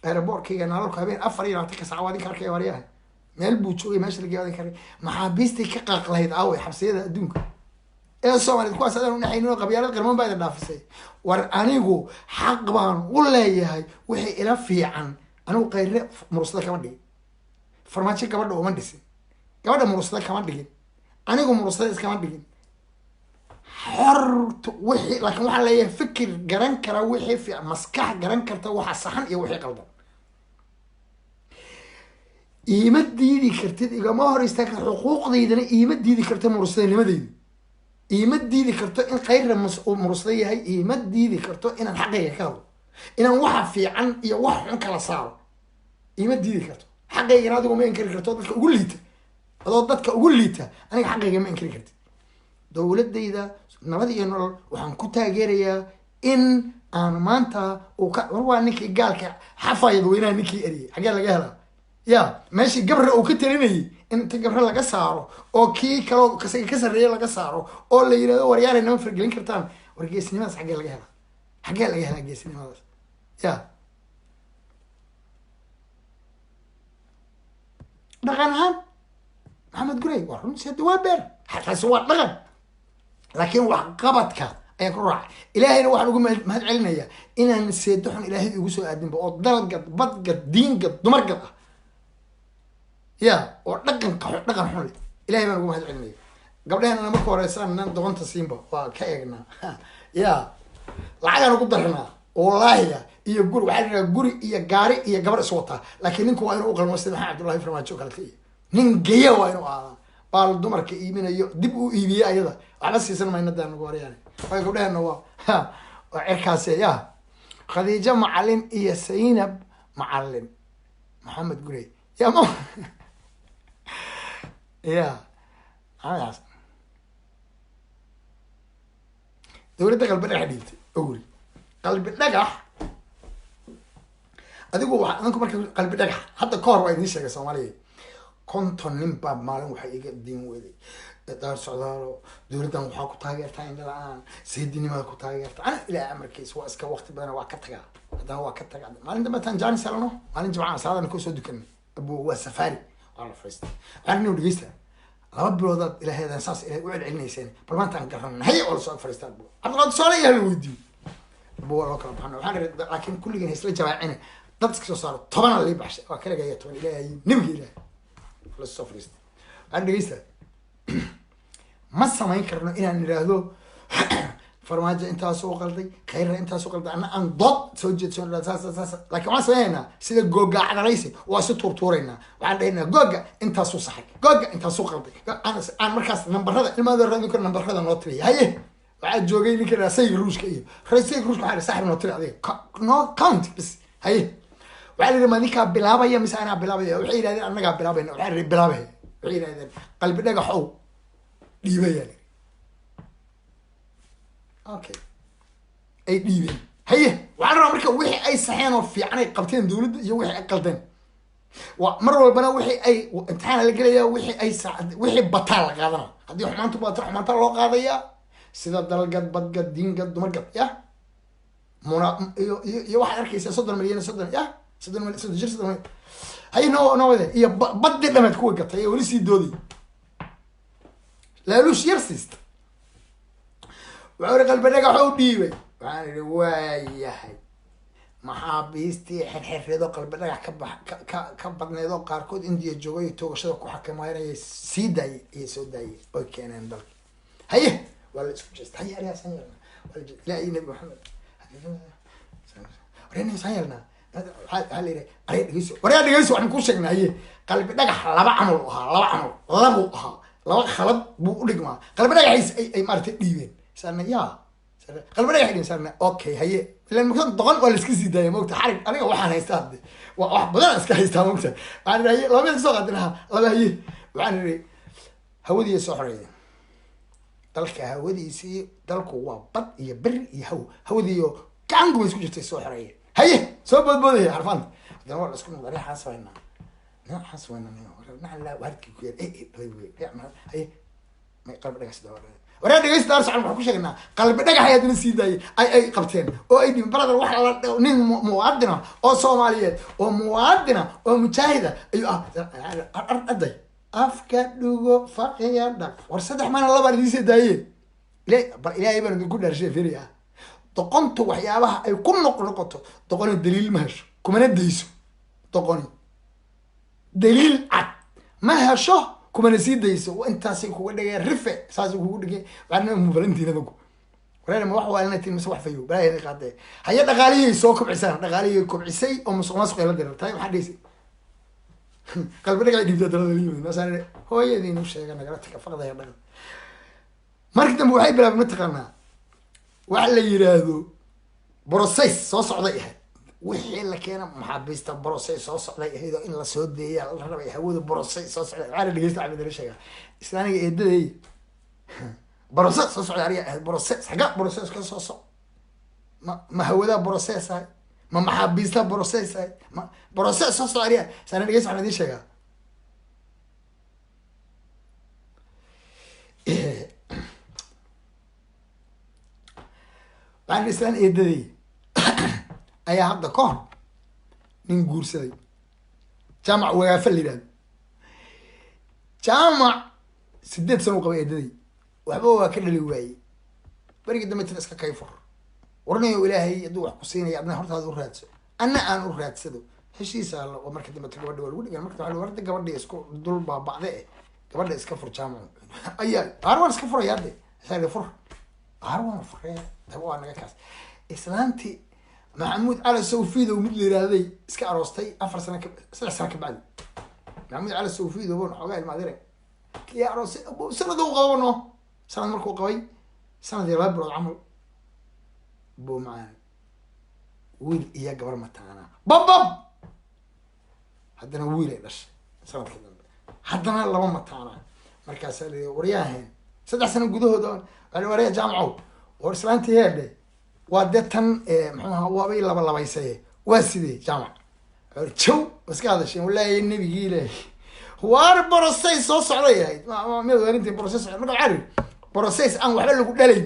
aeroboortkayga naalalku habeen 24 saac waa idinka arkaya waryaha meel buu joogay meesha laga wadan karay maxaabiistay ka qaaqlahayd aaway xabsiyada adduunka ee Soomaaliyeed kuwaas adaan u dhaxaynoo qabyaalad qarman baa dhaafisay war anigu xaq baan u leeyahay wixii ila fiican anigu qayre mursada kama dhigin farmaajo gabadha uma dhisin gabadha mursada kama dhigin anigu mursada iskama dhigin xortu wixii laakiin waxa leeyahay fikir garan kara wixii fiican maskax garan karta waxa saxan iyo wixii qaldan iima diidi kartid igama hor istaagta xuquuqdaydana iima diidi karta mursadanimadayda iima diidi karto in qayra mursada yahay iima diidi karto inaan xaqayga ka hadlo inaan waxa fiican iyo wax xun kala saaro iima diidi karto xaqaygana adigu ma inkiri karto dadka ugu liita adoo dadka ugu liita aniga xaqayga ma inkiri kartid dowladayda nabad iyo nolol waxaan ku taageerayaa in aan maanta war waa ninkii gaalka xafayad weynaa ninkii eriyay xaggee laga helaa ya meeshii gabre uu ka talinayay in inta gabre laga saaro oo kii kaloo ka sarreeya laga saaro oo la yidhahdo waryaanay nama fargelin kartaan war geesnimadaas xaggee laga helaa xaggee laga helaa geesnimadaas ya dhaqan ahaan maxamed gurey waa runtii hadda waa beer taasi waa dhaqan laakiin wax qabadka ayaan ku raacay ilaahayna waxaan ugu mahad celinayaa inaan seedo xun ilaahay igu soo aadinba oo dalgad badgad diingad dumargad ah ya oo dhaqan xun leh ilahay baan ugu mahad celinaya gabdhaheenana marka horeysaan nan doqonta siinba waa ka eegnaa ya lacagaan ugu daranaa wallaahiya iyo guri waxaa la guri iyo gaari iyo gabar is wataa laakiin ninku waa inuu u qalmo sida maxamed cabdullahi farmaajo kale iyo nin geya waa inuu aadaa baal dumarka iibinayo dib u iibiyey ayada waxba siisan mayna daan ugu horeeyaan way gabdhaheenna waa cirkaasi ya khadiijo macalin iyo saynab macalin maxamed gurey ya ma ya ayaas dowladda qalbi dhagax dhiibtay ogri qalbi dhagax adigu waxaa adinku marka qalbi dhagax hadda ka hor waa idiin sheegay soomaaliya konton nin baa maalin waxay iga diin weday daar socdaalo dowladdan waxaa ku taageertaa indha la-aan seedinimada ku taageerta ana ilaa amarkiis waa iska waqti badan waa ka tagaa haddana waa ka tagaa maalin dambe taan jaani salano maalin jimcaan salaadana koo soo dukanay abu waa safari waa la fariistay waxaan inuu dhegeysta laba biloodaad ilaaheedan saas ilahay u celcelinayseen bal maanta aan garanay haye oo lasoo fariistaa abu cabdiqaadir soole yaa la weydiiyey abu waa loo kala baxana waxaan iri laakiin kulligan haysla jawaacine dad iska soo saaro 10 lii baxshay waa kala gaya 10 ilaahay nabiga ilaahay lasoo fariistay waxaan dhegeysta ma samayn karno inaan niraahdo farmaajo intaasoo qalday khayra intaasoo qalday ana aan dood soo jeedsan saas laakiin waxaan samaynaynaa sida googa cadalaysi waa si turtuuraynaa waxaan dhahaynaa googa intaasoo saxay googa intaasoo qalday aan markaas nambarada ilmaada raadin karo nambarada noo tiriya haye waxaa joogay ninka raasayga ruushka iyo raasayga ruushka waxaa saaxib noo tiri adiga no count bis haye waxaa la yidhi ma ninkaa bilaabaya mise anaa bilaabaya waxay yidhahdeen annagaa bilaabayna waxaa la yidhi bilaabaya waxay yidhahdeen qalbi dhagaxow dhiibayaan okay ay dhiibeen haye waxaan rabaa marka wixii ay saxeen oo fiican ay qabteen dowladda iyo wixii ay qaldeen waa mar walbana wixii ay imtixaan la gelayaa wixii bataa la qaadana haddii xumaantu bato xumaanta loo qaadayaa sida dalgad badgad diingad dumargad ya iyo waxaad arkaysaa 30 milyan 30 ya 30 milyan 30 jir 30 milyan haye no wade iyo baddi dhameed kuwa gatay ee weli sii doodii laaluush yar siista waxaa qalbi dhagax u dhiibay waxaan idhi waayahay maxaabiistii xirxirreedo qalbi dhagax ka badneedoo qaarkood indiya joogay toogashada ku xakamaynaye sii daayey ayay soo daayeen oy keeneen dalka haye waa la isku jeesta haye arigaasaan yeelnaa ilaahay nabi maxamed wareenaysaan yeelnaa waxaa la yidhi arya dhegeyso waryaa dhegeyso waxaan kuu sheegnaa haye qalbi dhagax laba camal u ahaa labuu ahaa laba khalad buu u dhigmaa qalbi dhagaxiis ay maaragtay dhiibeen saarna yaa qalbi dhagax dhiibeen saarna okay haye ilan mugta doqon waa la iska sii daaya mogta xarig aniga waxaan haystaa hadde wax badan iska haystaa mogta waxaan idhi haye laba mid kasoo qaadin lahaa laba haye waxaan idhi hawadiiya soo xoreeyeen dalka hawadiisii dalku waa bad iyo beri iyo hawadiiyo gacanku bay isku jirtay soo xoreeyeen haye soo boodboodaya xarfaanta haddana waa la isku noqda reexaan samaynaa نعم سوينا نعم لا وهرتك كوير هي ما قلب دغس دور ورا دغس دار سعر waxaan ku sheegnaa qalbi dhagax ayaa dina sii daayay ay qabteen oo ay dhim brother waxa la nin muwaadina oo Soomaaliyeed oo muwaadina oo mujaahida ayu arday afka dhugo faqiya dhaq war saddex mana laba idin daayay ilaahay baan ku dharshay firiya doqontu waxyaabaha ay ku noqoto doqon daliil ma hesho kuma nadayso doqoni دليل عد ما هشة كم نسيد ديسو وانت سيكو ودقي رفع ساسو كو ودقي بعدنا مفرنتي ندقو ورينا ما وحوا لنا تي مسوح فيو بلا هذا قاعد هيا دغالي سوكب عسان دغالي كبعسي او مسق يلا دير تاي waxa dhisi qalbi dhaga dhibta dalada مثلا هو يدي نو sheegana garata faqday dhaga markii dambe waxay bilaabeen ma taqaanaa waxa la yiraahdo process soo socday wixii la keena maxaabiista process soo socday iyadoo in la soo deeyaa la rabay hawada process soo socday waxa dhageysta Axmed la sheega islaaniga eedaday process soo socday ariga process xaga process ka soo socday ma hawada process ay ma maxaabiista process ay ma process soo socday ariga sana dhageysta Axmed la sheega baan islaan eedaday ayaa hadda ka hor nin guursaday jaamac wagaafa la yidhahdo jaamac 8 sano u qabay eedaday waxba waa ka dhali waayey بريق دم تنسك كيفر ورني إلهي يدو حسين يا ابن هرت هذا الرادس أنا الرادس سدو هالشيء سهل ومركز دم تقبل دول يعني مركز على الورد قبل دي اسكو دول بعضه قبل دي اسكفر جامع أيال هارون اسكفر يا دي سهل فر هارون فر تبغى أنا كاس إسلامتي محمود على سوفيد ومثل هذه اسكا عروستي 4 سنة 7 سنة بعد محمود على سوفيد وبون حقاي المعذرة يا عروس سنة ذو قوانه سنة مركو قوي سنة ذي ربع العمر بو معانا ويل إياه قبر متانا بب حدنا ويل إيش سنة كذا حدنا الله متانا مركز اللي ورياهن 7 سنة جذوه دون اللي وريا جامعه ورسلانتي هذا وادتن محوها هو بي لبا لبايسيه واسيدي جامع شو بس هذا الشيء ولا النبي جيله هو بروسيس soo socday ma weerintii process ma عارف process aan waxba lagu dhalay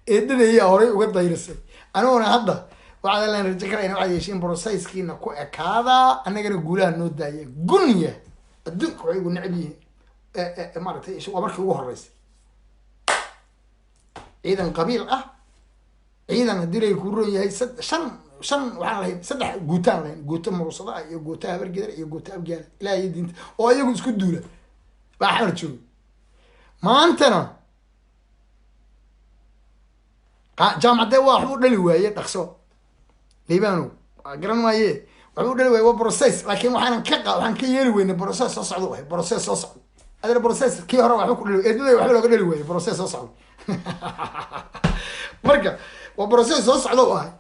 eedadaya hore uga dayrisay anaguna hadda waxa la rajaynayaa waxa yeeshin processkiina ku ekaada anagana guulaha noo daayay gunya adduunku way ugu nacibiin maartay isoo markii ugu horeysay ciidan qabiil ah ciidan diray ku roon yahay shan waxaan lahayn 3 guutaan lahayn guuto murusada iyo guuto habargedar iyo guuto abgaal ilaahay diinta oo ayagu isku duula baa xar joog maantana jaamacada wax u dhali waaye dhaqso liibano garan waaye wax u dhali waaye waa process laakiin waxaan ka yeeli weynaa process soo socdo waay process soo socdo adana process kii hore wax ku dhali eedada wax looga dhali waaye process soo socdo marka waa process soo socdo waay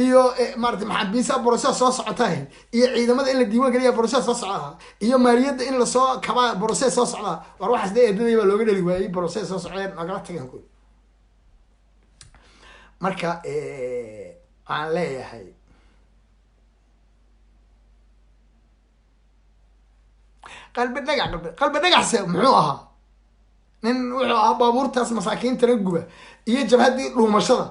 iyo maartay maxabiisa process soo socotahay iyo ciidamada in la diiwaan galiya process soo socda iyo maaliyadda in la soo kaba process soo socda war waxaas eedada baa looga dhali waayay process soo socda nagala tagan ku marka aan leeyahay qalbi dhagax muxuu ahaa nin wuxuu ahaa baabuurtaas masaakiinta la guba iyo jabhadii dhuumashada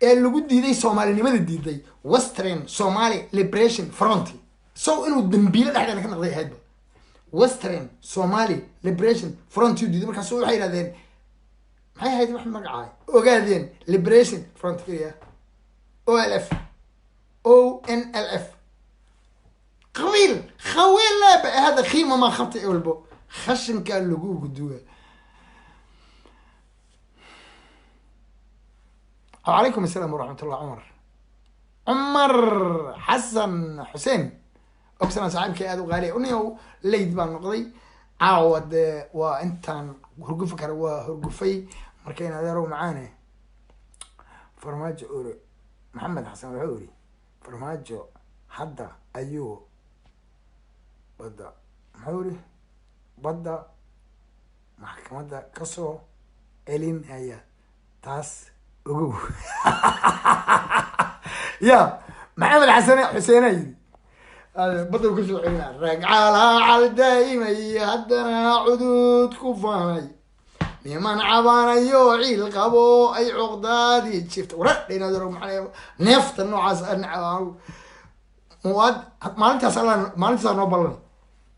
ee lagu diiday Soomaalinimada diiday Western Somali Liberation Front so inuu dambiile dhexdeeda ka noqday hayba Western Somali Liberation Front diiday markaas waxay yiraahdeen maxay hay'ad wax magacaay ogaadeen Liberation Front kaliya OLF ONLF قويل لا هذا خيمة ما خطئ والبو خشن كان لقوه قدوه وعليكم السلام ورحمة الله عمر حسن حسين أقسم صاحبك يا أدو غالي أني ليد بان نقضي عاود وأنت هرقفك هرقفي مركين هذا رو معانا فرماج أوري محمد حسن العوري فرماج حدا أيوه بدأ محوري بدأ محكمة كسو إلين هي تاس أجو يا محمد حسين هذا بدأ كسو عينا رجعلها على دايما هدنا عدود كفاي نيمان عبانا يوعي القبو أي عقدادي شفت ورد لنا درو معي نفط النوعاس النعام مواد ما أنت أصلا ما أنت نوبل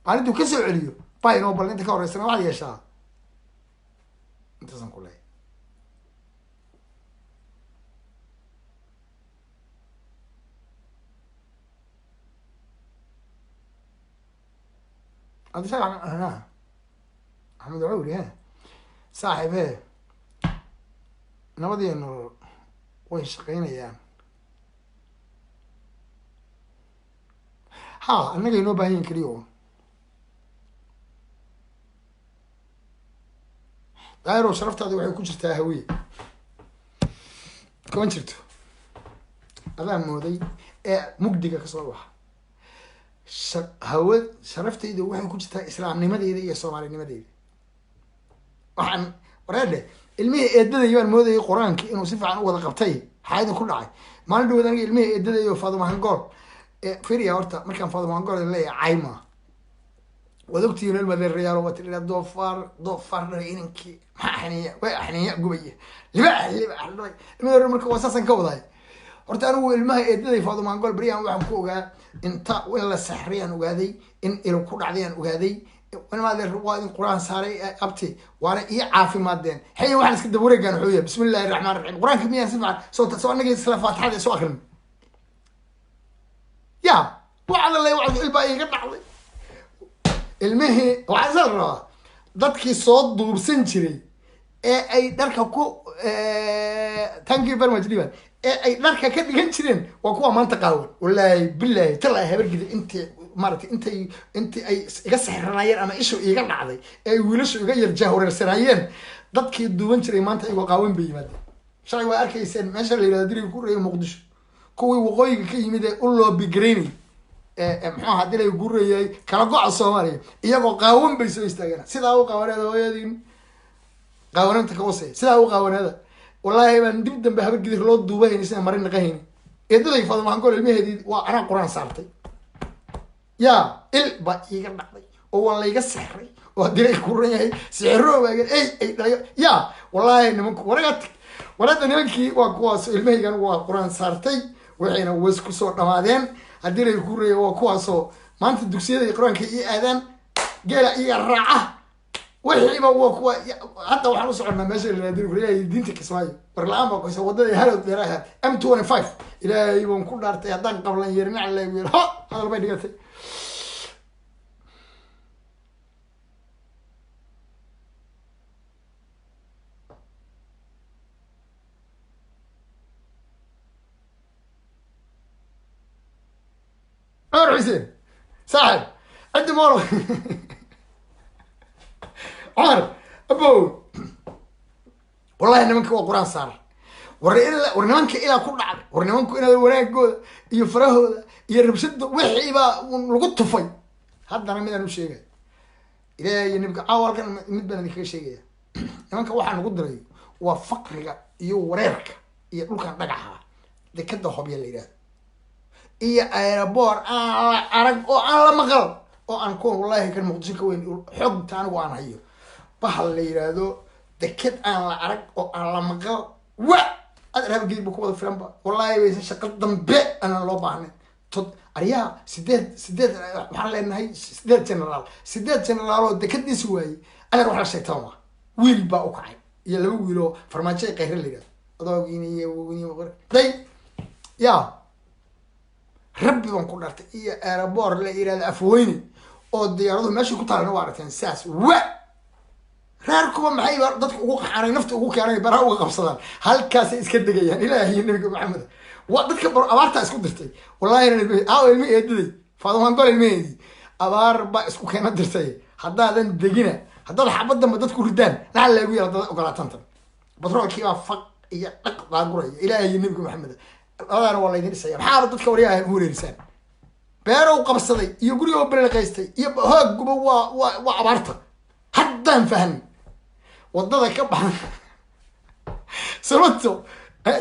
ما أنت كسر عليو باي نوبل أنت كوري سنة واحد يشاء أنت سنقول لي هذا شيء أنا أحمد عوري ها صاحب ها نبضي إنه وين شقينا يعني ها أنا جاي نوباين كريو غيره شرفت هذا وحي كنت تهوي كمان شرته هذا مودي مقدقة كصباح هو شرفت إذا وحي كنت إسلام نمدي إذا يا صومالي نمدي وحن ورده المية إددا يوان مودي قرآن كإنه صفة عن وضع قبتي حاجة كل عاي ما ندو ذا المية إددا يو فاضو هنقول فيريا ورتا مركان فاضو هنقول اللي عايمة ودكتي للمدير الريال وتلي دوفار رينكي ما حنية قبية لبع المدير مركان واساسا كوضاي ورتا أنا الماء إددا فاضو هنقول بريان وحن كوغا انتا ولا سحريان وغادي إن إلو كل عديان وغادي ما ذا وادي القرآن صاري أبتي وأنا إيه عافي مادين حين واحد كده ورق كان حويه بسم الله الرحمن الرحيم القرآن كمية سمع صوت سواء نجي سلفات هذا سو آخر يا وعلى الله وعلى الباقي قطع المهي وعزل dadkii soo duubsan jiray ee ay dharka ku thank you very much liban ee ay dharka ka dhigan jireen waa kuwa maanta qaawan wallahi billahi tala habargida intii maartay intii ay iga saxranayeen ama ishu iga dhacday ee wiilashu iga yar jahwareersanayeen dadkii duuban jiray maanta iyagu qaawan bay yimaadeen shalay waa arkayseen meesha la yiraahdo dirig ku reey muqdisho kuwii waqooyiga ka yimid ee u loo bigreenay muxuu hadii ay guurayay kala go'a Soomaaliya iyagoo qaawan bay soo istaageen sidaa u qaawanada hooyadin qaawananta ka hoosay sidaa u qaawanada wallahi baan dib dambe habargidi loo duubay inay marin naqayn eedaday fadlan waxaan gool ilmaheedii waa ana quraan saartay ya il ba iga dhacday oo wala iga sixray oo diray ku reeyay sixro waaga ay dhayo ya wallahi nimanku warada nimankii waa kuwaas ilmahaygan waa quraan saartay waxayna was ku soo dhamaadeen hadii ay ku reeyo waa kuwaasoo maanta dugsiyada quraanka ii aadaan geela iyo raaca wixiiba waa kuwa hadda waxaan u soconaa meesha la yiraahdo guryaha diinta Kismaayo war la'aan baa qoysa wadada halow dheeraha M25 ilaahay baan ku dhaartay haddaan qablan yeerna alla wiil ha hadal bay dhigatay عمر حسين صاحب عندي مورو عمر ابو والله انا منك قران صار ورنمانك الى كل دعد ورنمانك الى wanaagooda iyo farahooda iyo rabshada wixii ba lagu tufay haddana midaan u sheegay ilaahay nibka awalkan mid baan idinka sheegaya nimanka waxaan ugu diray waa faqriga iyo wareerka iyo dhulkan dhagaxa dekada hobya la yiraahdo iyo aeroboor arag oo aan la maqal oo aan ku wallahi kan muqdisho ka weyn xogta anigu aan hayo bahal la yiraahdo dekad aan la arag oo aan la maqal wa adraab geed ku wada filan ba wallahi way shaqo dambe aan loo baahnay tod ariya sideed waxaan leenahay sideed general oo dekadiisi waayay ana wax la sheegtaa ma wiil baa u kacay iyo laba wiil oo farmaajo qeyr la yiraahdo adoogiina iyo day ya rabbi baan ku dhartay iyo aeroboor la yiraahdo afweyne oo diyaaradu meesha ku taalana waa aragteen saas wa reerkuba maxay dadku ugu qaxanay nafta ugu keenay baraha uga qabsadaan halkaas iska degayaan ilaahay nabiga maxamed waa dadka abaarta isku dirtay wallahi nabi ilmi eedaday faadmaan gol ilmeedi abaar ba isku keena dirtay haddaadan degina haddaad xabadda ma dadku ridaan la lagu yeelado ogolaatanta batroolkii waa faq iyo dhaq baaguray ilaahay nabiga maxamed adana waa laydin dhisaya maxaa dadka wariyaha u wareersan beerow qabsaday iyo guriga balaqaystay iyo hooguba waa abaarta haddaan fahmin wadada ka baxan sababto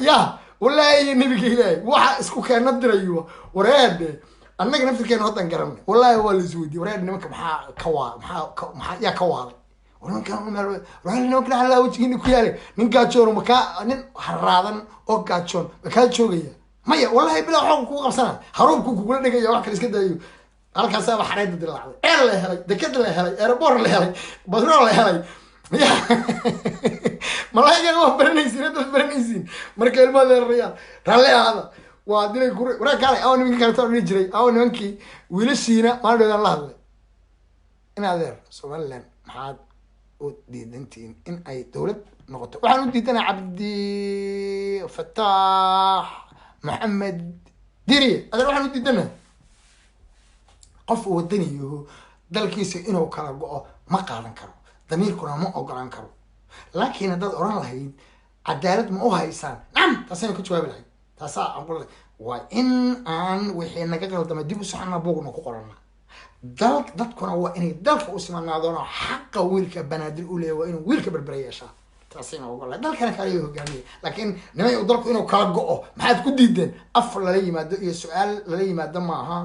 ya wallahi nabiga ilaahay waxa isku keena dirayo wareede annaga naftirkeena wadan garanay wallahi waa la isweydiiyay wareede nimanka maxaa ya ka waaday nimanka ala wajigini ku yaale nin gaajoon maka nin haraadan oo gaajoon maka joogaya maya wallahi bila xog ku qabsana haruubku kugula dhigaya wax kale iska daayo halkaas baa xareed dilaacday ee la helay dekad la helay airport la helay batrool la helay malaayga waa baranaysiin marka ilmaha reeyaan ralle aada waa dilay guri waraa kale aw nimanka kale too jiray aw nimankii wiilashiina maaldoodan la hadlay in adeer Somaliland maxaad u diidantiin in ay dawlad noqoto waxaan u diidanaa Cabdi Fattah Maxamed Diri adeer waxaan u diidanaa qof wadaniyo dalkiisa inuu kala go'o ma qaadan karo damiirkuna ma ogolaan karo laakiin haddaad oran lahayd cadaalad ma u haysaan taasina ku jawaabi lahayd taasaa aqoon waa in aan wixii naga qaldamay dib u saxna buugna ku qorana dadkuna waa inay dalka u simaanaadaan xaqa wiilka banaadir u leeyahay waa inuu wiilka barbar yeeshaa taasina ogolaan dalkana kale iyo hogaamiye laakiin nimay u dalku inuu kala go'o maxaad ku diideen af lala yimaado iyo su'aal lala yimaado maaha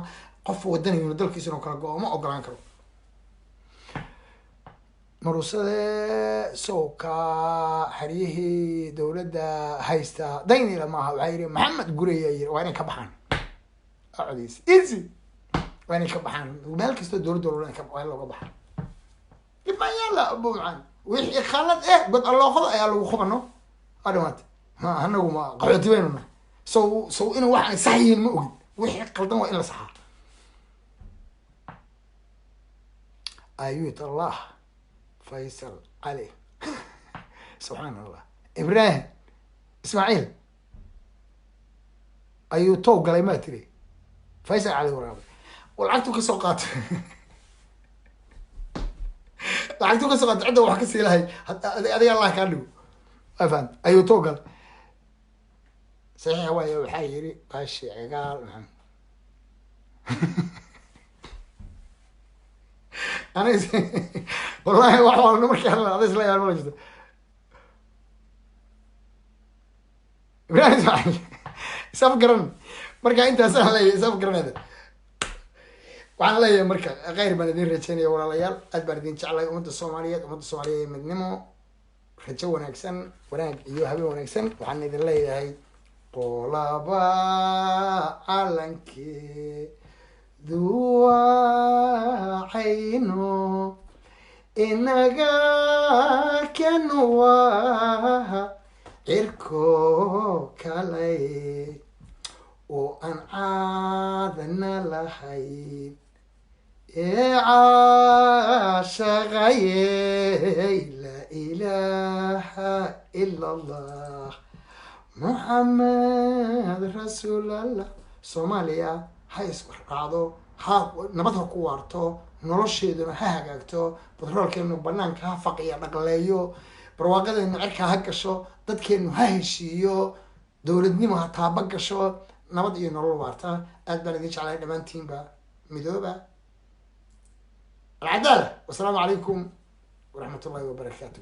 qof wadaniyo dalkiisa inuu kala go'o ma ogolaan karo marusade sooka xariyihii dawladda haysta daynila maaha waxaa yidhi maxamed guraya yiri waa inay ka baxaan codeysa easy waa inay ka baxaan meel kastoo dawladda looga baxaan ما يلا أبو معان ويحيى خالد إيه قد الله خذ يا لو خبنا هذا مات ما هنا وما قعدت ويننا سو إنه واحد صحيح المؤمن ويحيى قلدنا وإلا صح أيوة الله فيصل عليه سبحان الله إبراهيم إسماعيل أيوة توقع لي ما تري فيصل عليه ورابط والعكتو كسوقات العكتو كسوقات عنده واحد كسي لهي هذا الله كان له أفهم أيوة توقع صحيح هو يحيري قاشي عقال أنا والله والله مركي هلا هذا لا يعرف ولا إبراهيم إسماعيل سافقرن مركا أنت سهل سافقرن هذا waxaan leeyahay marka khayr baan idin rajaynaya walaalayaal aad baan idin jeclahay ummadda Soomaaliyeed midnimo rajo wanaagsan wanaag iyo habeen wanaagsan waxaan idin leeyahay qolaba calankee duwa cayno inaga kanwa cirko kale oo aan caadana lahayn عاشقي لا إله إلا الله محمد رسول الله Soomaaliya ha iswarqaado ha nabad ha ku waarto nolosheeduna ha hagaagto batroolkeenu banaanka ha faqiya dhaqleeyo barwaaqadeenu cirka ha gasho dadkeenu ha heshiiyo dowladnimo ha taaba gasho nabad iyo nolol waarta aad baan idin jeclahay dhammaantiinba midooba العدالة والسلام عليكم ورحمة الله وبركاته.